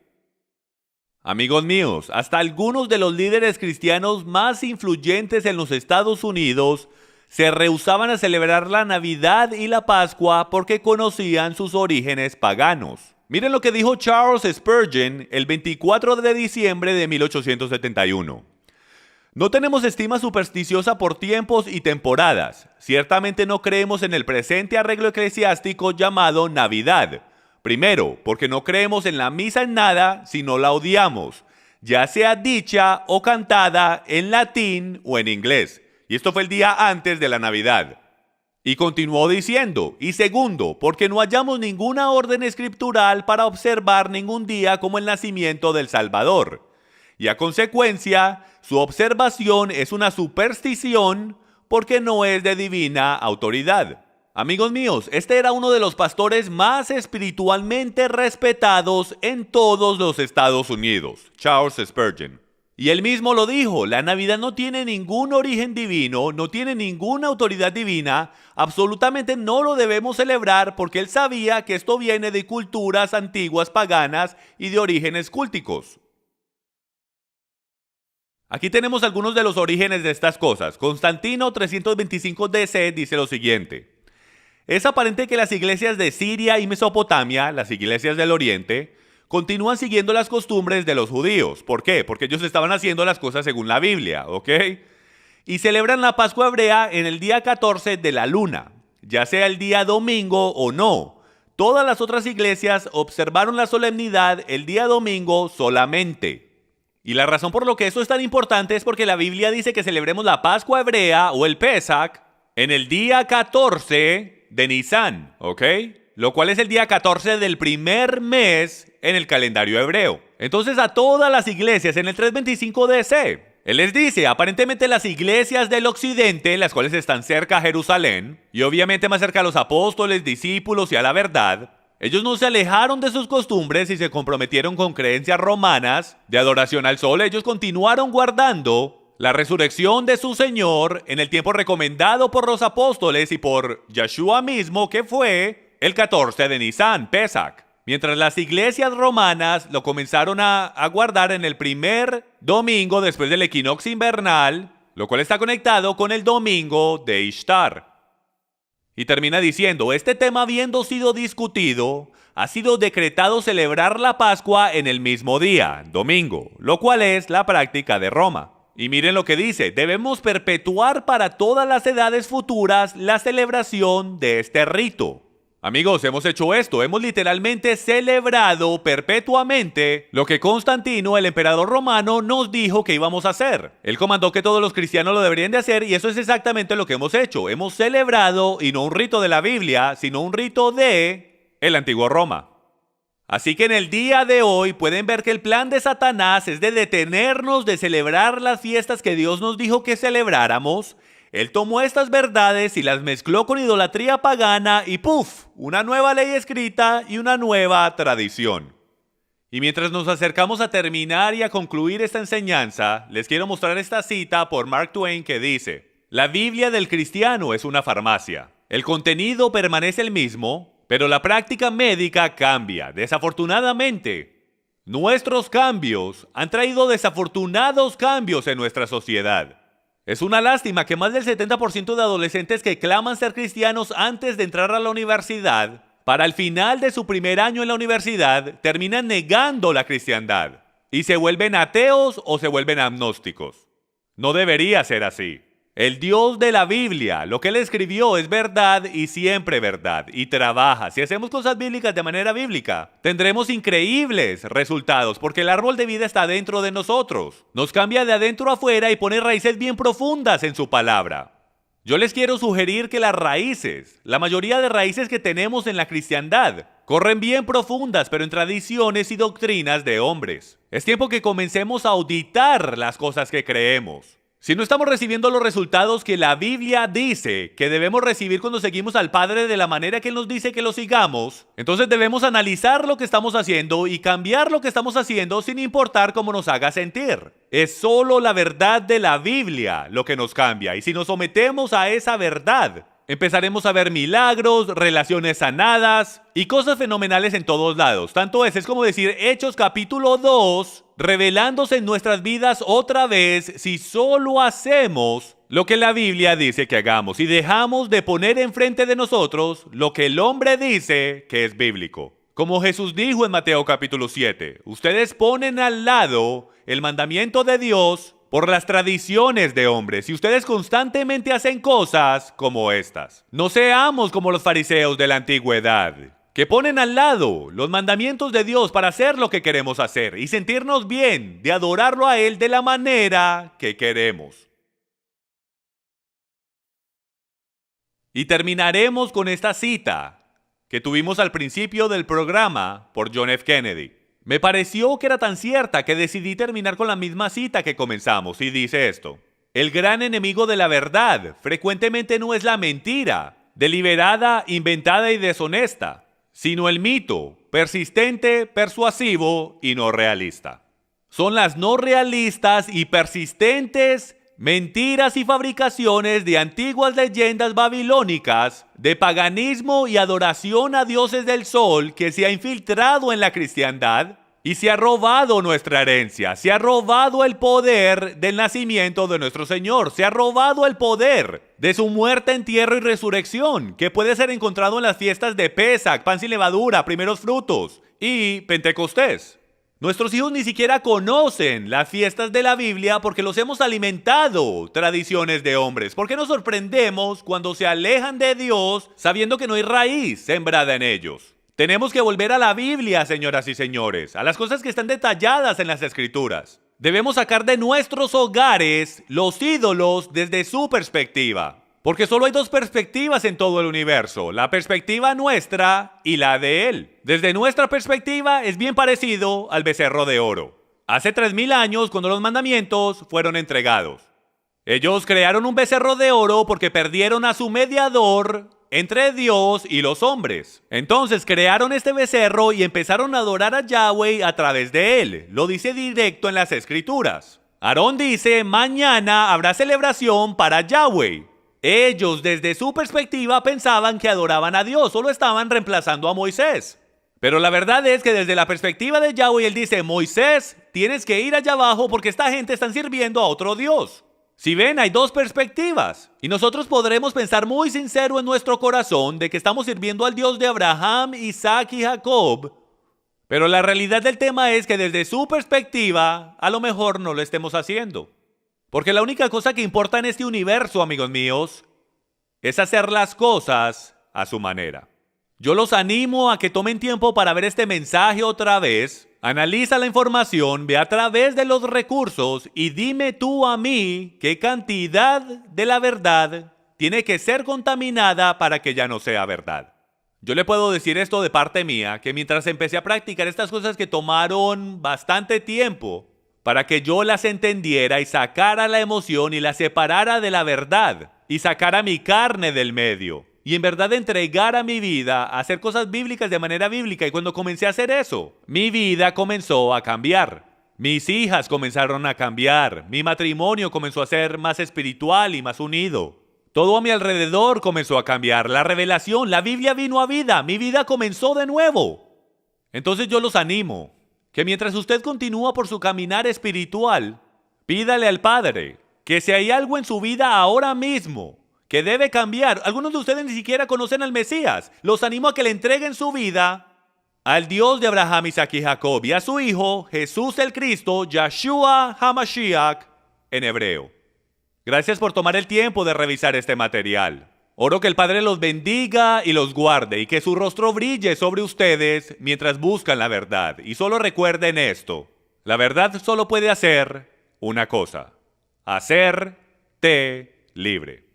Amigos míos, hasta algunos de los líderes cristianos más influyentes en los Estados Unidos se rehusaban a celebrar la Navidad y la Pascua porque conocían sus orígenes paganos. Miren lo que dijo Charles Spurgeon el 24 de diciembre de 1871. No tenemos estima supersticiosa por tiempos y temporadas. Ciertamente no creemos en el presente arreglo eclesiástico llamado Navidad. Primero, porque no creemos en la misa en nada, sino la odiamos, ya sea dicha o cantada en latín o en inglés. Y esto fue el día antes de la Navidad. Y continuó diciendo, y segundo, porque no hallamos ninguna orden escritural para observar ningún día como el nacimiento del Salvador. Y a consecuencia, su observación es una superstición porque no es de divina autoridad. Amigos míos, este era uno de los pastores más espiritualmente respetados en todos los Estados Unidos, Charles Spurgeon. Y él mismo lo dijo, la Navidad no tiene ningún origen divino, no tiene ninguna autoridad divina, absolutamente no lo debemos celebrar porque él sabía que esto viene de culturas antiguas paganas y de orígenes cúlticos. Aquí tenemos algunos de los orígenes de estas cosas. Constantino 325 DC dice lo siguiente: es aparente que las iglesias de Siria y Mesopotamia, las iglesias del Oriente, continúan siguiendo las costumbres de los judíos. ¿Por qué? Porque ellos estaban haciendo las cosas según la Biblia, ¿ok? Y celebran la Pascua hebrea en el día 14 de la luna, ya sea el día domingo o no. Todas las otras iglesias observaron la solemnidad el día domingo solamente. Y la razón por lo que esto es tan importante es porque la Biblia dice que celebremos la Pascua hebrea o el Pesach en el día 14 de Nisan, ¿ok? Lo cual es el día 14 del primer mes en el calendario hebreo. Entonces a todas las iglesias en el 325 DC, él les dice, aparentemente las iglesias del occidente, las cuales están cerca a Jerusalén, y obviamente más cerca a los apóstoles, discípulos y a la verdad, ellos no se alejaron de sus costumbres y se comprometieron con creencias romanas de adoración al sol. Ellos continuaron guardando la resurrección de su Señor en el tiempo recomendado por los apóstoles y por Yeshua mismo, que fue el 14 de Nisan, Pesach. Mientras las iglesias romanas lo comenzaron a guardar en el primer domingo después del equinoccio invernal, lo cual está conectado con el domingo de Ishtar. Y termina diciendo, este tema habiendo sido discutido, ha sido decretado celebrar la Pascua en el mismo día, domingo, lo cual es la práctica de Roma. Y miren lo que dice, debemos perpetuar para todas las edades futuras la celebración de este rito. Amigos, hemos hecho esto, hemos literalmente celebrado perpetuamente lo que Constantino, el emperador romano, nos dijo que íbamos a hacer. Él comandó que todos los cristianos lo deberían de hacer y eso es exactamente lo que hemos hecho. Hemos celebrado, y no un rito de la Biblia, sino un rito de el antiguo Roma. Así que en el día de hoy pueden ver que el plan de Satanás es de detenernos de celebrar las fiestas que Dios nos dijo que celebráramos. Él tomó estas verdades y las mezcló con idolatría pagana y ¡puf! Una nueva ley escrita y una nueva tradición. Y mientras nos acercamos a terminar y a concluir esta enseñanza, les quiero mostrar esta cita por Mark Twain que dice: la Biblia del cristiano es una farmacia. El contenido permanece el mismo, pero la práctica médica cambia. Desafortunadamente, nuestros cambios han traído desafortunados cambios en nuestra sociedad. Es una lástima que más del 70% de adolescentes que claman ser cristianos antes de entrar a la universidad, para el final de su primer año en la universidad, terminan negando la cristiandad y se vuelven ateos o se vuelven agnósticos. No debería ser así. El Dios de la Biblia, lo que Él escribió es verdad y siempre verdad, y trabaja. Si hacemos cosas bíblicas de manera bíblica, tendremos increíbles resultados, porque el árbol de vida está dentro de nosotros. Nos cambia de adentro a afuera y pone raíces bien profundas en su palabra. Yo les quiero sugerir que las raíces, la mayoría de raíces que tenemos en la cristiandad, corren bien profundas, pero en tradiciones y doctrinas de hombres. Es tiempo que comencemos a auditar las cosas que creemos. Si no estamos recibiendo los resultados que la Biblia dice que debemos recibir cuando seguimos al Padre de la manera que Él nos dice que lo sigamos, entonces debemos analizar lo que estamos haciendo y cambiar lo que estamos haciendo sin importar cómo nos haga sentir. Es solo la verdad de la Biblia lo que nos cambia, y si nos sometemos a esa verdad, empezaremos a ver milagros, relaciones sanadas y cosas fenomenales en todos lados. Tanto es como decir Hechos capítulo 2, revelándose en nuestras vidas otra vez si solo hacemos lo que la Biblia dice que hagamos y dejamos de poner enfrente de nosotros lo que el hombre dice que es bíblico. Como Jesús dijo en Mateo capítulo 7, ustedes ponen al lado el mandamiento de Dios por las tradiciones de hombres, y ustedes constantemente hacen cosas como estas. No seamos como los fariseos de la antigüedad, que ponen al lado los mandamientos de Dios para hacer lo que queremos hacer y sentirnos bien de adorarlo a Él de la manera que queremos. Y terminaremos con esta cita que tuvimos al principio del programa por John F. Kennedy. Me pareció que era tan cierta que decidí terminar con la misma cita que comenzamos, y dice esto: el gran enemigo de la verdad frecuentemente no es la mentira, deliberada, inventada y deshonesta, sino el mito, persistente, persuasivo y no realista. Son las no realistas y persistentes mentiras y fabricaciones de antiguas leyendas babilónicas, de paganismo y adoración a dioses del sol que se ha infiltrado en la cristiandad y se ha robado nuestra herencia, se ha robado el poder del nacimiento de nuestro Señor, se ha robado el poder de su muerte, entierro y resurrección, que puede ser encontrado en las fiestas de Pesach, pan sin levadura, primeros frutos y Pentecostés. Nuestros hijos ni siquiera conocen las fiestas de la Biblia porque los hemos alimentado tradiciones de hombres. ¿Por qué nos sorprendemos cuando se alejan de Dios sabiendo que no hay raíz sembrada en ellos? Tenemos que volver a la Biblia, señoras y señores, a las cosas que están detalladas en las Escrituras. Debemos sacar de nuestros hogares los ídolos desde su perspectiva. Porque solo hay dos perspectivas en todo el universo, la perspectiva nuestra y la de Él. Desde nuestra perspectiva es bien parecido al becerro de oro. Hace 3000 años, cuando los mandamientos fueron entregados, ellos crearon un becerro de oro porque perdieron a su mediador entre Dios y los hombres. Entonces crearon este becerro y empezaron a adorar a Yahweh a través de él. Lo dice directo en las Escrituras. Aarón dice, mañana habrá celebración para Yahweh. Ellos, desde su perspectiva, pensaban que adoraban a Dios, solo estaban reemplazando a Moisés. Pero la verdad es que desde la perspectiva de Yahweh, él dice, Moisés, tienes que ir allá abajo porque esta gente está sirviendo a otro Dios. Si ven, hay dos perspectivas. Y nosotros podremos pensar muy sincero en nuestro corazón de que estamos sirviendo al Dios de Abraham, Isaac y Jacob. Pero la realidad del tema es que desde su perspectiva, a lo mejor no lo estemos haciendo. Porque la única cosa que importa en este universo, amigos míos, es hacer las cosas a su manera. Yo los animo a que tomen tiempo para ver este mensaje otra vez. Analiza la información, ve a través de los recursos y dime tú a mí qué cantidad de la verdad tiene que ser contaminada para que ya no sea verdad. Yo le puedo decir esto de parte mía, que mientras empecé a practicar estas cosas que tomaron bastante tiempo, para que yo las entendiera y sacara la emoción y las separara de la verdad y sacara mi carne del medio y en verdad entregara mi vida a hacer cosas bíblicas de manera bíblica. Y cuando comencé a hacer eso, mi vida comenzó a cambiar. Mis hijas comenzaron a cambiar. Mi matrimonio comenzó a ser más espiritual y más unido. Todo a mi alrededor comenzó a cambiar. La revelación, la Biblia vino a vida. Mi vida comenzó de nuevo. Entonces yo los animo que mientras usted continúa por su caminar espiritual, pídale al Padre que si hay algo en su vida ahora mismo que debe cambiar, algunos de ustedes ni siquiera conocen al Mesías, los animo a que le entreguen su vida al Dios de Abraham, Isaac y Jacob y a su Hijo, Jesús el Cristo, Yahshua HaMashiach, en hebreo. Gracias por tomar el tiempo de revisar este material. Oro que el Padre los bendiga y los guarde y que su rostro brille sobre ustedes mientras buscan la verdad. Y solo recuerden esto, la verdad solo puede hacer una cosa, hacerte libre.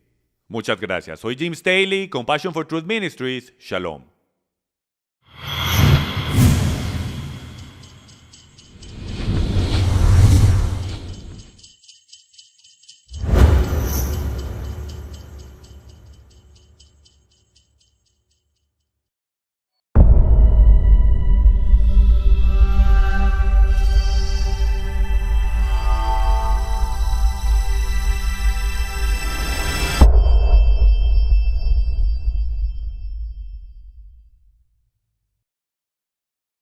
Muchas gracias. Soy Jim Staley con Passion for Truth Ministries. Shalom.